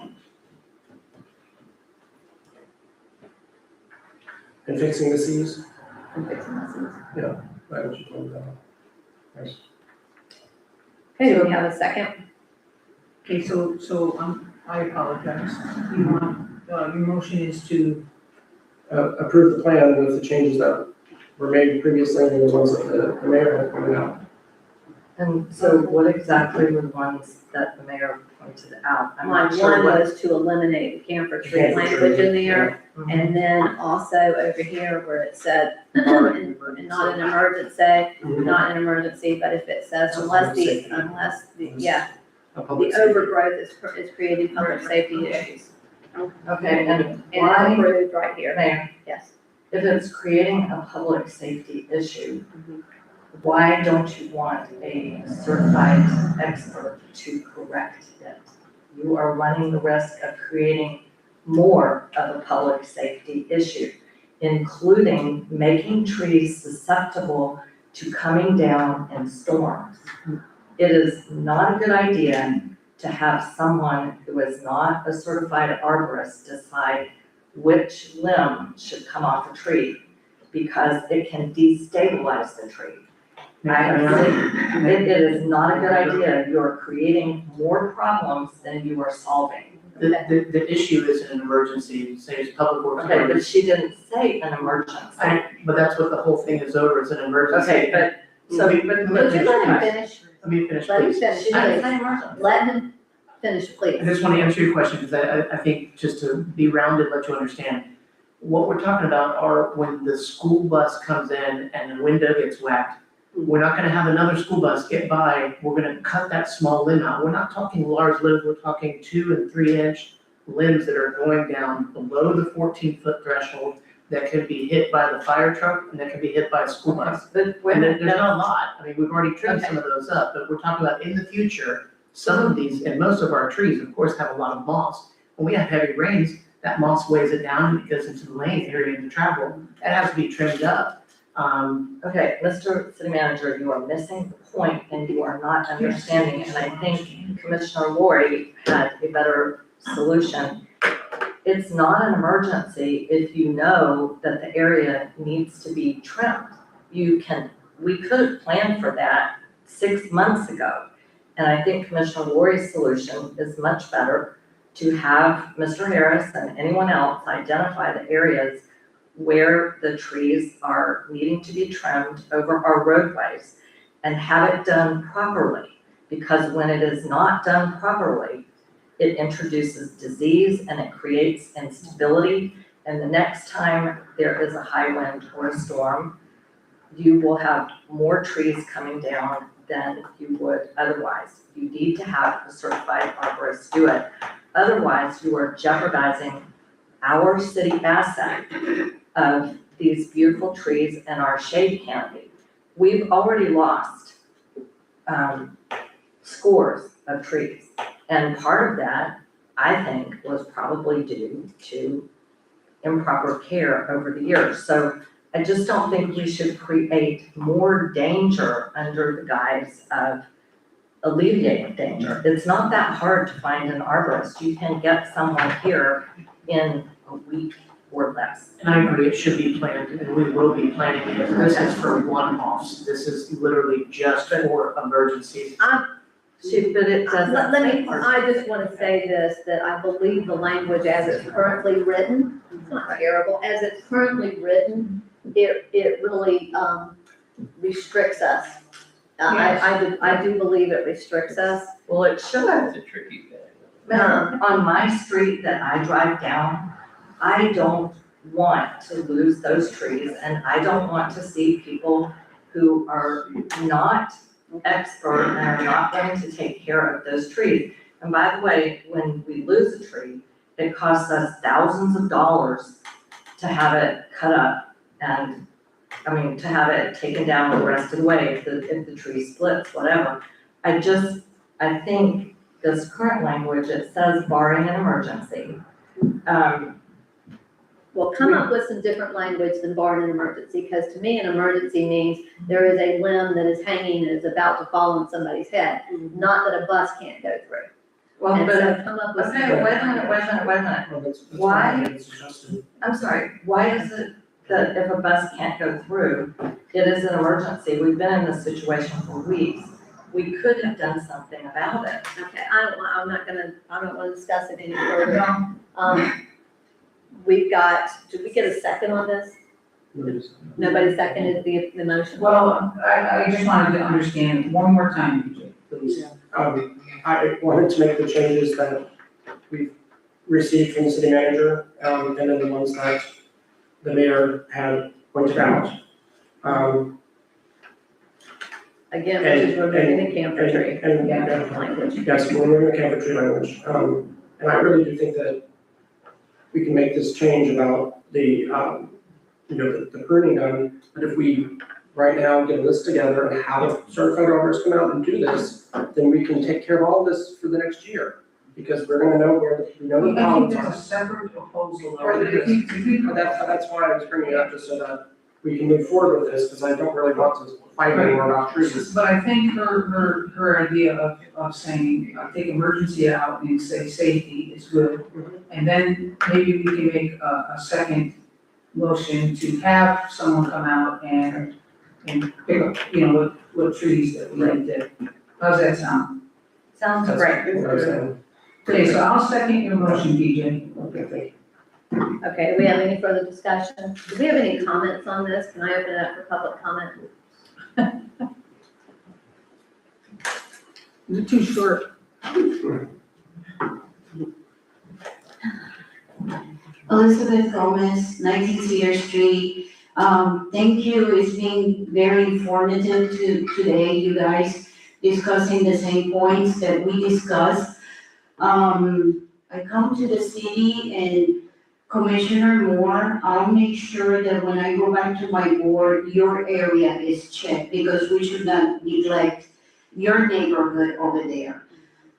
And fixing the Cs, I'm fixing this. that was you told me. Yes. Okay, do we have a second? Okay, so, I apologize. You want, your motion is to, Approve the plan with the changes that were made previously and the ones that the mayor had pointed out. And so what exactly were the ones that the mayor pointed out? I'm not Line sure one what. was to eliminate the camper tree Camper tree, language in there, Mhm. and then also over here where it said, not an emergency, not an emergency, but if it says unless yeah, A the public safety. overgrowth is creating public safety issues. Okay, and And why, it's approved right here, Mayor, yes. if it's creating a public safety issue, why don't you want a certified expert to correct it? You are running the risk of creating more of a public safety issue, including making trees susceptible to coming down in storms. It is not a good idea to have someone who is not a certified arborist decide which limb should come off a tree, because it can destabilize the tree. It is not a good idea. You're creating more problems than you are solving. The issue is an emergency, say it's public works. Okay, but she didn't say an emergency. But that's what the whole thing is over, it's an emergency. Okay, but, so, Let me- but. Would you let him finish? Let me finish, Let him please. finish, She didn't please. say emergency. Let him finish, I please. just want to answer your question, because I think just to be rounded, let you understand. What we're talking about are when the school bus comes in and the window gets whacked, we're not gonna have another school bus get by, we're gonna cut that small limb out. We're not talking large limbs, we're talking 2 and 3 inch limbs that are going down below the 14-foot threshold that could be hit by the fire truck and that can be hit by a school bus. But wait a And minute, there's not a lot, I mean, we've already trimmed some of those up, but we're talking about in the future, some of these, and most of our trees, of course, have a lot of moss. When we have heavy rains, that moss weighs it down and it goes into the lane area to travel. That has to be trimmed up. Okay, Mr. City Manager, you are missing the point and you are not understanding, and I think Commissioner Lori had a better solution. it's not an emergency if you know that the area needs to be trimmed. We could have planned for that 6 months ago. And I think Commissioner Lori's solution is much better, to have Mr. Harris and anyone else identify the areas where the trees are needing to be trimmed over our roadways and have it done properly. Because when it is not done properly, it introduces disease and it creates instability. And the next time there is a high wind or a storm, you will have more trees coming down than you would otherwise. You need to have a certified arborist do it. Otherwise, you are jeopardizing our city asset of these beautiful trees and our shade canopy. We've already lost scores of trees. And part of that, I think, was probably due to improper care over the years. So I just don't think we should create more danger under the guise of alleviating danger. It's not that hard to find an arborist. You can get someone here in a week or less. And I agree, it should be planned, and we will be planning, because this is for one-offs. This is literally just for emergencies. But it doesn't. I just want to say this, that I believe the language as it's currently written, it's not terrible, as it's currently written, it really restricts us. I do believe it restricts us. Well, it should. It's a tricky thing. On my street that I drive down, I don't want to lose those trees, and I don't want to see people who are not expert and are not going to take care of those trees. And by the way, when we lose a tree, it costs us thousands of dollars to have it cut up and, to have it taken down the rest of the way, if the tree splits, whatever. I think this current language, it says barring an emergency. Well, come up with some different language than barring an emergency, because to me, an emergency means there is a limb that is hanging and is about to fall on somebody's head, not that a bus can't go through. Well, And but, so come up with some. okay, wait a minute. Well, that's Why? why it's adjusted. I'm sorry, why is it that if a bus can't go through, it is an emergency? We've been in this situation for weeks. We could have done something about it. Okay, I don't want to discuss it any further. We've got, did we get a second on this? Nobody seconded the motion? Well, I just wanted to understand one more time, BJ, please. I wanted to make the changes that we've received from the city manager, and then the ones that the mayor had pointed out. Again, which is removing the camphor tree. And, language. yes, we're removing the camphor tree language. And I really do think that we can make this change about the pruning done, but if we right now get a list together and have certified arborists come out and do this, then we can take care of all this for the next year, because we're gonna know where we know the I think problems there's are. a separate proposal. That's why I was bringing it up, just so that we can move forward with this, because I don't really want to fight anymore about trees. But I think her idea of saying, take emergency out and say safety is good. And then maybe we can make a second motion to have someone come out and pick up, what trees that we need to. How's that sound? Sounds That's great. what I'm saying. Okay, so I'll second your motion, BJ. Okay, thank you. Okay, do we have any further discussion? Do we have any comments on this? Can I open it up for public comment? Is it too short? Elizabeth Gomez, 19 Cedar Street. Thank you, it's been very informative today, you guys discussing the same points that we discussed. I come to the city and Commissioner Moore, I'll make sure that when I go back to my board, your area is checked, because we should not neglect your neighborhood over there.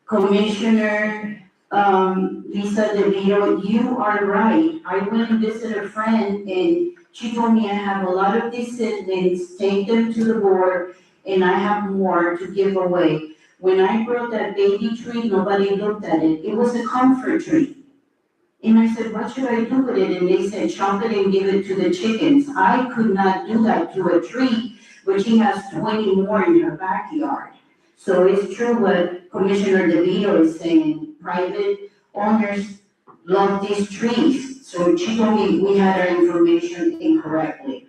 Commissioner Lisa DeVito, you are right. I went and visited a friend and she told me I have a lot of descendants, take them to the board, and I have more to give away. When I brought that baby tree, nobody looked at it. It was a comfort tree. And I said, what should I do with it? And they said, chop it and give it to the chickens. I could not do that to a tree, but she has 20 more in her backyard. So it's true what Commissioner DeVito is saying, private owners love these trees. So she told me we had our information incorrectly.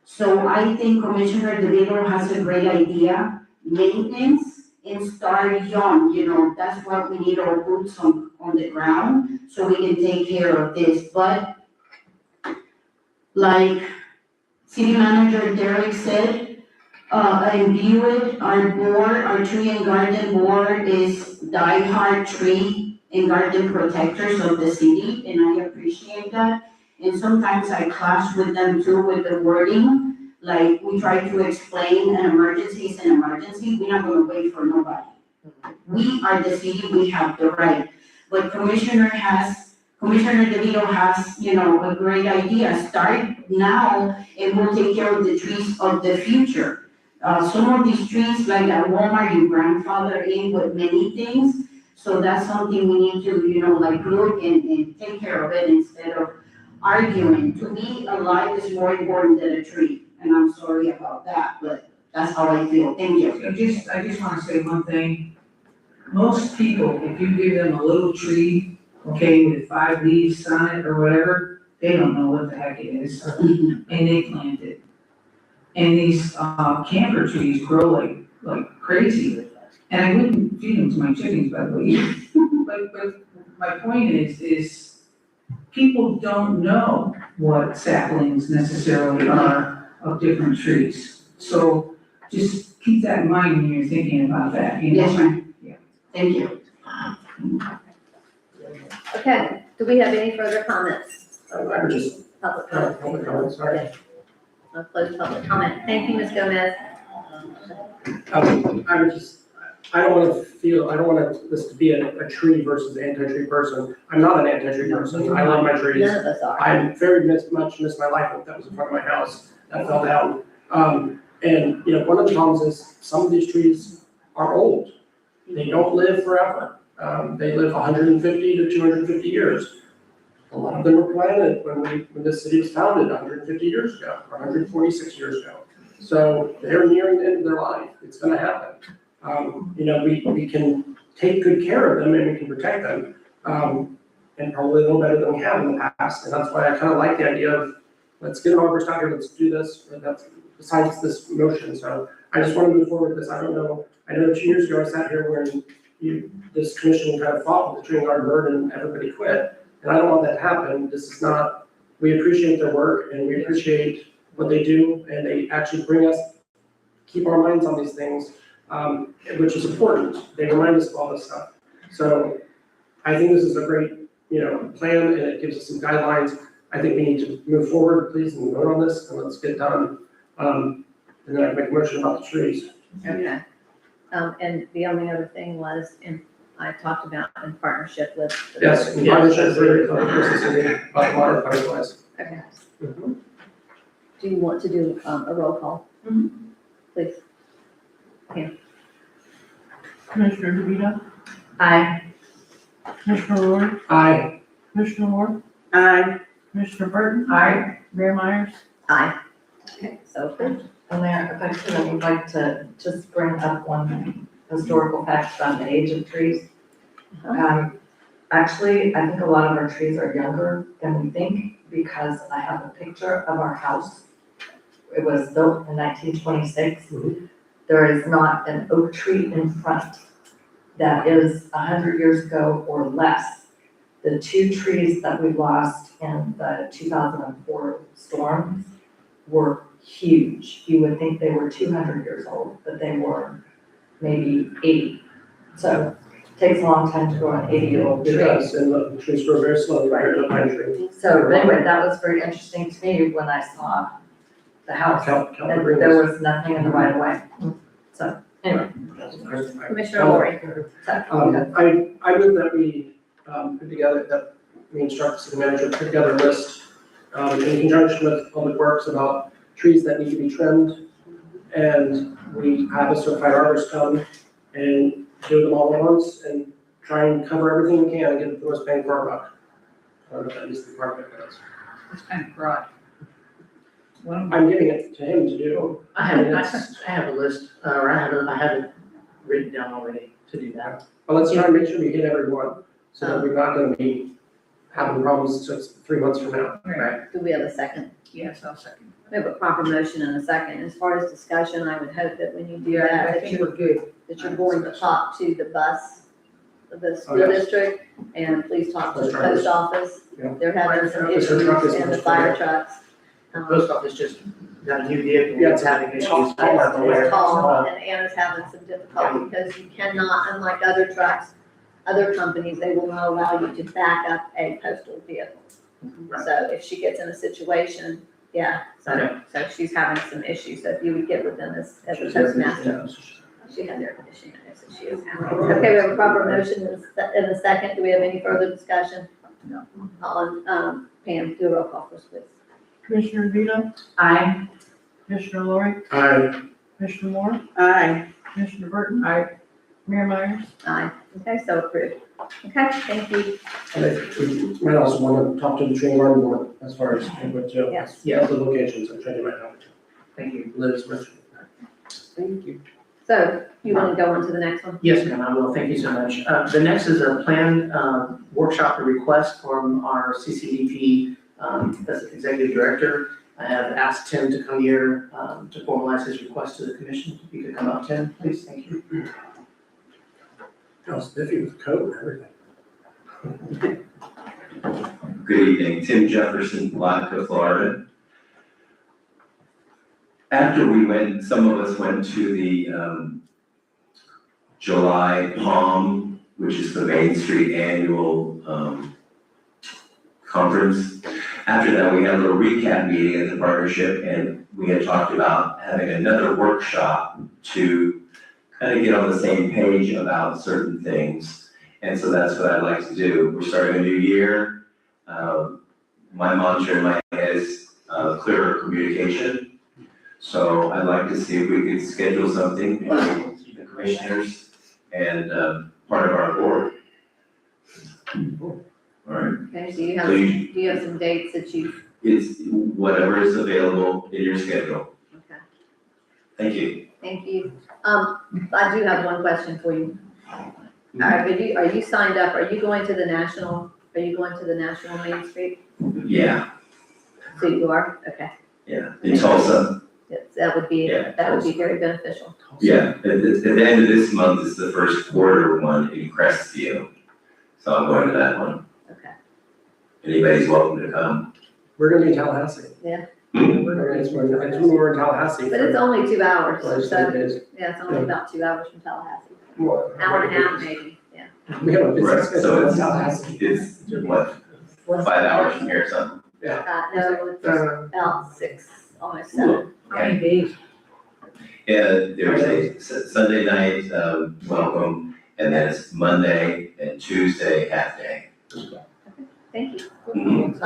So I think Commissioner DeVito has a great idea, maintenance and start young, that's why we need our boots on the ground, so we can take care of this, but like City Manager Derek said, in Buick, our tree and garden board is diehard tree and garden protectors of the city, and I appreciate that. And sometimes I clash with them too with the wording, like we try to explain an emergency is an emergency, we're not gonna wait for nobody. We are the city, we have the right, but Commissioner DeVito has, a great idea, start now and we'll take care of the trees of the future. Some of these trees, like at Walmart, you grandfather in with many things, so that's something we need to, look and take care of it instead of arguing. To me, a life is more important than a tree, and I'm sorry about that, but that's how I feel, thank you. I just wanna say one thing. Most people, if you give them a little tree, okay, with 5 leaves on it or whatever, they don't know what the heck it is, and they plant it. And these, camper trees grow like crazy, and I wouldn't feed them to my chickens, by the way. But my point is people don't know what saplings necessarily are of different trees. So just keep that in mind when you're thinking about that, Yes, ma'am. Thank you. Okay, do we have any further comments? I would just, Public public comments, sorry. Okay. I'll close public comment. Thank you, Ms. Gomez. I don't want this to be a tree versus anti-tree person. I'm not an anti-tree person. I love my trees. None of us are. I very much miss my life that was in front of my house that fell down. And, one of the problems is some of these trees are old. They don't live forever. They live 150 to 250 years. A lot of them were planted when this city was founded 150 years ago, or 146 years ago. So they're nearing the end of their life. It's gonna happen. We can take good care of them and we can protect them, and probably a little better than we have in the past. And that's why I kind of like the idea of, let's get an arborist out here, let's do this, and that's besides this motion. So I just want to move forward with this. I don't know, I know 2 years ago I sat here when this commission kind of fought with the tree and garden board and everybody quit. And I don't want that to happen. This is not, we appreciate their work and we appreciate what they do, and they actually bring us, keep our minds on these things, which is important. They remind us of all this stuff. So I think this is a great, plan, and it gives us some guidelines. I think we need to move forward, please, and vote on this, and let's get it done. And then I make a motion about the trees. Okay. And the only other thing was, I talked about in partnership with. the- Yes, in partnership with the city, about the water pipelines. Okay. Do you want to do a roll call? Please. Commissioner DeVito, Aye. Commissioner Ward, Aye. Commissioner Ward, Aye. Commissioner Burton, Aye. Mayor Myers. Aye. Okay, so approved. And Mayor, if I could, I would like to just bring up one historical fact about the age of trees. Actually, I think a lot of our trees are younger than we think, because I have a picture of our house. It was built in 1926. There is not an oak tree in front that is 100 years ago or less. The 2 trees that we lost in the 2004 storm were huge. You would think they were 200 years old, but they were maybe 80. So it takes a long time to grow an 80-year-old It tree. does, and the trees grow very slowly, right, in the pine tree. So anyway, that was very interesting to me when I saw the house, and there was nothing in the right of way. So anyway. Commissioner Lori. I move that we put together, that we instruct the city manager to put together a list in conjunction with Public Works about trees that need to be trimmed. And we have a certified arborist come and do them all at once and try and cover everything we can and get the most bang for our buck. I don't know if that needs to be part of it, but It's kind of broad. One, I'm giving it to him to do. I have a list, or I have it written down already to do that. But let's try and make sure we hit everyone, so that we're not gonna be having problems just 3 months from now. right, Do we have a second? yes, I'll second. We have a proper motion and a second. As far as discussion, I would hope that when you do Yeah, that, I that think you're, we're good. going to talk to the bus, the school yes. district, and please talk to the Post drivers. post office. Yeah. They're having some Fire issues, truck is and the much fire better. trucks. The post office just got a new vehicle, Yeah. it's having issues. It's tall, and Anna's having some difficulty because you cannot, unlike other trucks, other companies, they will not allow you to back up a postal vehicle. Right. So if she gets in a situation, yeah, Okay. so she's having some issues, so if you would get with them as a postmaster. She had their condition, so she is having. Okay, we have a proper motion in a second, do we have any further discussion? No. On, Pam, do a roll call first, please. Commissioner Vito, Aye. Commissioner Lori, Aye. Commissioner Moore, Aye. Commissioner Burton, Aye. Mayor Myers. Aye, okay, so approved. Okay, thank you, And we might also want to talk to the tree garden board as far as input too. yes. Yeah, the locations, I'm sure they might have it too. Thank you. Liz, Richard. Thank you. So you want to go on to the next one? Yes, ma'am, I will, thank you so much. The next is a planned workshop request from our CCDP as executive director. I have asked Tim to come here to formalize his request to the commission. If you could come up, Tim, please, thank you. I was spiffy with code and everything. Good evening, Tim Jefferson, Blackfoot, Florida. After we went, some of us went to the July Palm, which is the Main Street annual conference. After that, we had a little recap meeting at the partnership, and we had talked about having another workshop to kind of get on the same page about certain things. And so that's what I'd like to do. We're starting a new year. My mantra in my head is clearer communication. So I'd like to see if we could schedule something between the commissioners and part of our board. All right, Okay, so you have, So do you- you have some dates that you, it's whatever is available in your schedule. okay, Thank you. thank you. I do have one question for you. All right, but are you signed up, are you going to the national Main Street? Yeah, So you are, okay, yeah, in Tulsa. yes, that would be Yeah, very beneficial. Yeah, at the end of this month is the first quarter one in Crescent. So I'm going to that one. Okay, Anybody's welcome to come. We're gonna be in Tallahassee. Yeah. It's when we're in Tallahassee. but it's only 2 hours, for so, 10 days. yeah, it's only about 2 hours from Tallahassee, More. hour and a half maybe, yeah. We have a busy Right, schedule so in Tallahassee. it's what, 5 hours from here or something? No, it's about 6, almost 7. How many days? Yeah, there's a Sunday night, welcome, and then it's Monday and Tuesday half day. Thank you. Mhm.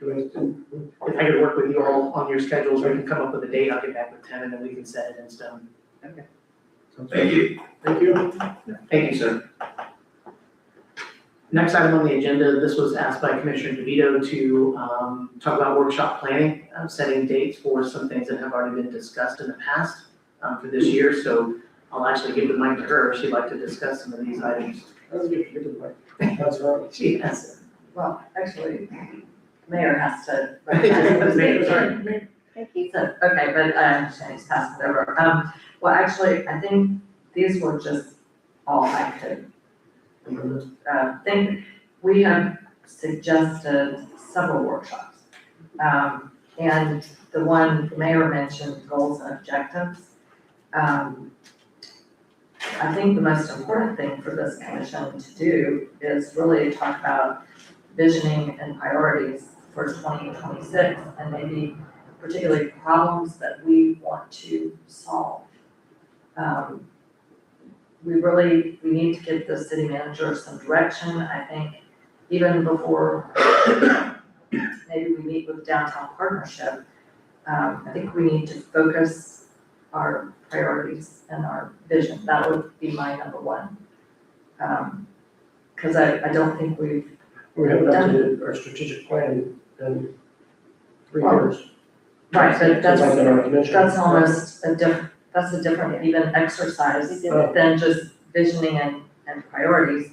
If I could work with you all on your schedules, we can come up with a date, I'll get back with Tim, and then we can set it in stone. Okay. Thank you. Thank you. Thank you, sir. Next item on the agenda, this was asked by Commissioner DeVito to talk about workshop planning, setting dates for some things that have already been discussed in the past for this year. So I'll actually give the mic to her if she'd like to discuss some of these items. That was good, you did it. That's right. She has. Well, actually, Mayor has to. Mayor, sorry. Thank you. So, okay, but I understand he's passing it over. Well, actually, I think these were just all I could think. We have suggested several workshops. And the one the mayor mentioned, goals and objectives. I think the most important thing for this commission to do is really talk about visioning and priorities for 2026 and maybe particularly problems that we want to solve. We need to give the city manager some direction. I think even before maybe we meet with Downtown Partnership, I think we need to focus our priorities and our vision. That would be my number one Cause I don't think we've, We haven't updated our strategic plan in 3 Well, years. right, but Since I've been on the commission. that's almost that's a different even exercise than just visioning and priorities.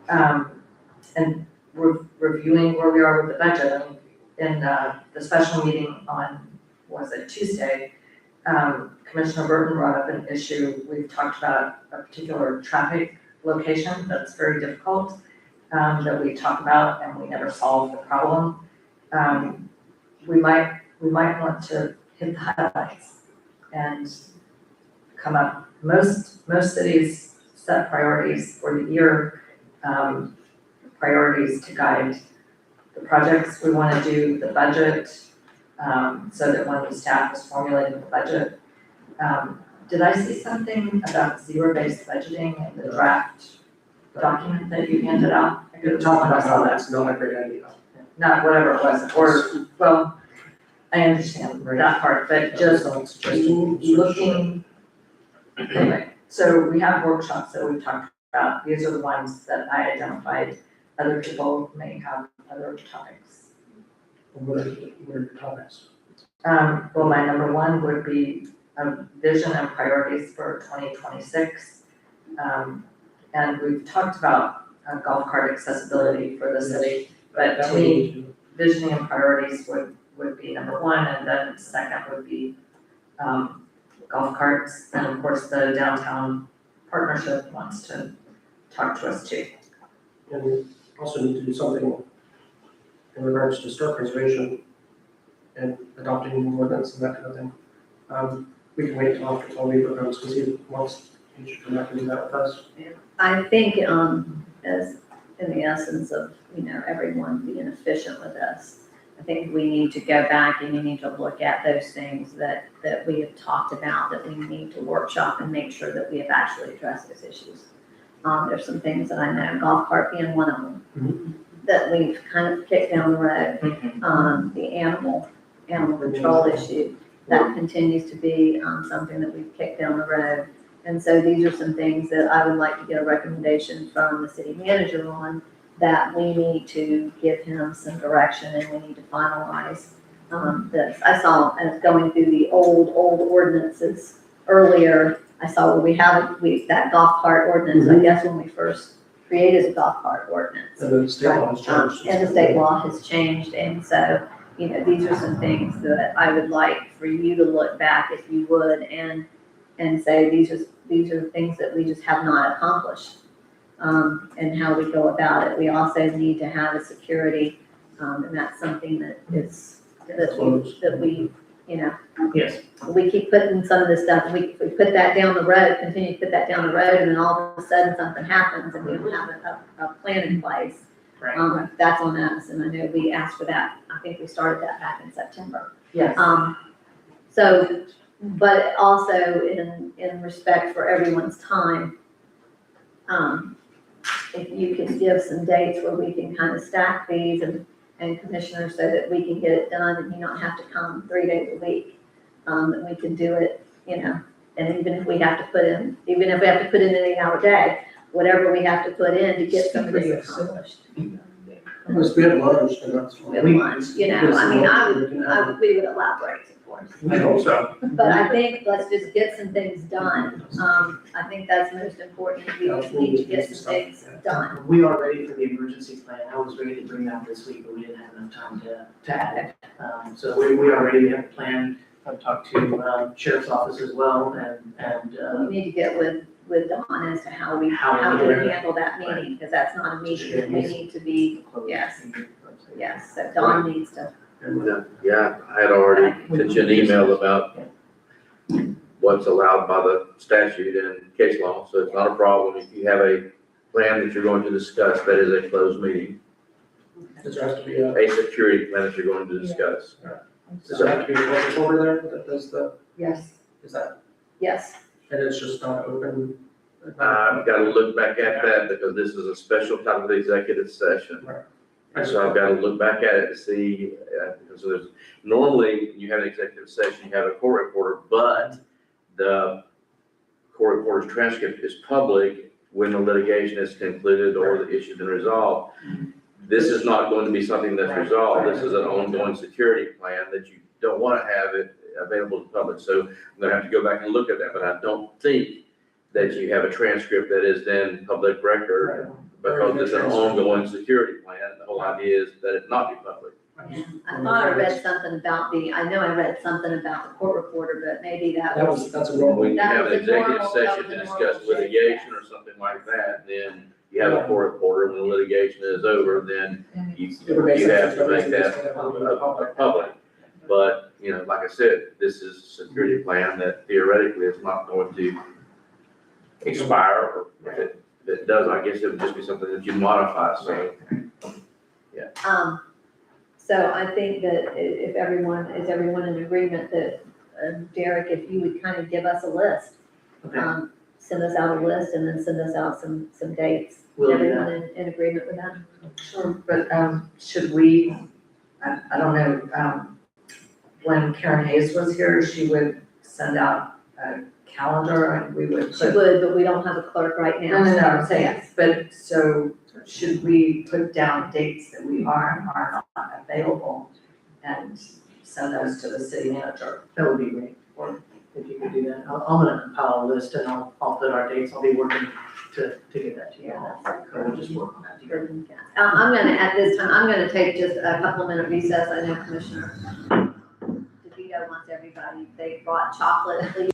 And reviewing where we are with the budget. I mean, in the special meeting on, was it Tuesday? Commissioner Burton brought up an issue. We've talked about a particular traffic location that's very difficult, that we talk about and we never solve the problem. We might want to hit the highlights and come up, most cities set priorities for the year, priorities to guide the projects we wanna do, the budget, so that when the staff is formulating the budget. Did I see something about zero-based budgeting in the draft document that you handed out? I You're could've talking about sworn I saw how that. that's not a great idea. Not whatever it was, or, well, I understand that part, but just looking, anyway, so we have workshops that we've talked about, these are the ones that I identified. Other people may have other topics. What are your topics? Well, my number one would be a vision and priorities for 2026. And we've talked about golf cart accessibility for the city, but That to we me, need to- visioning and priorities would be number one, and then second would be golf carts, and of course, the downtown partnership wants to talk to us too. And we also need to do something in regards to historic preservation and adopting new ordinance and that kind of thing. We can wait until after 12 week programs because he wants, he should come back and do that with us. I think, as in the essence of, everyone being efficient with us, I think we need to go back and we need to look at those things that we have talked about, that we need to workshop and make sure that we have actually addressed those issues. There's some things that I know, golf cart being one of them, that we've kind of kicked down the road. The animal control issue, that continues to be something that we've kicked down the road. And so these are some things that I would like to get a recommendation from the city manager on, that we need to give him some direction and we need to finalize this. I saw, as going through the old ordinances earlier, I saw where that golf cart ordinance, I guess when we first created the golf cart ordinance. And the state law has changed. And the state law has changed, and so, these are some things that I would like for you to look back, if you would, and say, these are things that we just have not accomplished, and how we go about it. We also need to have a security, and that's something that we, Yes. we keep putting some of this stuff, we put that down the road, continue to put that down the road, and then all of a sudden something happens and we don't have a plan in place. Right. That's on us, and I know we asked for that, I think we started that back in September. Yes. So, but also in respect for everyone's time, if you could give some dates where we can kind of stack these and commissioners, so that we can get it done and you don't have to come 3 days a week. And we can do it, and even if we have to put in an 8-hour day, whatever we have to put in to get some of this accomplished. Unless we have lunch, then that's fine. With lunch, we would elaborate, of course. I hope so. But I think let's just get some things done. I think that's most important. We need to get some things done. We are ready for the emergency plan. I was ready to bring that this week, but we didn't have enough time to add it. So we are ready, we have a plan. I've talked to sheriff's office as well, and We need to get with Dawn as to how we handle that meeting, because that's not a meeting that we need to be, yes, so Dawn needs to. Yeah, I had already sent you an email about what's allowed by the statute and case law, so it's not a problem. If you have a plan that you're going to discuss, that is a closed meeting. Does there have to be a, A security plan that you're going to discuss. does there have to be a witness over there that does Yes, is that, yes. and it's just not open? I've got to look back at that because this is a special type of executive session. Right. So I've got to look back at it to see, because there's, normally you have an executive session, you have a court reporter, but the court reporter's transcript is public when the litigation is concluded or the issue's been resolved. This is not going to be something that's resolved. This is an ongoing security plan that you don't want to have it available to the public. So I'm gonna have to go back and look at that, but I don't think that you have a transcript that is then public record because it's an ongoing security plan. The whole idea is that it not be public. I thought I read something about I know I read something about the court reporter, but maybe That's a normal. When you That have was an a executive normal- session that to was a discuss normal litigation or something like that, then you have a court reporter. When the litigation is over, then you have to make that public. But, you know, like I said, this is a security plan that theoretically is not going to expire, or if it does, I guess it would just be something that you modify, so. So I think that if everyone, is everyone in agreement that, Derek, if you would kind of give us a list? Send us out a list and then send us out some dates. Will do that. Everyone in agreement with that? Sure, but, should we, I don't know, when Karen Hayes was here, she would send out a calendar and we would She put. would, but we don't have a clerk right now. No, I'm so, saying, yes. but so should we put down dates that we are and are not available and send those to the city manager? That would be great, or if you could do that. I'm gonna compile a list and I'll put our dates. I'll be working to get that to you. Yeah. So we'll just work on that together. I'm gonna, at this time, I'm gonna take just a couple minute recess. I know Commissioner DeVito wants everybody, they brought chocolate,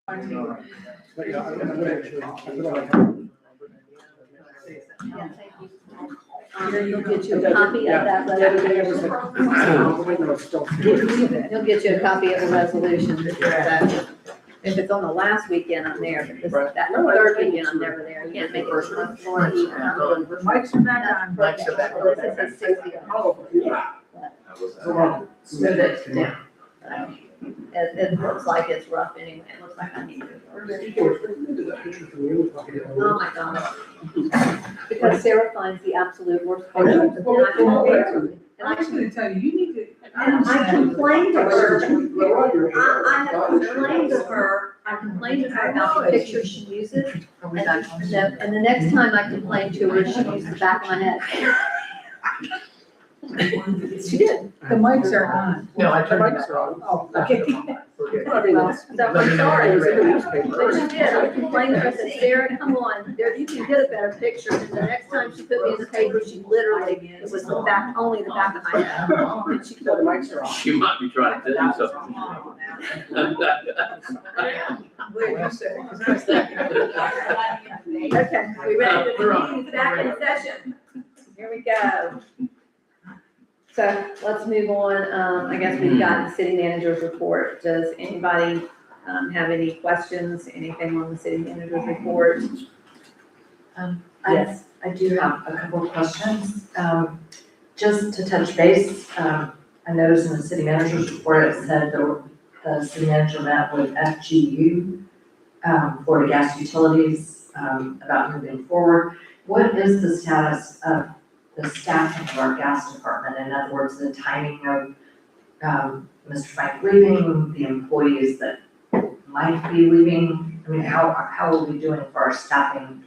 Yeah, thank you. You'll get you a copy of that resolution. He'll get you a copy of the resolution. If it's on the last weekend, I'm there, but that third weekend, I'm never there. I can't make it unless Laura eats. Mics are back on. Mics are back on. This is his 60th. Smooth it down. It looks like it's rough anyway. It looks like I need to. Oh my God. Because Sarah finds the absolute worst. Oh, yeah. pictures. And I told her, I was gonna tell you, you need to. and I complained to her. I have complained to her. I complained to her about the picture she uses. And the next time I complained to her, she used the back of my head. She did. The mics are on. No, I turned The it mics back are on. on. Oh, okay. So I'm sorry. But she did. I complained to her, I said, Sarah, come on, there, you can get a better picture. And the next time she put me in the paper, she literally, it was the back, only the back of my head. And she So the mics are on. She might be trying to do something. Wait, you said it, 'cause I was thinking. Okay, we ready? The meeting's back in session. Here we go. So let's move on. I guess we've got the city manager's report. Does anybody have any questions, anything on the city manager's report? Yes. I do have a couple of questions. Just to touch base, I noticed in the city manager's report, it said the city manager met with FGU, Florida Gas Utilities, about moving forward. What is the status of the staffing of our gas department? In other words, the timing of Mr. Frank leaving, the employees that might be leaving? I mean, how are we doing for our staffing?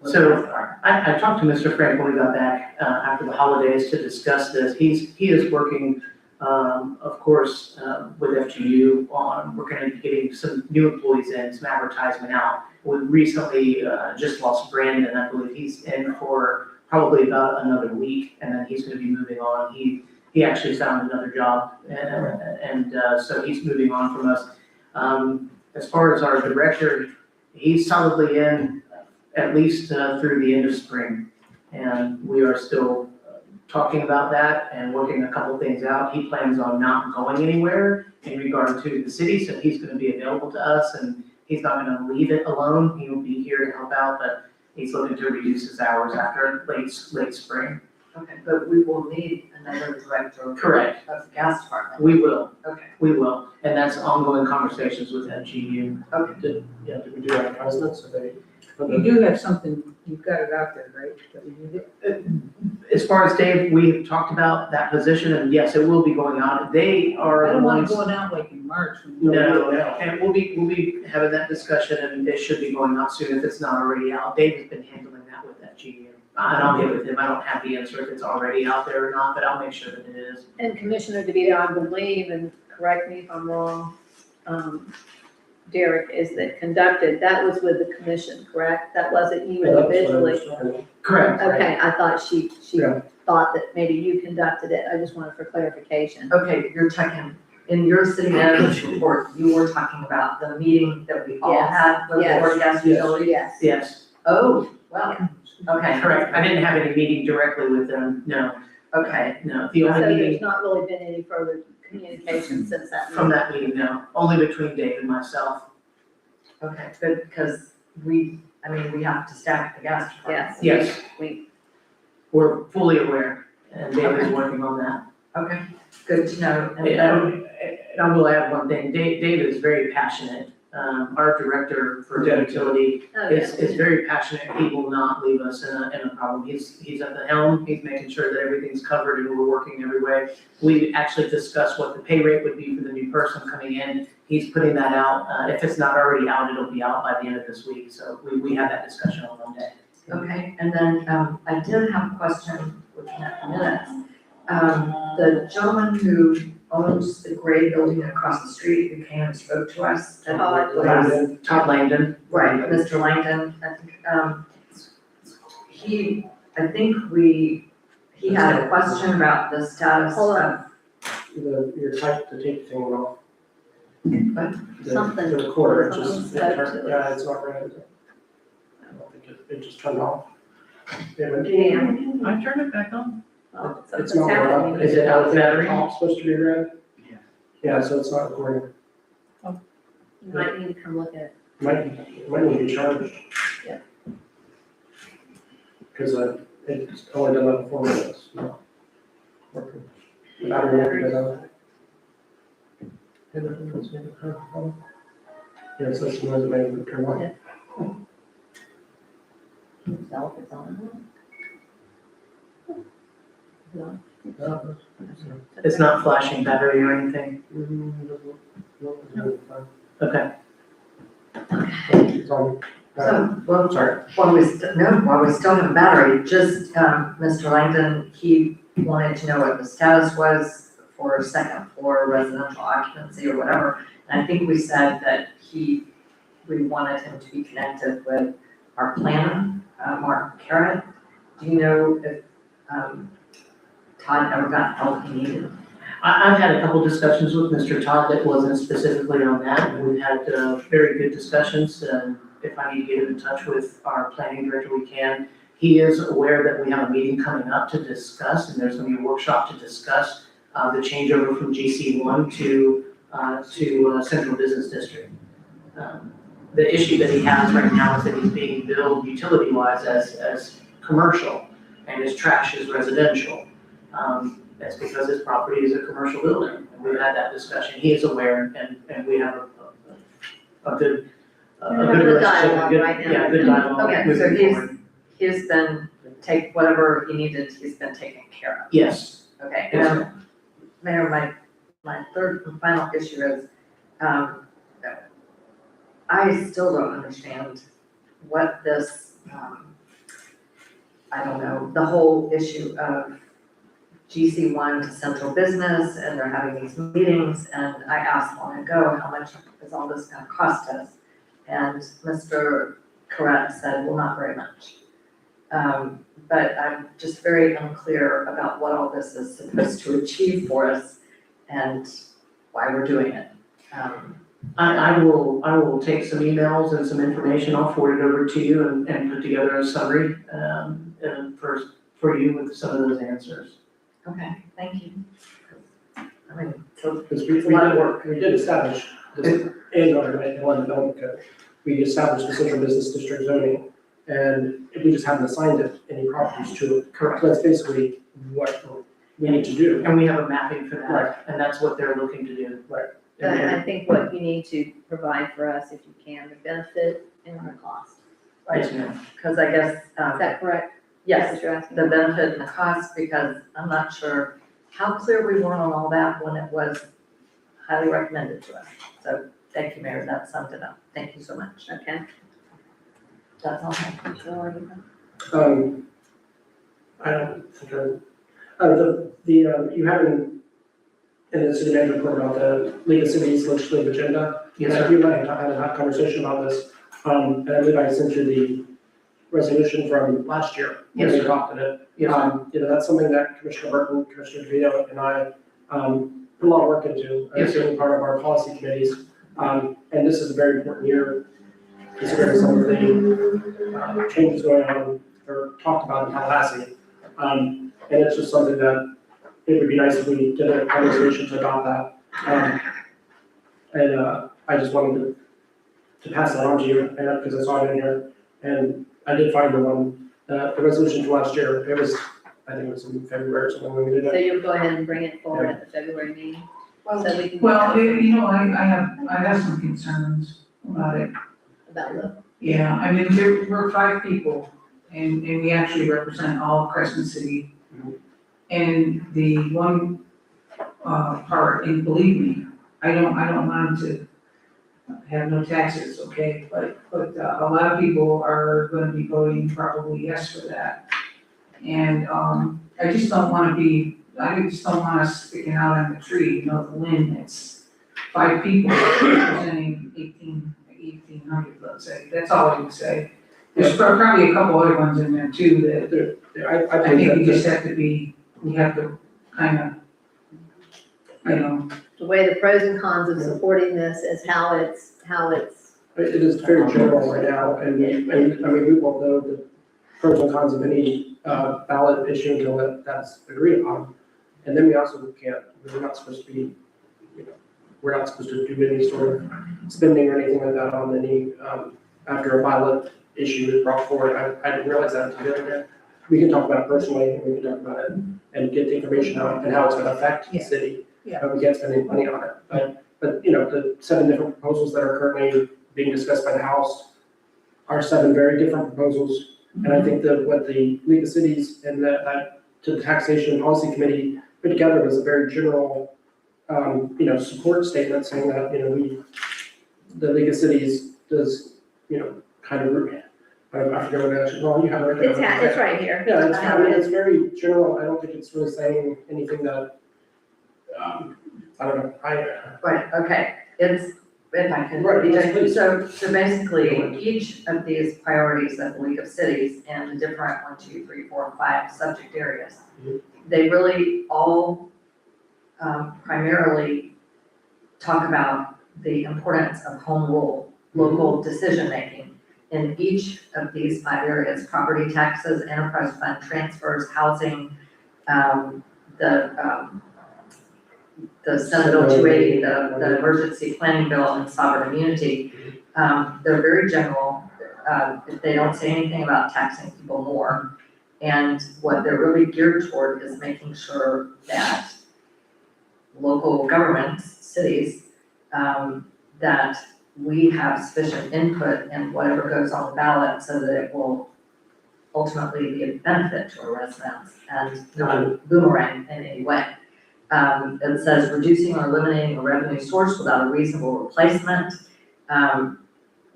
So I talked to Mr. Frank when we got back after the holidays to discuss this. He is working, of course, with FGU on, we're gonna be getting some new employees in, some advertisement out. We recently just lost Brandon. I believe he's in for probably about another week, and then he's gonna be moving on. He actually found another job, and so he's moving on from us. As far as our director, he's solidly in at least through the end of spring. And we are still talking about that and working a couple things out. He plans on not going anywhere in regard to the city, so he's gonna be available to us, and he's not gonna leave it alone. He will be here to help out, but he's looking to reduce his hours after late spring. Okay, but we will need another director. Correct. Of the gas department. We will, Okay, we will, and that's ongoing conversations with FGU. okay. Did we do advertisements? Are they? You do have something, you've got it out there, right? That we need it? As far as Dave, we've talked about that position, and yes, it will be going on. They are. I don't want ones- to go out like in March. No, and we'll be having that discussion, and it should be going out soon if it's not already out. Dave has been handling that with FGU. And I'll get with him. I don't have the answer if it's already out there or not, but I'll make sure that it is. And Commissioner DeVito, I believe, and correct me if I'm wrong, Derek, is that conducted, that was with the commission, correct? That wasn't you individually? Correct. Okay, I thought she Yeah. thought that maybe you conducted it. I just wanted for clarification. Okay, you're talking, in your city manager's report, you were talking about the meeting that we all Yes, had with the yes, Florida Gas Utilities? Yes. Yes, Oh, well, okay. correct. I didn't have any meeting directly with them, no, Okay, no. The So only there's meeting not really been any further communication since that from meeting? that meeting, no, only between Dave and myself. okay, good, because we have to staff the gas department. Yes. Yes, We, we're fully aware, and Dave is working on that. Okay, good to know. And And I will add one thing, Dave is very passionate. Our director for the utility oh, is yeah. very passionate. He will not leave us in a problem. He's at the helm, he's making sure that everything's covered and we're working every way. We actually discussed what the pay rate would be for the new person coming in. He's putting that out. If it's not already out, it'll be out by the end of this week. So we had that discussion on Monday. Okay, and then, I did have a question, looking at the minutes. The gentleman who owns the gray building across the street who came and spoke to us. Todd Langdon. Right, Mr. Langdon, I think, he had a question about the status Hold of, on. Your type to take the thing off. Something- The recorder, something just, spoke to it. yeah, it's not right. I don't think it just turned off. Yeah, but Yeah. I turned it back on. Well, it's something's not red. happening. Is it out of battery? Top's supposed to be red? Yeah. Yeah, so it's not recording. You might need to come look at it. Might need to be charged. Yeah. Because it's only done on 4 minutes, not working. The battery won't be done. Yeah, so it's noise that made it turn on. Yeah. Can you tell if it's on? No. It's not flashing battery or anything? Okay. It's on. So, well, Sorry. while we still have a battery, just, Mr. Langdon, he wanted to know what the status was for second floor residential occupancy or whatever. And I think we said that we wanted him to be connected with our planner, Mark Carrot. Do you know if, Todd ever got help he needed? I've had a couple discussions with Mr. Todd that wasn't specifically on that. We've had very good discussions, and if I need to get him in touch with our planning director, we can. He is aware that we have a meeting coming up to discuss, and there's gonna be a workshop to discuss the changeover from GC1 to Central Business District. The issue that he has right now is that he's being billed utility-wise as commercial, and his trash is residential. That's because his property is a commercial building, and we've had that discussion. He is aware, and we have a good relationship, dialogue good- right now. Yeah, good dialogue. Okay, so moving forward. he's been, whatever he needed, he's been taken care of. Yes, Okay, Yes, and Mayor, my third and final issue is, I still don't understand what this, I don't know, the whole issue of GC1 to central business, and they're having these meetings, and I asked long ago, how much is all this gonna cost us? And Mr. Correct said, well, not very much. But I'm just very unclear about what all this is supposed to achieve for us and why we're doing it. I will take some emails and some information, I'll forward it over to you and put together a summary, and for you with some of those answers. Okay, thank you. I mean, so Because it's a lot of work. we did establish this in our one development code. We established the central business district zoning, and we just haven't assigned any properties to it. Correct. So that's basically what we need to do. And we have a mapping for Right. that, and that's what they're looking to do. I think what you need to provide for us, if you can, the benefit and the cost. Yes, ma'am. Because I guess, Is that correct? yes, That's what you're asking? the benefit and the cost, because I'm not sure how clear we were on all that when it was highly recommended to us. So thank you, Mayor, that summed it up. Thank you so much. Okay. That's all I have. I don't think you have in the city manager report about the League of Cities legislative agenda. Yes, And sir. you and I had a conversation about this, and I believe I sent you the resolution from last year. when Yes, we sir. adopted it. Yes, That's something that Commissioner Burton, Commissioner DeVito, and I, put a lot of work into, Yes, as being part of our policy committees. And this is a very important year, considering some of the, changes going on, or talked about in Tallahassee. And it's just something that it would be nice if we did a conversation to adopt that. I just wanted to pass that on to you, because I saw it in here, and I did find the resolution from last year. It was, I think it was in February or something when we did So it. you'll go ahead and bring it forward at the February meeting? So we can. Well, I have some concerns about it. About the, Yeah, I mean, we're 5 people, and we actually represent all of Crescent City. And the one, part, and believe me, I don't want them to have no taxes, okay? But a lot of people are gonna be voting probably yes for that. And, I just don't want us sticking out on the tree, the limb, it's 5 people representing 1,800, let's say, that's all I would say. There's probably a couple other ones in there too that I I think we just have to kind of, the way the pros and cons of supporting this is how it's. It is very general right now, and we won't know the pros and cons of any ballot issue until that's agreed upon. And then we also we're not supposed to be, we're not supposed to do any sort of spending or anything like that on any, after a ballot issue is brought forward. I didn't realize that until the other day. We can talk about it personally, and we can talk about it and get the information out and how it's gonna affect the city. Yeah. But we can't spend any money on it. But the 7 different proposals that are currently being discussed by the House are 7 very different proposals. And I think that what the League of Cities and that to the Taxation Policy Committee put together was a very general, support statement saying that, the League of Cities does, kind of, I forget what it actually, well, you have it right there. It's right here. Yeah, it's very general. I don't think it's really saying anything that, I don't know, Right, okay, it's, if I can, Right, yes, please. so basically, each of these priorities of the League of Cities and the different 1, 2, 3, 4, 5 subject areas, they really all primarily talk about the importance of home rule, local decision-making in each of these 5 areas: property taxes, enterprise fund transfers, housing, the Senate Bill 280, the emergency planning bill, and sovereign immunity. They're very general. They don't say anything about taxing people more. And what they're really geared toward is making sure that local governments, cities, that we have sufficient input in whatever goes on the ballot so that it will ultimately be a benefit to our residents and not a boomerang in any way. It says reducing or eliminating a revenue source without a reasonable replacement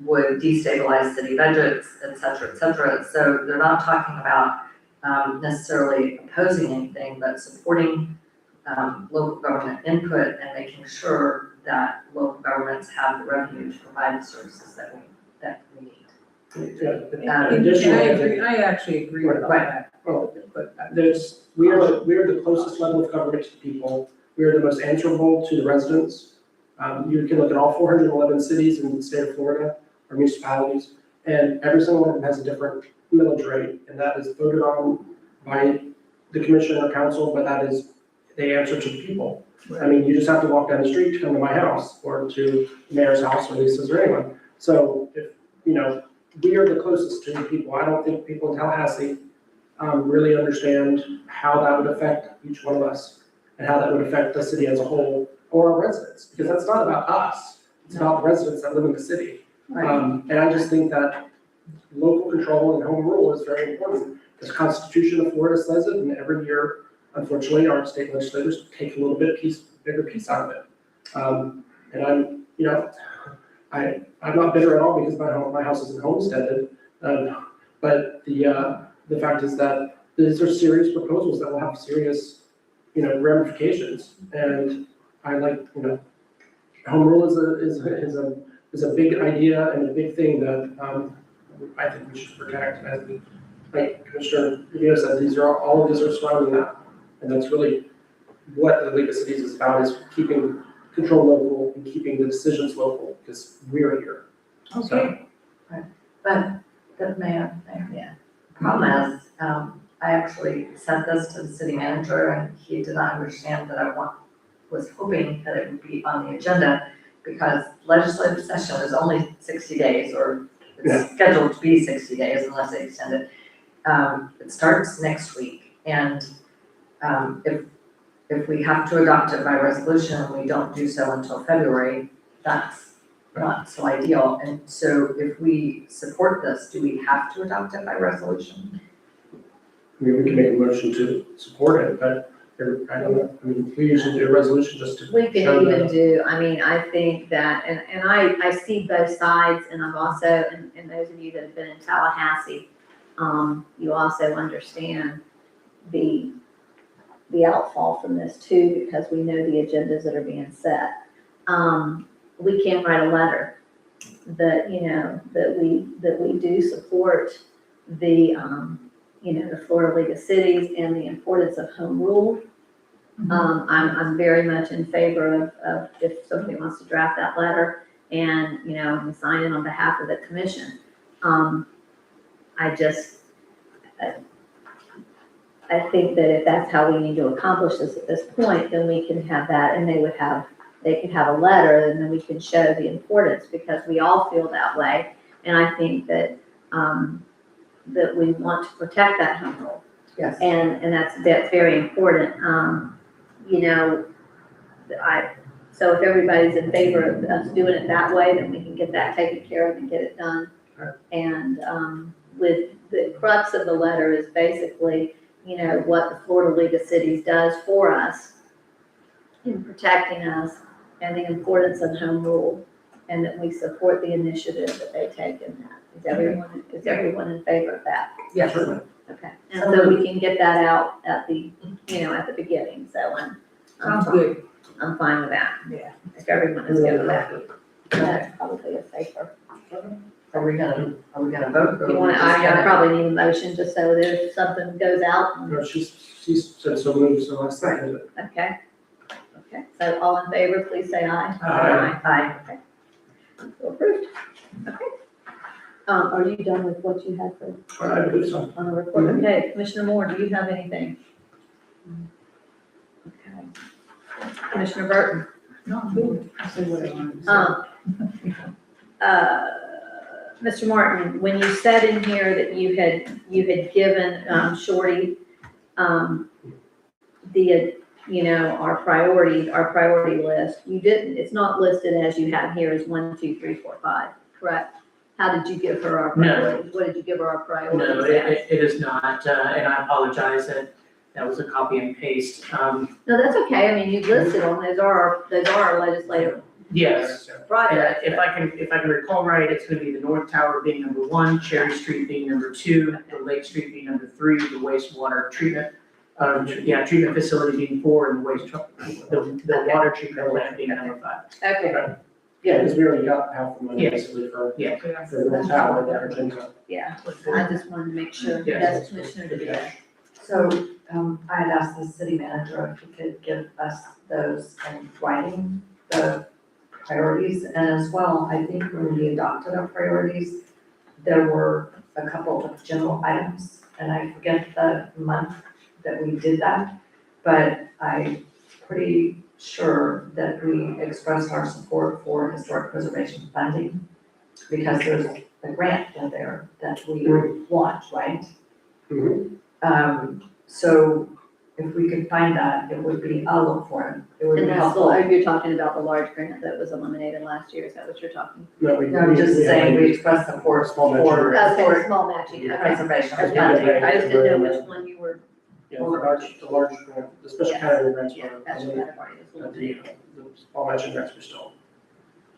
would destabilize city budgets, et cetera, et cetera. So they're not talking about necessarily opposing anything, but supporting local government input and making sure that local governments have the revenue to provide the services that we need. Additionally, I actually agree with all that. Well, but we are the closest level of government to people. We are the most answerable to the residents. You can look at all 411 cities in the state of Florida, or municipalities, and every single one of them has a different millage rate, and that is voted on by the commission or council, but that is, they answer to the people. I mean, you just have to walk down the street to come to my house, or to the mayor's house, or Lisa's, or anyone. So if, we are the closest to the people. I don't think people in Tallahassee really understand how that would affect each one of us and how that would affect the city as a whole or our residents, because that's not about us. It's about the residents that live in the city. And I just think that local control and home rule is very important. The Constitution of Florida says it, and every year, unfortunately, our state legislators take a little bit bigger piece out of it. And I'm not bitter at all because my house isn't homesteaded. But the fact is that these are serious proposals that will have serious, ramifications. And I like, home rule is a big idea and a big thing that I think we should protect. And like Commissioner Rubio said, all of these are surrounding that. And that's really what the League of Cities is about, is keeping control local and keeping the decisions local, because we're here. Okay. So, right. But the mayor, yeah. Problem is, I actually sent this to the city manager and he did not understand that I was hoping that it would be on the agenda because legislative session is only 60 days, or it's scheduled to be 60 days unless they extend it. It starts next week, and if we have to adopt it by resolution and we don't do so until February, that's not so ideal. And so if we support this, do we have to adopt it by resolution? I mean, we can make a motion to support it, but I don't know, we usually do a resolution just to. We can even do, I think that, and I see both sides, and I've also, and those of you that have been in Tallahassee, you also understand the outfall from this too, because we know the agendas that are being set. We can't write a letter that, that we do support the Florida League of Cities and the importance of home rule. I'm very much in favor of if somebody wants to draft that letter and, and sign it on behalf of the commission. I think that if that's how we need to accomplish this at this point, then we can have that, and they could have a letter, and then we can show the importance, because we all feel that way. And I think that, that we want to protect that home rule. Yes. And that's very important. So if everybody's in favor of us doing it that way, then we can get that taken care of and get it done. Right. And, with the crux of the letter is basically, what the Florida League of Cities does for us in protecting us, and the importance of home rule, and that we support the initiative that they take in that. Is everyone in favor of that? Yes. Okay, and so we can get that out at the, at the beginning, so Sounds good. I'm fine with that. Yeah. If everyone is good with that, that's probably a safer. Are we gonna vote? You want, I probably need a motion just so that if something goes out. No, she said so moved, so I seconded it. Okay. Okay, so all in favor, please say aye. Aye. Aye, okay. So approved. Okay. Are you done with what you had for, I believe so. on the report? Okay, Commissioner Moore, do you have anything? Okay. Commissioner Burton? No, good. I said what I wanted to say. Mr. Martin, when you said in here that you had given, Shorty, our priority list, you didn't, it's not listed as you have here as 1, 2, 3, 4, 5, correct? How did you give her our priorities? What did you give her our priorities No, as? it is not, and I apologize that was a copy and paste. No, that's okay, I mean, you listed them, those are our legislative Yes, projects. if I can recall right, it's gonna be the North Tower being number 1, Cherry Street being number 2, the Lake Street being number 3, the wastewater treatment, treatment facility being 4, and the water treatment plant being number 5. Okay, Yeah, because we already got half the money Yes. basically for Yeah. the tower, that agenda. yeah, I just wanted to make sure, Yes. yes, Commissioner DeVito. So, I had asked the city manager if he could give us those in writing, the priorities, and as well, I think when we adopted our priorities, there were a couple of general items, and I forget the month that we did that, but I'm pretty sure that we expressed our support for historic preservation funding, because there's a grant in there that we want, right? So if we could find that, it would be, I'll look for it, it would be And that's helpful. you're talking about the large grant that was eliminated last year, is that what you're talking? No, No, I'm just saying, we expressed support Small for mention. Okay, small matching, okay. preservation Okay, funding. I just didn't know which one you were, Yeah, the large grant, the special category grants yeah, were, that's what I've already the eliminated. small mention grants were still.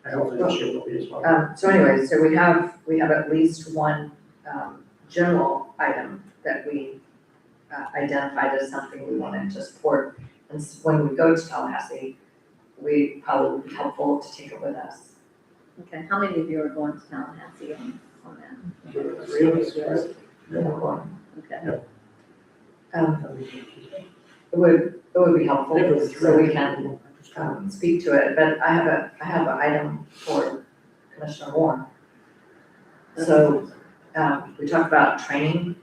I hopefully this year will be as well. So anyway, so we have at least one, general item that we identified as something we wanted to support. And when we go to Tallahassee, we probably would be helpful to take it with us. Okay, how many of you are going to Tallahassee on that? 3 of us, yes. Okay, It would be helpful, so we can, speak to it, but I have an item for Commissioner Moore. So, we talked about training.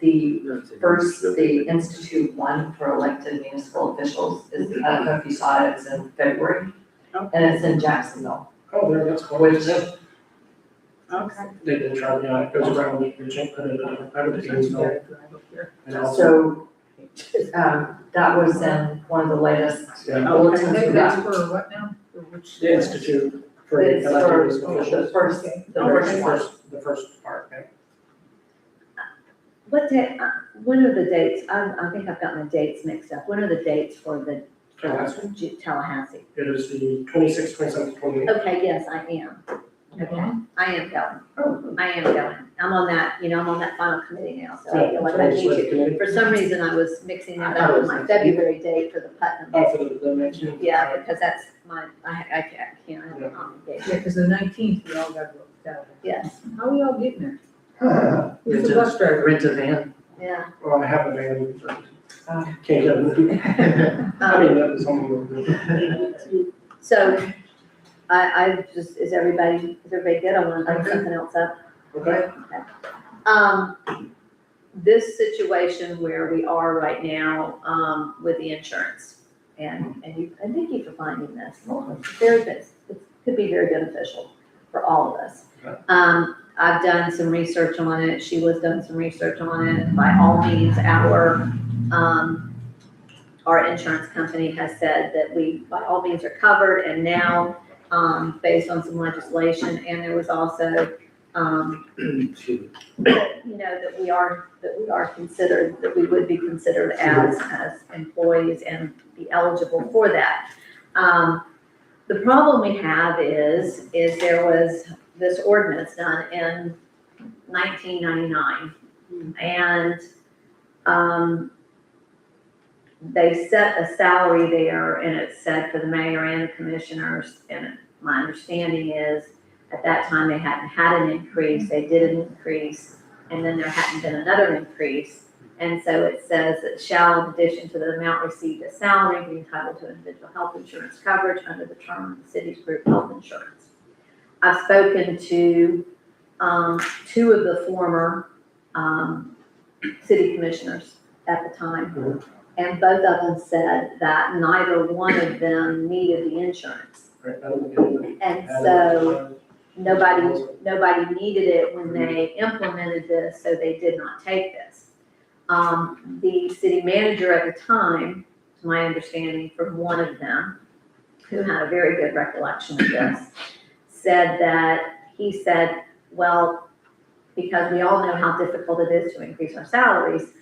The Institute 1 for elected municipal officials is, I don't know if you saw it, it's in February, and it's in Jacksonville. Oh, there, that's cool. Which- Okay. They did try, it goes around, we check, put it in, I would think so. And also, So, that was in one of the latest yeah, bulletins we That's got. for what now? For which? the Institute for It's elected for municipal the officials. first, The first part, okay. what day, when are the dates? I think I've got my dates mixed up. When are the dates for the Tallahassee? It is the 26th, 27th, 28th. Okay, yes, I am. Okay, I am going. I am going. I'm on that, I'm on that final committee now, so I feel like I need to. For some reason, I was mixing it up with my February date for the Putnam. Oh, for the next one? Yeah, because that's my, I can't, I have an obligation. Yeah, because the 19th, we all got booked out. Yes, How are we all getting there? Who's the bus driver? Rent a van. yeah. Well, I have a van, but Can't get them. I mean, that was something. So, I just, is everybody good? I want to bring something else up. Okay. This situation where we are right now, with the insurance, and you, and thank you for finding this. It's very good. It could be very beneficial for all of us. I've done some research on it. Sheila's done some research on it. By all means, our insurance company has said that we, by all means, are covered, and now, based on some legislation, and there was also, that we are considered, that we would be considered as employees and be eligible for that. The problem we have is there was this ordinance done in 1999, and, they set a salary there, and it said for the mayor and the commissioners, and my understanding is, at that time, they hadn't had an increase, they did an increase, and then there hadn't been another increase. And so it says that shall, in addition to the amount received as salary, be entitled to individual health insurance coverage under the term of the city's group health insurance. I've spoken to, two of the former, city commissioners at the time. And both of them said that neither one of them needed the insurance. And so nobody needed it when they implemented this, so they did not take this. The city manager at the time, to my understanding from one of them, who had a very good recollection of this, he said, well, because we all know how difficult it is to increase our salaries,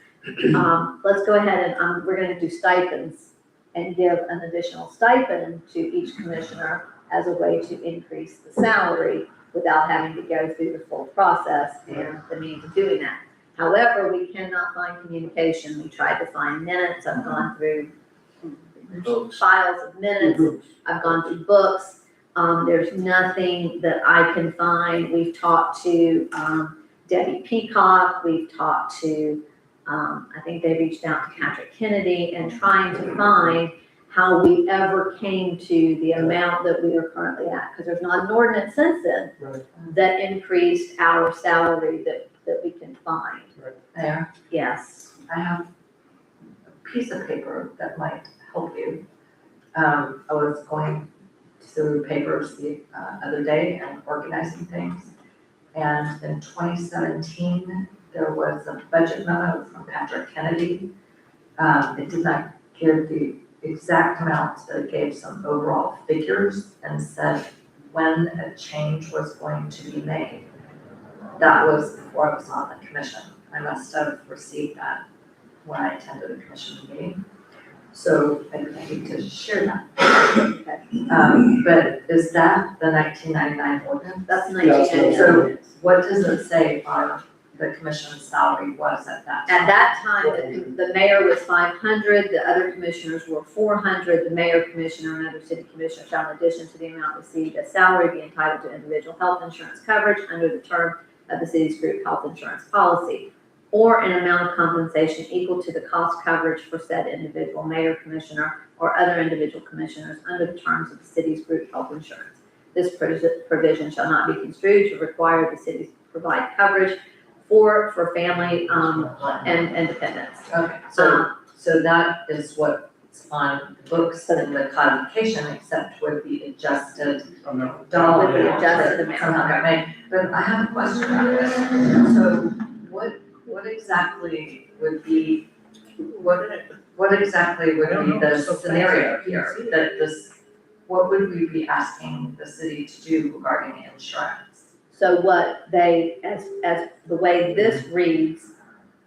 let's go ahead and we're going to do stipends and give an additional stipend to each commissioner as a way to increase the salary without having to go through the full process and the means of doing that. However, we cannot find communication. We tried to find minutes. I've gone through files of minutes. I've gone through books. There's nothing that I can find. We've talked to Debbie Peacock. We've talked to I think they reached out to Patrick Kennedy and trying to find how we ever came to the amount that we are currently at, because there's not an ordinance since then that increased our salary that we can find. There, Yes. I have a piece of paper that might help you. I was going through papers the other day and organizing things. And in 2017, there was a budget memo from Patrick Kennedy. It did not give the exact amounts, but it gave some overall figures and said when a change was going to be made. That was before I was on the commission. I must have received that when I attended a commission meeting. So I need to share that. But is that the 1999 ordinance? That's 1999. So what does it say the commission's salary was at that time? At that time, the mayor was 500, the other commissioners were 400. The mayor, commissioner, and other city commissioners shall, in addition to the amount received as salary, be entitled to individual health insurance coverage under the term of the city's group health insurance policy, or an amount of compensation equal to the cost coverage for said individual mayor, commissioner, or other individual commissioners under the terms of the city's group health insurance. This provision shall not be construed to require the city to provide coverage for family and dependents. Okay, so that is what's on the books and the codification, except with the adjusted dollar. With the adjusted amount. Somehow got made. But I have a question about this. So what exactly would be, what exactly would be the scenario here? That what would we be asking the city to do regarding insurance? So what they, as the way this reads,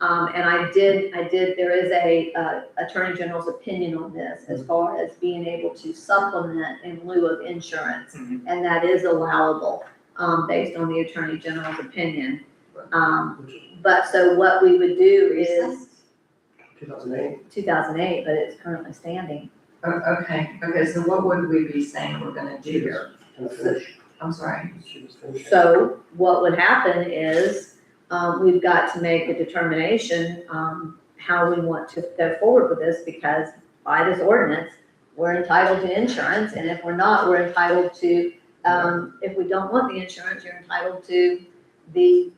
and I did, there is a Attorney General's opinion on this as far as being able to supplement in lieu of insurance. And that is allowable, based on the Attorney General's opinion. But so what we would do is 2008, but it's currently standing. Okay, so what would we be saying we're gonna do here? I'm sorry. So what would happen is, we've got to make a determination, how we want to go forward with this, because by this ordinance, we're entitled to insurance, and if we're not, we're entitled to, if we don't want the insurance, you're entitled to the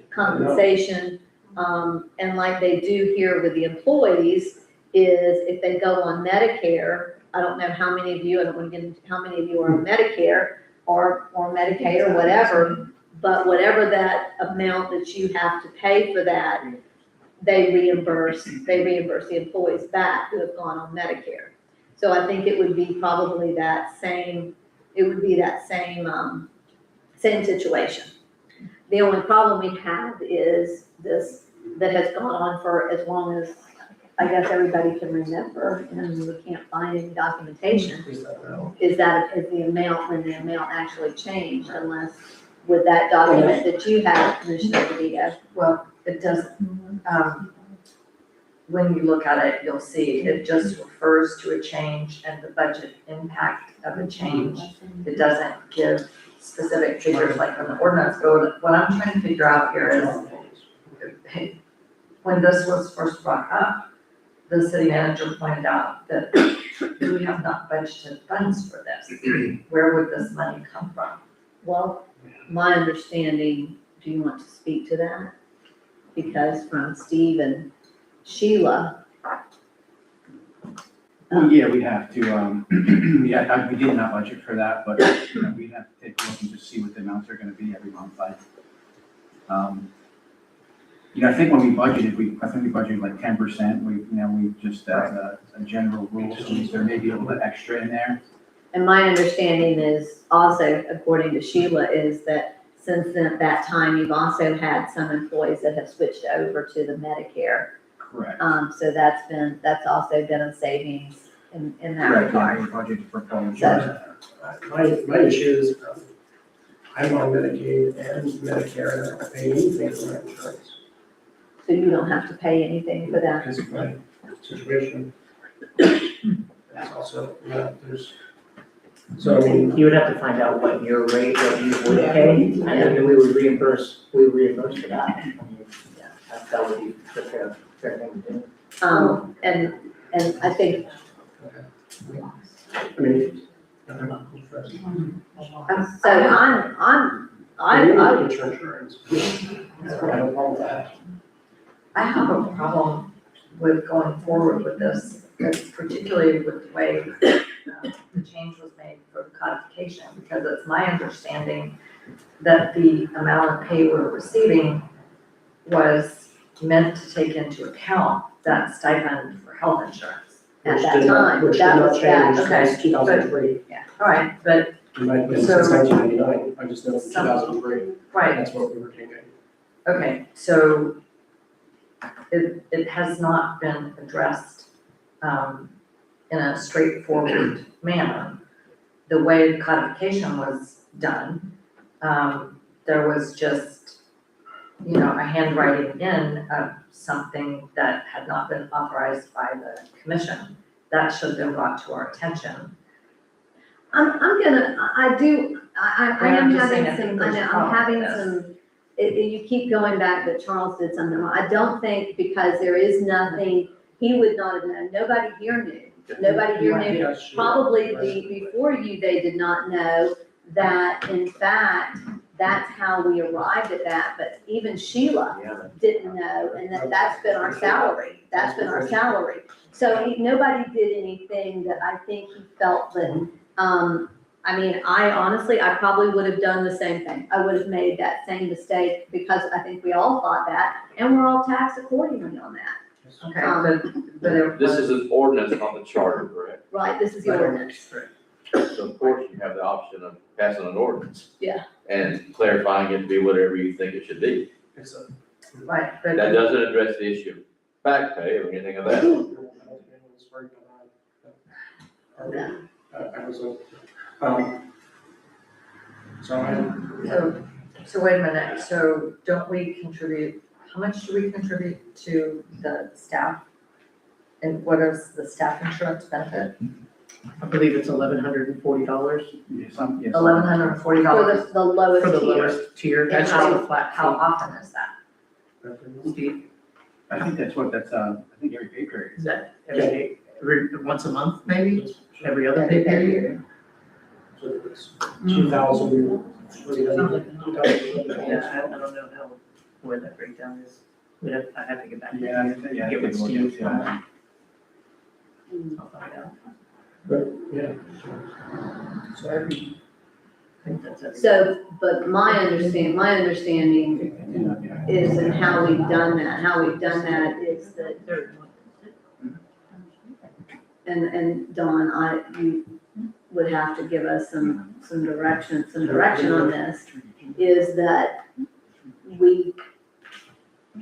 compensation. And like they do here with the employees, is if they go on Medicare, I don't know how many of you, I don't want to get into how many of you are on Medicare or Medicaid or whatever, but whatever that amount that you have to pay for that, they reimburse the employees back who have gone on Medicare. So I think it would be probably same situation. The only problem we have is this, that has gone on for as long as, I guess, everybody can remember, and we can't find any documentation, is the amount, when the amount actually changed, unless with that document that you have, Commissioner DeVito. Well, it doesn't, when you look at it, you'll see it just refers to a change and the budget impact of a change. It doesn't give specific figures like when the ordinance goes. What I'm trying to figure out here is, when this was first brought up, the city manager pointed out that we have not budgeted funds for this. Where would this money come from? Well, my understanding, do you want to speak to that? Because from Steve and Sheila. Well, yeah, we'd have to, yeah, we did not budget for that, but, you know, we'd have to take a look and just see what the amounts are gonna be every month, like. You know, I think when we budgeted, I think we budgeted like 10%, we just, as a general rule, so there may be a little bit extra in there. And my understanding is also, according to Sheila, is that since then, that time, you've also had some employees that have switched over to the Medicare. Correct. So that's also been a savings in that Right, regard. we budgeted for phone So- insurance. My issue is, I'm on Medicaid and Medicare, and I don't pay anything for my insurance. So you don't have to pay anything for that. Because of my situation. That's also, there's, so I mean, You would have to find out what your rate, what you would pay, and then we would reimburse for that. I mean, yeah, that would be the fair thing to do. And I think, I mean, I'm not first. so I look at your insurance. I have a problem with that. I have a problem with going forward with this, particularly with the way the change was made for codification, because it's my understanding that the amount of pay we're receiving was meant to take into account that stipend for health insurance. at that time, Which did that not was change that, since 2003. All right, but, It might have been So- since 1999, I just know it's 2003, right, that's what we were taking. okay, so it has not been addressed in a straightforward manner. The way the codification was done, there was just, a handwriting in of something that had not been authorized by the commission. That should have been brought to our attention. I am I'm just saying, having I think some, there's a I'm problem having with this. some, you keep going back that Charles did something wrong. I don't think, because there is nothing, he would not have known, nobody here knew. Nobody here knew. Yes, she- Probably before you, they did not know that, in fact, that's how we arrived at that, but even Sheila didn't know, and that's been our salary, So nobody did anything that I think he felt that, I probably would have done the same thing. I would have made that same mistake, because I think we all thought that, and we're all taxed accordingly on that. Okay, but it This was, is an ordinance, not the charter, correct? Right, this is the ordinance. So of course you have the option of passing an ordinance. Yeah. And clarifying it to be whatever you think it should be. It's a. right, but. That doesn't address the issue of back pay or anything of that. So wait a minute, so don't we contribute, how much do we contribute to the staff? And what is the staff insurance benefit? I believe it's $1,140 Yeah, some. $1,140 For the lowest for the tier. lowest tier, that's just a flat How fee. often is that? Steve? I think that's I think every pay period. Is that every once a month, maybe? Every other pay period? So it's 2,000. Yeah, I don't know where that breakdown is. I have to get back. Yeah. Get with Steve. Yeah. I'll find out. But, yeah. So I think that's it. So, but my understanding is, and how we've done that is that, and Dawn, you would have to give us some direction on this, is that we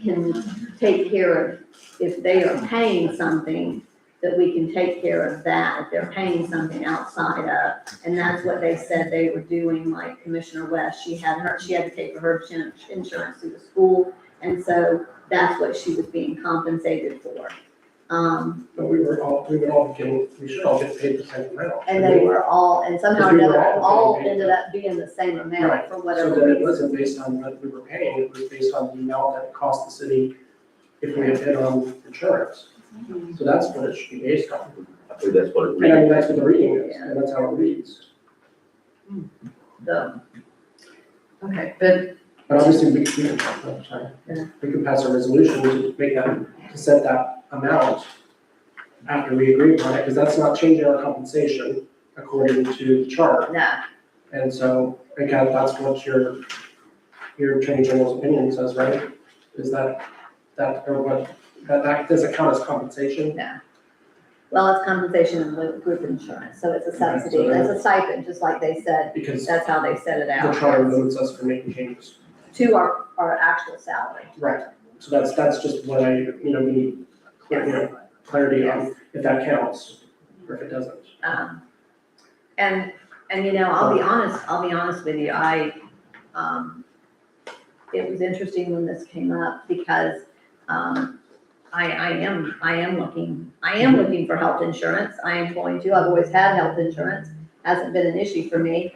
can take care of, if they are paying something, that we can take care of that, if they're paying something outside of, and that's what they said they were doing, like Commissioner West, she had to pay for her insurance through the school, and so that's what she was being compensated for. But we should all get paid the same amount. And they were all, and somehow or Because we were another, all all getting paid. ended up being the same amount Right. for So whatever that it reason. wasn't based on what we were paying, it was based on the amount that it cost the city if we had bid on insurance. So that's what it should be based on. I think that's what it And I reads. mean, that's what the reading is, and that's how it reads. So, Okay, but But obviously, we can pass a resolution to make that, to set that amount after we agree upon it, because that's not changing our compensation according to the chart. no, And so, again, that's what your Attorney General's opinion says, right? Is that doesn't count as compensation? well, it's compensation in lieu of group insurance, so it's a subsidy, it's a stipend, just like they said, Because that's how they set it the out. charter limits us from making changes. To our actual salary. Right. So that's just what I, need clarity on, if that counts, or if it doesn't. And I'll be honest with you, it was interesting when this came up because, I am looking for health insurance. I am going to, I've always had health insurance, hasn't been an issue for me.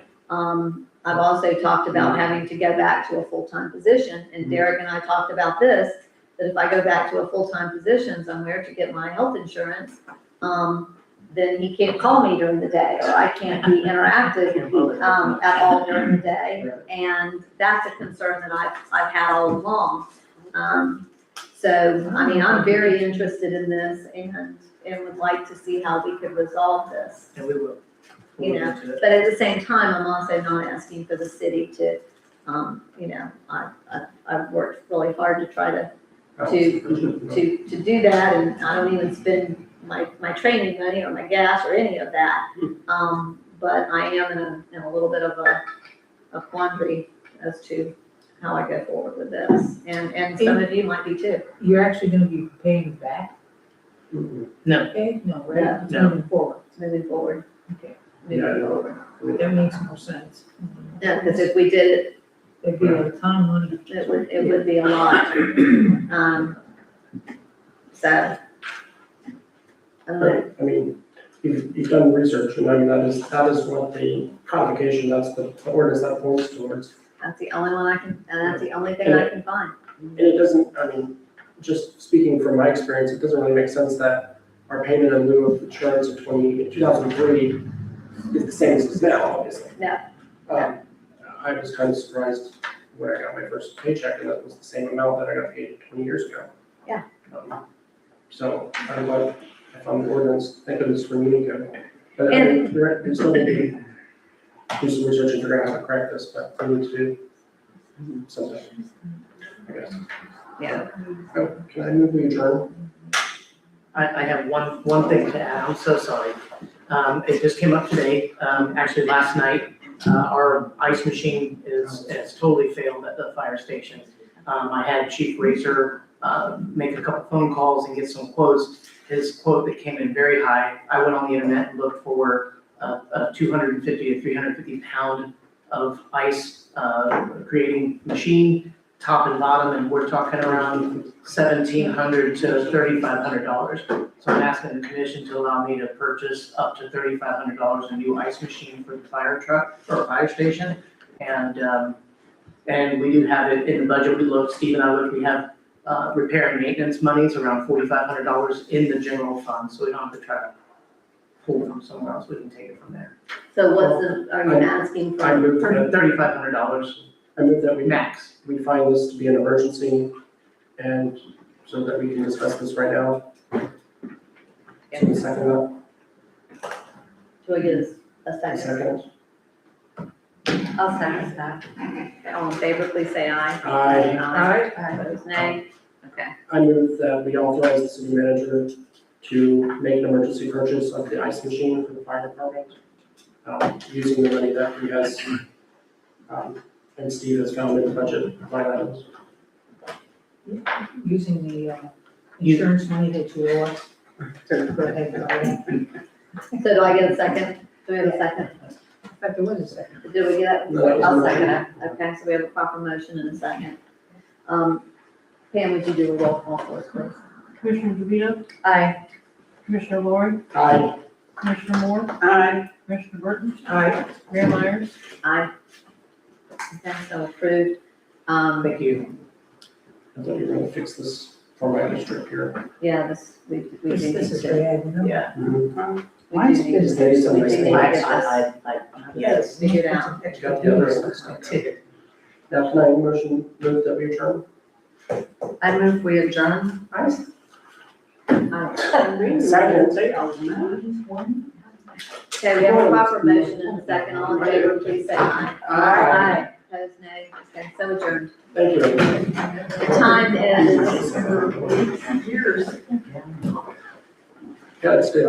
I've also talked about having to go back to a full-time position, and Derek and I talked about this, that if I go back to a full-time position somewhere to get my health insurance, then he can't call me during the day, or I can't be interactive, at all during the day. And that's a concern that I've had all along. So, I'm very interested in this and would like to see how we could resolve this. And we will. But at the same time, I'm also not asking for the city to, I've worked really hard to try to do that, and I don't even spend my training money or my gas or any of that. But I am in a little bit of a quandary as to how I go forward with this, and some of you might be too. You're actually gonna be paying back, No, okay? No, right? No. Moving forward, Moving forward. okay. Yeah, no. That makes more sense. Yeah, because if we did it, It'd be a time money. it would be a lot. So. Right, you've done research, and that is what the codification, that's the ordinance that points towards. That's the only one and that's the only thing I can find. And it doesn't, just speaking from my experience, it doesn't really make sense that our payment in lieu of insurance in 2003 is the same as it is now, obviously. No. I was kind of surprised when I got my first paycheck, and that was the same amount that I got paid 20 years ago. Yeah. So I'm like, I found the ordinance, thank goodness for me ago. But you're right, we still need to do some research and figure out how to correct this, but we need to do something, I guess. Yeah. Oh, can I move we adjourn? I have one thing to add, I'm so sorry. It just came up today, actually last night, our ice machine has totally failed at the fire station. I had Chief Racer, make a couple phone calls and get some quotes. His quote that came in very high, I went on the internet and looked for a 250 to 350 pound of ice, creating machine, top and bottom, and we're talking around $1,700 to $3,500. So I'm asking the commission to allow me to purchase up to $3,500 a new ice machine for the fire truck or fire station. And we do have it in the budget. We looked, Steve and I looked, we have repair and maintenance monies, around $4,500 in the general fund, so we don't have to try to pull from somewhere else, we can take it from there. So what's are you asking I for? move that, $3,500 I move that max. we find this to be an emergency, and so that we can discuss this right now. So second that. Do I get a second? Second. I'll second that. Okay, all in favor, please say aye. Aye. Opposed, nay? Okay. I move that we authorize the city manager to make an emergency purchase of the ice machine for the fire department, using the money that he has, and Steve has found in the budget line items. Using the insurance money that you owe us to go ahead and buy it. So do I get a second? Do we have a second? In fact, there was a second. Did we get No, that it? was I'll the second it. Okay, so we have a proper motion and a second. Pam, would you do a roll call for us, please? Commissioner DeVito, Aye. Commissioner Lori, Aye. Commissioner Moore, Aye. Commissioner Burton, Aye. Mayor Myers. Aye. Okay, so approved. Thank you. I thought you were gonna fix this for my district here. Yeah, this, we do This need is to. bad, you know? Yeah. We Mine's do need just- to- Maybe some we nice do need to get this Yes. figured out. Got the other. Now, can I motion, move that we adjourn? I move we adjourn. Second. Okay, we have a proper motion and a second. All in favor, please say aye. Aye. Opposed, nay. Okay, so adjourned. Thank you, everybody. The time is Gotta stay